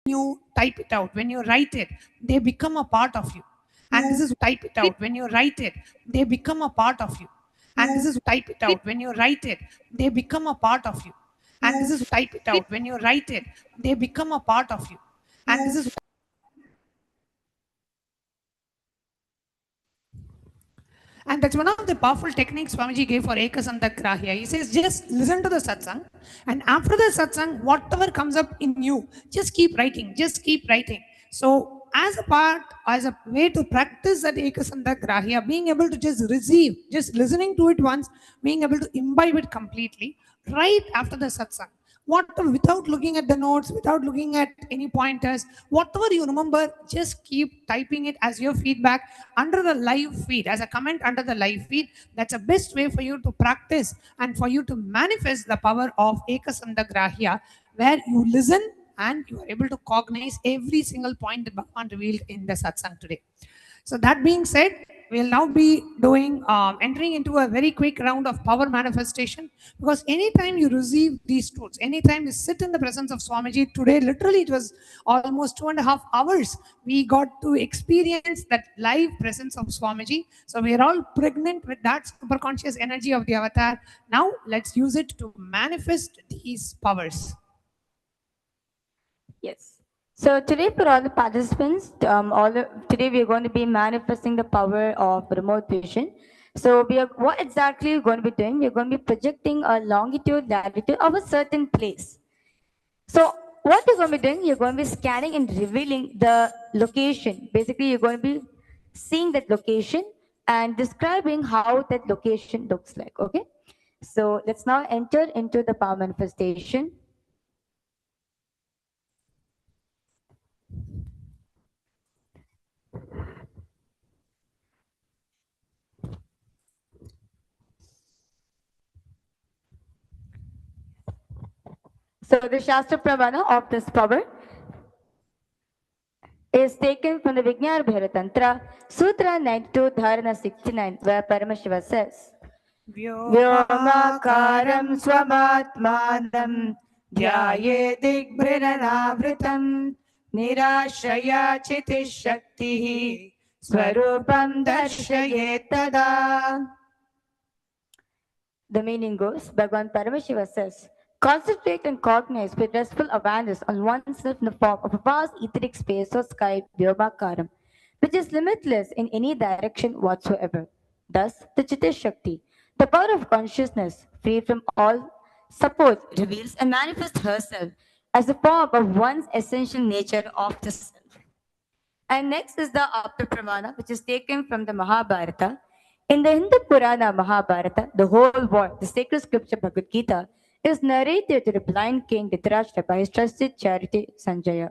you type it out, when you write it, they become a part of you. And this is type it out. When you write it, they become a part of you. And this is type it out. When you write it, they become a part of you. And this is type it out. When you write it, they become a part of you. And this is And that's one of the powerful techniques Swamiji gave for Ekasanta Grahya. He says, just listen to the satsang, and after the satsang, whatever comes up in you, just keep writing, just keep writing. So, as a part, as a way to practice that Ekasanta Grahya, being able to just receive, just listening to it once, being able to imbibe it completely, right after the satsang. Without looking at the notes, without looking at any pointers, whatever you remember, just keep typing it as your feedback under the live feed, as a comment under the live feed. That's the best way for you to practice and for you to manifest the power of Ekasanta Grahya, where you listen and you are able to cognize every single point that Bhagavan revealed in the satsang today. So that being said, we'll now be doing entering into a very quick round of power manifestation, because anytime you receive these tools, anytime you sit in the presence of Swamiji, today literally it was almost 2.5 hours, we got to experience that live presence of Swamiji. So we are all pregnant with that super conscious energy of the avatar. Now let's use it to manifest these powers. Yes. So today for all the participants, today we are going to be manifesting the power of remote vision. So what exactly we're going to be doing? We're going to be projecting a longitude, latitude of a certain place. So what you're going to be doing, you're going to be scanning and revealing the location. Basically, you're going to be seeing that location and describing how that location looks like, okay? So let's now enter into the power manifestation. So the Shastra Pramana of this power is taken from the Vijnana Bhaira Tantra, Sutra 92, Dharana 69, where Paramashivam says, Vyomakaram swamatmanam dhyaye digbhiranavritam nirashaya chitish shaktihi swarupam darshaye tada. The meaning goes, Bhagavan Paramashiva says, concentrate and cognize with restful awareness on oneself in the form of a vast etheric space or sky, Vyomakaram, which is limitless in any direction whatsoever. Thus, the Chitta Shakti, the power of consciousness, free from all support, reveals and manifests herself as the form of one's essential nature of the self. And next is the Apta Pramana, which is taken from the Mahabharata. In the Hindu Purana Mahabharata, the whole war, the sacred scripture Bhagavad Gita, is narrated to the blind king Dhritarashtra by his trusted charity Sanjaya.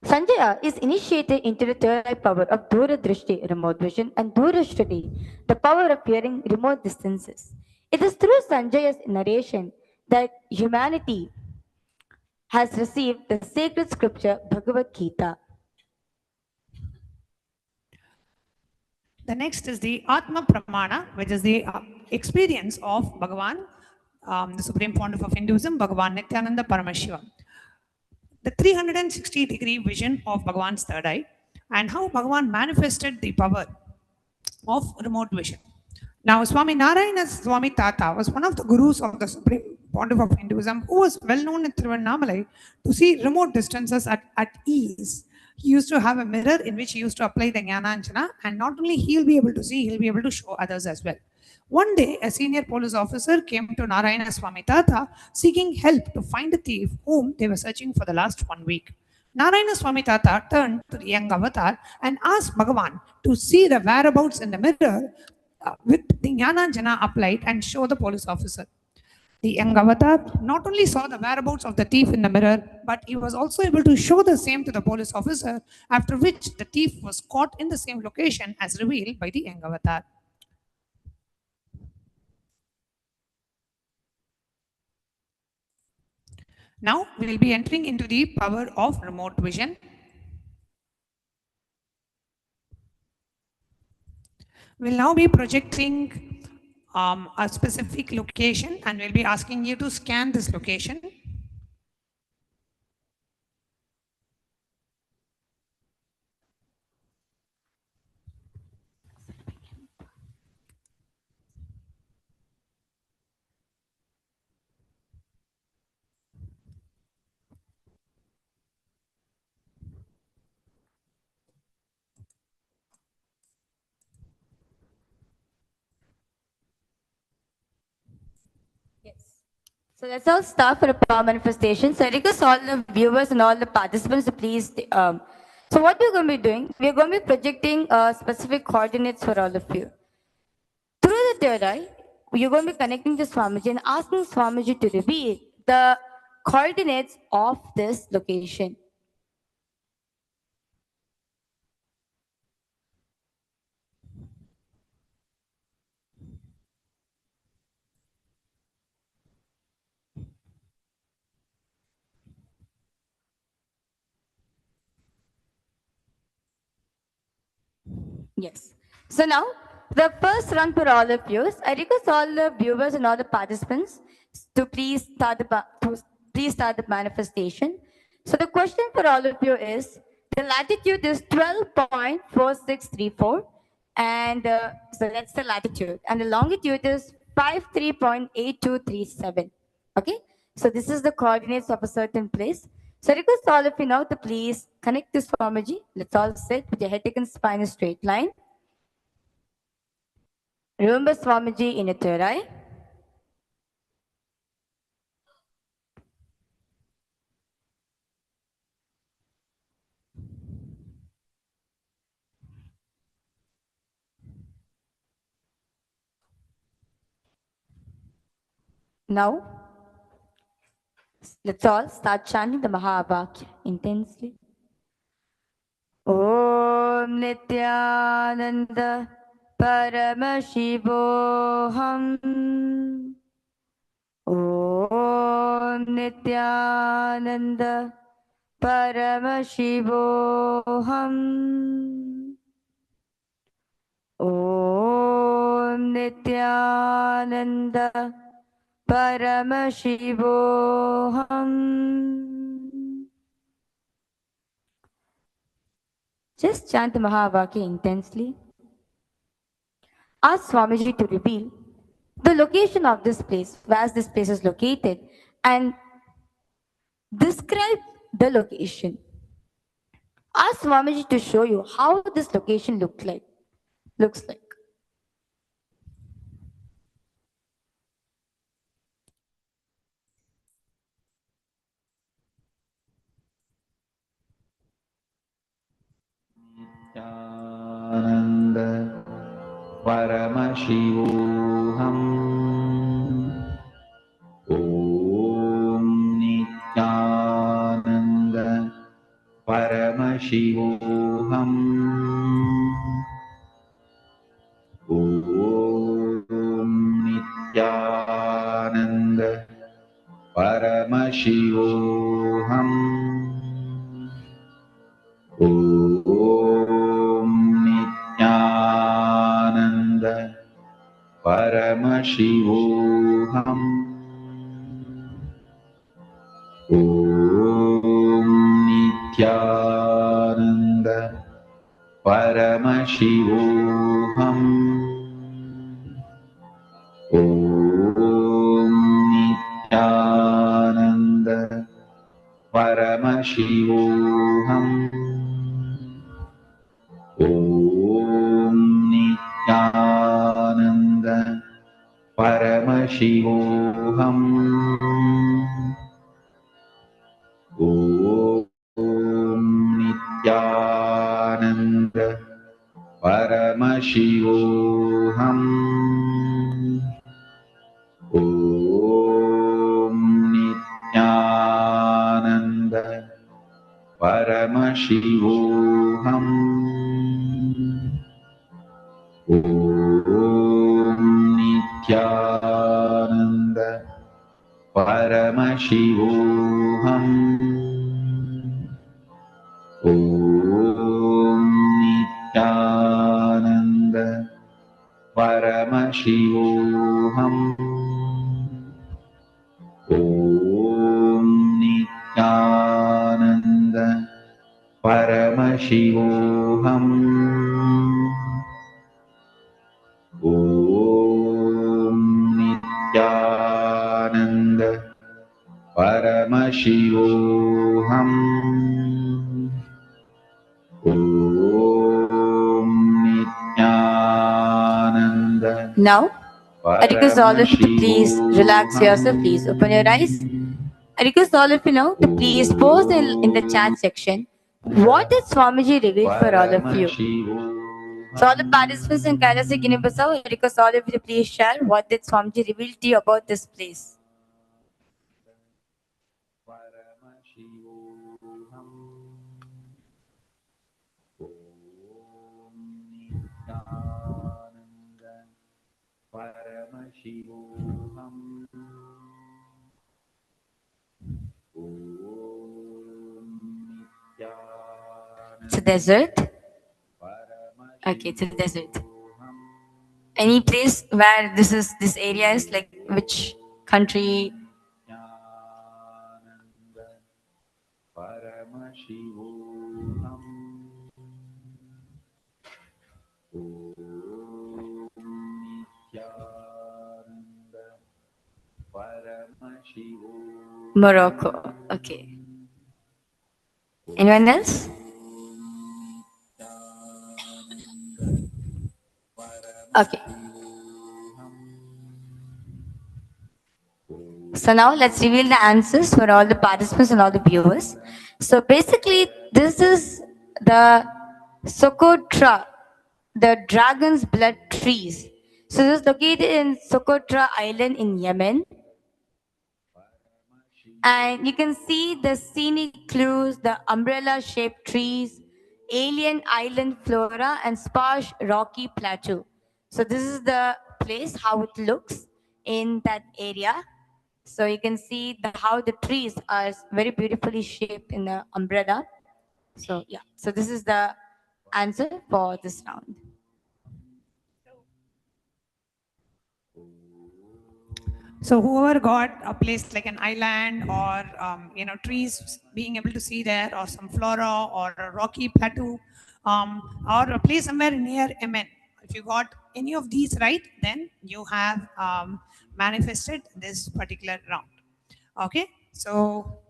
Sanjaya is initiated into the third eye power of Dura Drishti, remote vision, and Dura Shruti, the power of hearing remote distances. It is through Sanjaya's narration that humanity has received the sacred scripture Bhagavad Gita. The next is the Atma Pramana, which is the experience of Bhagavan, the Supreme Pontiff of Hinduism, Bhagavan Nithyananda Paramashivam. The 360-degree vision of Bhagavan's third eye, and how Bhagavan manifested the power of remote vision. Now, Swami Narayana Swami Tata was one of the gurus of the Supreme Pontiff of Hinduism, who was well known in Tiruvannamalai to see remote distances at ease. He used to have a mirror in which he used to apply the Jnananjana, and not only he'll be able to see, he'll be able to show others as well. One day, a senior police officer came to Narayana Swami Tata seeking help to find a thief whom they were searching for the last 1 week. Narayana Swami Tata turned to the young avatar and asked Bhagavan to see the whereabouts in the mirror with the Jnananjana applied and show the police officer. The young avatar not only saw the whereabouts of the thief in the mirror, but he was also able to show the same to the police officer, after which the thief was caught in the same location as revealed by the young avatar. Now we will be entering into the power of remote vision. We'll now be projecting a specific location, and we'll be asking you to scan this location. So let's all start for a power manifestation. So I request all the viewers and all the participants to please. So what we're going to be doing, we're going to be projecting specific coordinates for all of you. Through the third eye, you're going to be connecting to Swamiji and asking Swamiji to reveal the coordinates of this location. Yes. So now, the first run for all of you, I request all the viewers and all the participants to please start the manifestation. So the question for all of you is, the latitude is 12.4634, and so that's the latitude, and the longitude is 53.8237. Okay, so this is the coordinates of a certain place. So I request all of you now to please connect to Swamiji. Let's all sit with your head taken spine in a straight line. Remember Swamiji in your third eye. Now, let's all start chanting the Mahavakya intensely. Om Nithyananda Paramashivam. Om Nithyananda Paramashivam. Om Nithyananda Paramashivam. Just chant the Mahavakya intensely. Ask Swamiji to reveal the location of this place, where this place is located, and describe the location. Ask Swamiji to show you how this location looks like. Nithyananda Paramashivoham. Om Nithyananda Paramashivoham. Om Nithyananda Paramashivoham. Om Nithyananda Paramashivoham. Om Nithyananda Paramashivoham. Om Nithyananda Paramashivoham. Om Nithyananda Paramashivoham. Om Nithyananda Paramashivoham. Om Nithyananda Paramashivoham. Om Nithyananda Paramashivoham. Om Nithyananda Paramashivoham. Om Nithyananda Paramashivoham. Om Nithyananda Paramashivoham. Om Nithyananda Now, I request all of you to please relax yourself. Please open your eyes. I request all of you now to please post in the chat section what did Swamiji reveal for all of you. So all the participants in Kailasa Guinea-Bissau, I request all of you to please share what did Swamiji reveal to you about this place. It's a desert. Okay, it's a desert. Any place where this area is, like which country? Morocco. Okay. Anyone else? Okay. So now let's reveal the answers for all the participants and all the viewers. So basically, this is the Socotra, the dragon's blood trees. So this is located in Socotra Island in Yemen. And you can see the scenic clues, the umbrella-shaped trees, alien island flora, and sparse rocky plateau. So this is the place, how it looks in that area. So you can see how the trees are very beautifully shaped in the umbrella. So yeah, so this is the answer for this round. So whoever got a place like an island or trees being able to see there, or some flora or a rocky plateau, or a place somewhere near Yemen, if you got any of these right, then you have manifested this particular round. Okay, so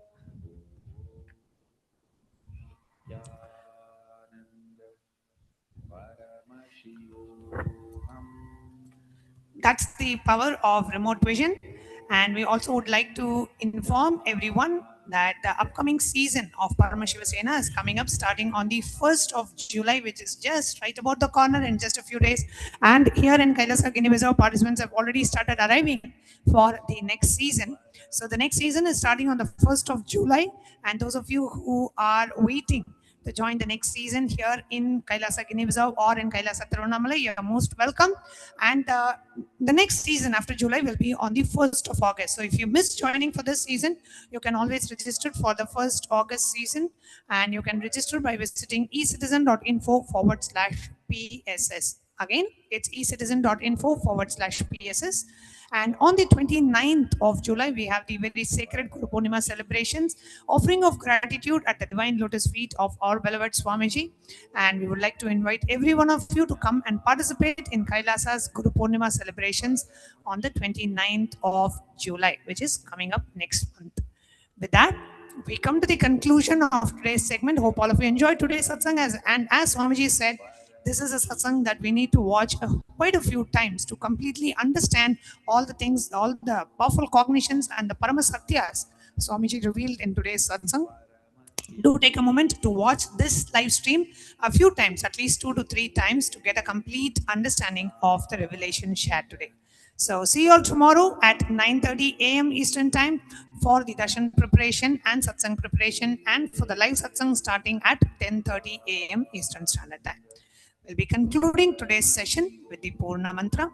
that's the power of remote vision. And we also would like to inform everyone that the upcoming season of Paramashiva Sena is coming up starting on the 1st of July, which is just right about the corner in just a few days. And here in Kailasa Guinea-Bissau, participants have already started arriving for the next season. So the next season is starting on the 1st of July. And those of you who are waiting to join the next season here in Kailasa Guinea-Bissau or in Kailasa Tirunamala, you are most welcome. And the next season after July will be on the 1st of August. So if you miss joining for this season, you can always register for the 1st August season, and you can register by visiting ecitizen.info/PSS. Again, it's ecitizen.info/PSS. And on the 29th of July, we have the very sacred Guru Purnima celebrations, offering of gratitude at the divine lotus feet of our beloved Swamiji. And we would like to invite every one of you to come and participate in Kailasa's Guru Purnima celebrations on the 29th of July, which is coming up next month. With that, we come to the conclusion of today's segment. Hope all of you enjoyed today's satsang. And as Swamiji said, this is a satsang that we need to watch quite a few times to completely understand all the things, all the powerful cognitions and the Paramasatyas Swamiji revealed in today's satsang. Do take a moment to watch this live stream a few times, at least 2 to 3 times, to get a complete understanding of the revelation shared today. So see you all tomorrow at 9:30 a.m. Eastern Time for the darshan preparation and satsang preparation, and for the live satsang starting at 10:30 a.m. Eastern Standard Time. We'll be concluding today's session with the Purna Mantra,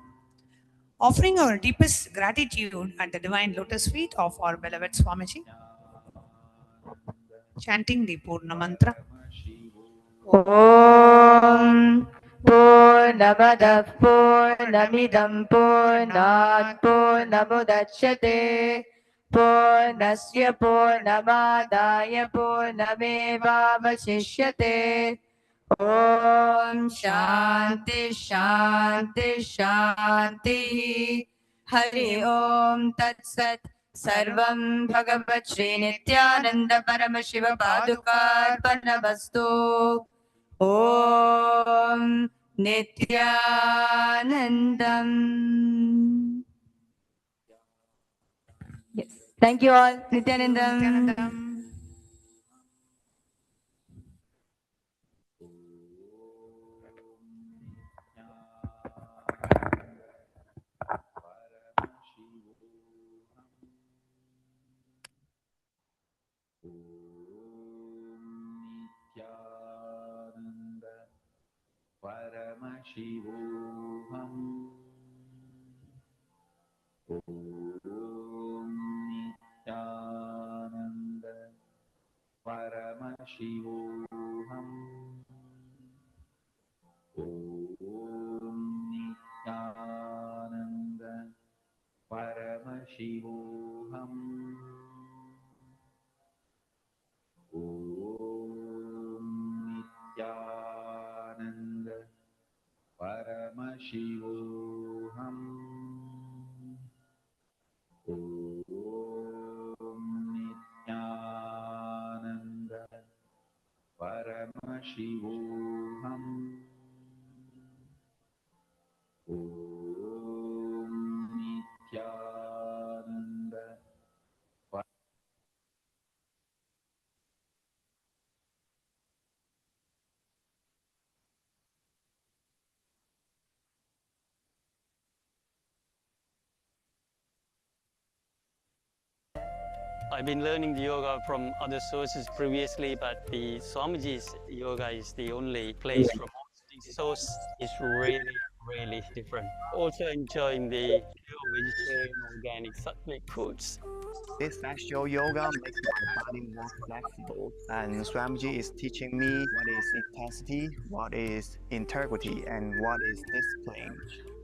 offering our deepest gratitude at the divine lotus feet of our beloved Swamiji. Chanting the Purna Mantra. Om Purnamadav Purnamidam Purnat Purnamudachyate Purnasya Purnamadaya Purnamevavashishyate. Om Shanti Shanti Shanti. Hari Om Tat Sat. Sarvam Bhagavat Shri Nithyananda Paramashiva Padukarpanavastu. Om Nithyanandam. Thank you all. Nithyanandam. Paramashivam. Om Nithyananda Paramashivam. Om Nithyananda Paramashivam. Om Nithyananda Paramashivam. Om Nithyananda Paramashivam. Om Nithyananda. I've been learning the yoga from other sources previously, but the Swamiji's yoga is the only place from all the source is really different. Also enjoying the pure vegetarian, organic, sattvic foods. This actual yoga makes my body more flexible, and Swamiji is teaching me what is intensity, what is integrity, and what is discipline.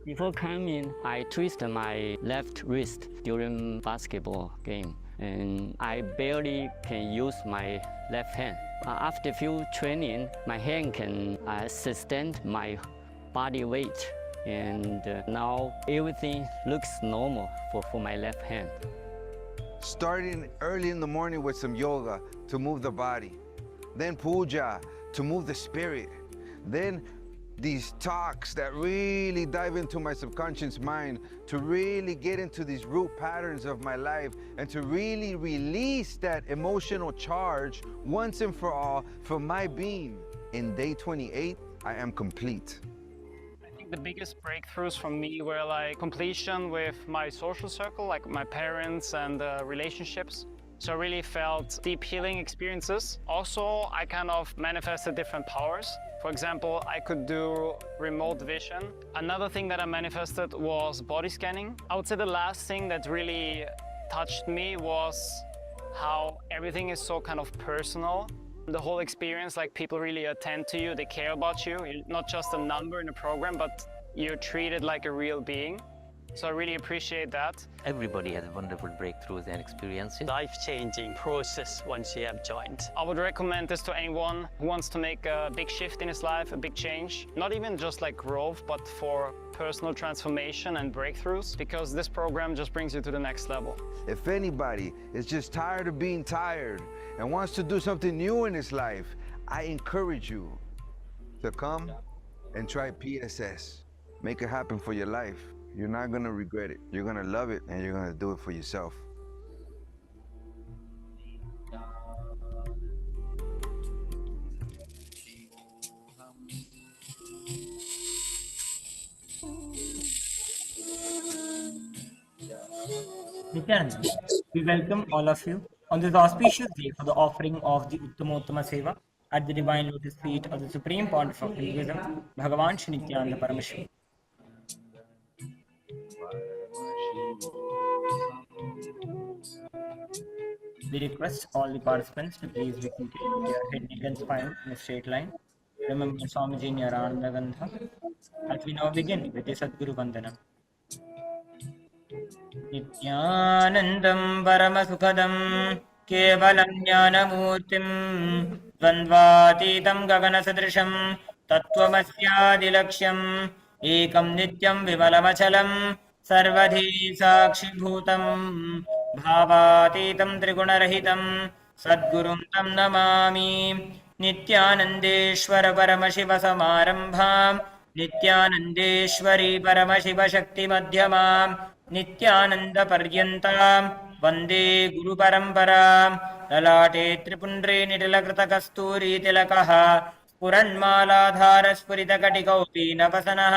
Before coming, I twisted my left wrist during basketball game, and I barely can use my left hand. After few training, my hand can sustain my body weight, and now everything looks normal for my left hand. Starting early in the morning with some yoga to move the body, then puja to move the spirit, then these talks that really dive into my subconscious mind to really get into these root patterns of my life and to really release that emotional charge once and for all for my being. In day 28, I am complete. The biggest breakthroughs for me were like completion with my social circle, like my parents and relationships. So I really felt deep healing experiences. Also, I kind of manifested different powers. For example, I could do remote vision. Another thing that I manifested was body scanning. I would say the last thing that really touched me was how everything is so kind of personal. The whole experience, like people really attend to you, they care about you. You're not just a number in a program, but you're treated like a real being. So I really appreciate that. Everybody has wonderful breakthroughs and experiences. Life-changing process once you have joined. I would recommend this to anyone who wants to make a big shift in his life, a big change. Not even just like growth, but for personal transformation and breakthroughs, because this program just brings you to the next level. If anybody is just tired of being tired and wants to do something new in his life, I encourage you to come and try PSS. Make it happen for your life. You're not gonna regret it. You're gonna love it and you're gonna do it for yourself. Nithyananda, we welcome all of you on this auspicious day for the offering of the Uttamottama Seva at the Divine Lotus feet of the Supreme Pontiff of Hinduism, BHAGAVAN Nithyananda Paramashivam. We request all the participants to please be seated with their head, neck and spine in a straight line. Remember Swamiji in your Ananda Gandha. As we now begin with the Sadguru Vandana. Nithyanandam Paramasukadam Kevalam Jnanamurtim Dvandvatitam Gaganasadrisham Tattvamasyaadilaksham Ekam Nityam Vimalamachalam Sarvadhi Sakshibhutam Bhavatitam Trigunarahitam Sadgurum Tam Namami Nithyanandeshwara Paramashiva Samarambham Nithyanandeshwari Paramashiva Shakti Madhyamam Nithyananda Paryantam वन्दे गुरुपरम्परां ललाटे त्रिपुण्ड्रे निटिलकृतकस्तूरी तिलकः स्फुरन्मालाधारस्फुरितकटिकौपी नपसनः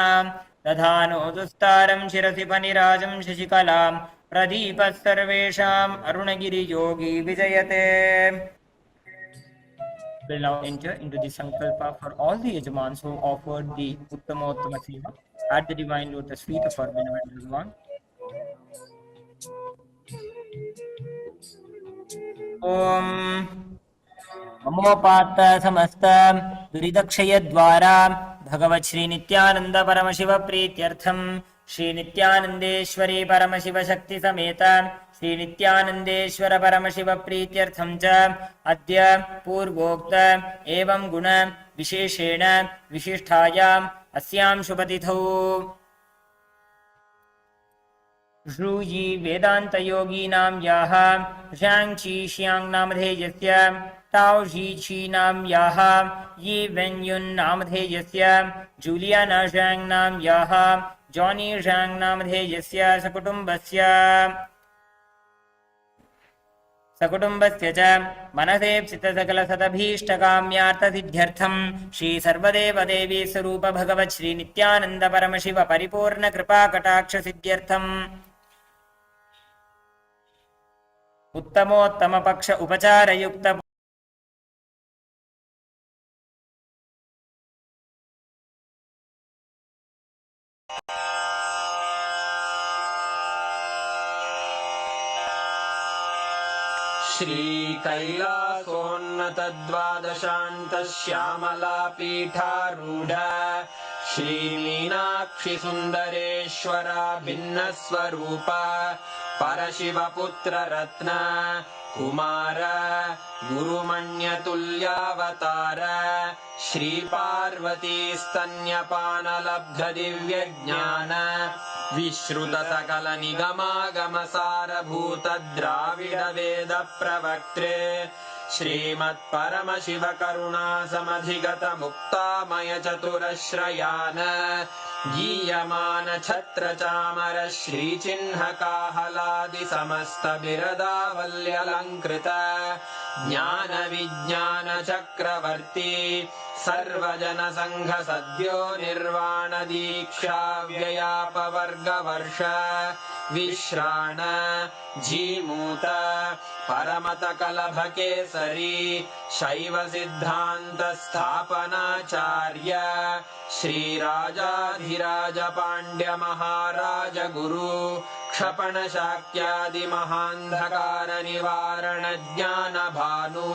दधानो दुस्तारं शिरसि फणिराजं शशिकलां प्रदीपः सर्वेषाम् अरुणगिरियोगी विजयते. Will now enter into the Sankalpa for all the Yajamans who offered the Uttamottama Seva at the divine lotus feet of our benevolent Bhagavan. Om नमोपात्त समस्त दुरिदक्षयद्वारा भगवत् श्री नित्यानंद परमशिव प्रीत्यर्थम श्री नित्यानंदेश्वरी परमशिव शक्ति समेत श्री नित्यानंदेश्वर परमशिव प्रीत्यर्थम च अद्य पूर्वोक्त एवं गुण विशेषेण विशिष्टायाम् अस्यां शुभतिथौ श्रूयि वेदान्तयोगीनां याः ह्यां ची श्यां नामधेयस्य ताओ शी छी नाम याः यी वेन्युन् नामधेयस्य जूलिया नाशां नाम याः जॉनी शां नामधेयस्य सकुटुम्बस्य च मनसेप्सित सकलसदभीष्टकाम्यार्थसिद्ध्यर्थं श्री सर्वदेवदेवी स्वरूप भगवत् श्री नित्यानंद परमशिव परिपूर्ण कृपा कटाक्ष सिद्ध्यर्थम् उत्तमोत्तम पक्ष उपचार युक्त श्री कैलासोन्नतद्वादशान्त श्यामला पीठारूढ श्री मीनाक्षि सुन्दरेश्वरा भिन्न स्वरूप परशिवपुत्र रत्न कुमार गुरुमण्यतुल्यावतार श्री पार्वती स्तन्यपानलब्ध दिव्य ज्ञान विश्रुत सकल निगमागम सारभूत द्राविड वेद प्रवक्त्रे श्रीमत् परमशिव करुणा समधिगत मुक्तामय चतुरश्रयान गीयमान छत्र चामर श्री चिन्ह काहलादि समस्त बिरदावल्यलंकृत ज्ञान विज्ञान चक्रवर्ती सर्वजन संघ सद्यो निर्वाण दीक्षा व्ययापवर्ग वर्ष विश्राण जीमूत परमत कलभ केसरी शैव सिद्धांत स्थापनाचार्य श्री राजाधिराज पांड्य महाराज गुरु क्षपण शाक्यादि महांधकार निवारण ज्ञान भानु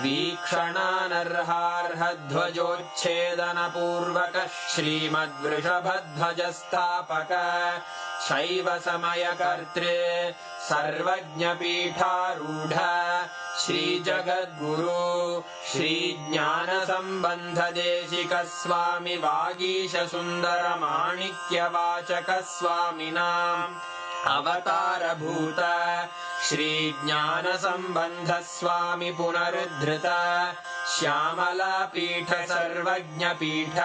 वीक्षणानर्हार्ह ध्वजोच्छेदन पूर्वक श्रीमद्वृषभध्वज स्थापक शैव समय कर्त्रे सर्वज्ञ पीठारूढ़ श्री जगद्गुरु श्री ज्ञान संबंध देशिक स्वामी वागीश सुंदर माणिक्य वाचक स्वामिनाम् अवतार भूत श्री ज्ञान संबंध स्वामी पुनरुद्धृत श्यामला पीठ सर्वज्ञ पीठ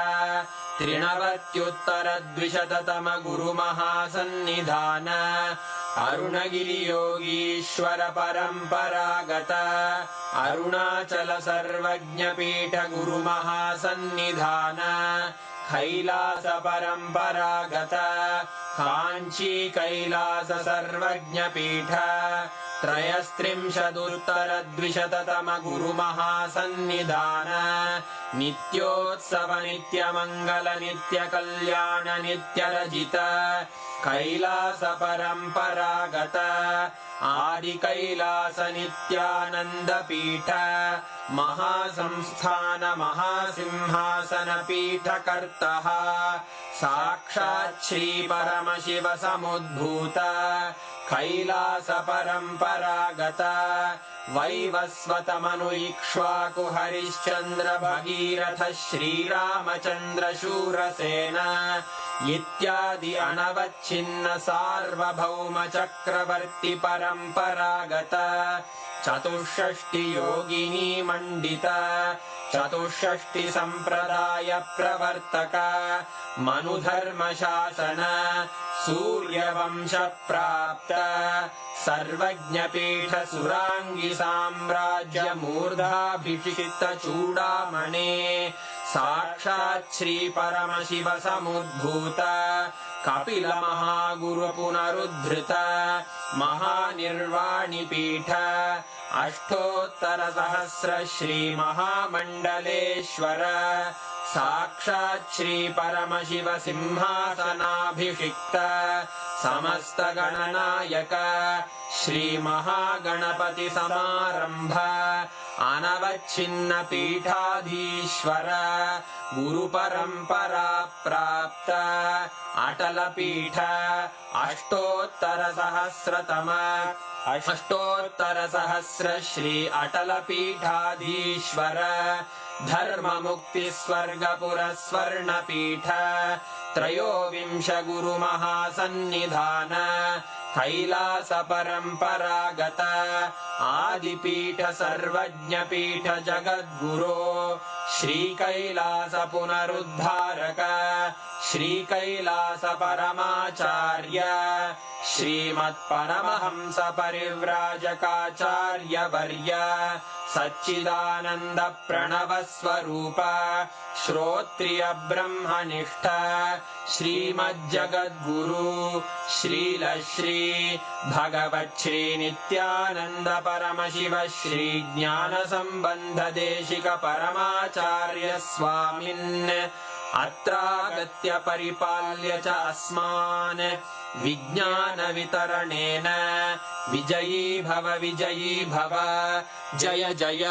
त्रिनवत्युत्तर द्विशततम गुरु महासन्निधान अरुणगिरि योगीश्वर परंपरागत अरुणाचल सर्वज्ञ पीठ गुरु महासन्निधान कैलास परंपरागत कांची कैलास सर्वज्ञ पीठ त्रयस्त्रिंशदुत्तर द्विशततम गुरु महासन्निधान नित्योत्सव नित्य मंगल नित्य कल्याण नित्य रजित कैलास परंपरागत आदि कैलास नित्यानंद पीठ महासंस्थान महासिंहासन पीठ कर्तः साक्षात् श्री परमशिव समुद्भूत कैलास परंपरागत वैवस्वत मनु इक्ष्वाकु हरिश्चंद्र भगीरथ श्रीरामचंद्र शूरसेन इत्यादि अनवच्छिन्न सार्वभौम चक्रवर्ती परंपरागत चतुष्षष्टि योगिनी मंडित चतुष्षष्टि संप्रदाय प्रवर्तक मनुधर्म शासन सूर्यवंश प्राप्त सर्वज्ञपीठ सुरांगी साम्राज्य मूर्धाभिषिक्त चूडामणे साक्षात् श्री परमशिव समुद्भूत कपिल महागुरु पुनरुद्धृत महानिर्वाणि पीठ अष्टोत्तर सहस्र श्री महामंडलेश्वर साक्षात् श्री परमशिव सिंहासनाभिषिक्त समस्त गणनायक श्री महागणपति समारंभ अनवच्छिन्न पीठाधीश्वर गुरु परंपरा प्राप्त अटल पीठ अष्टोत्तर सहस्र श्री अटल पीठाधीश्वर धर्म मुक्ति स्वर्गपुर स्वर्ण पीठ त्रयोविंश गुरु महासन्निधान कैलास परंपरागत आदिपीठ सर्वज्ञ पीठ जगद्गुरो श्री कैलास पुनरुद्धारक श्री कैलास परमाचार्य श्रीमत् परमहंस परिव्राजकाचार्य वर्य सच्चिदानंद प्रणव स्वरूप श्रोत्रिय ब्रह्मनिष्ठ श्रीमज्जगद्गुरु श्रील श्री भगवत् श्री नित्यानंद परमशिव श्री ज्ञान संबंध देशिक परमाचार्य स्वामिन् अत्रागत्य परिपाल्य च अस्मान् विज्ञान वितरणेन विजयी भव जय जय।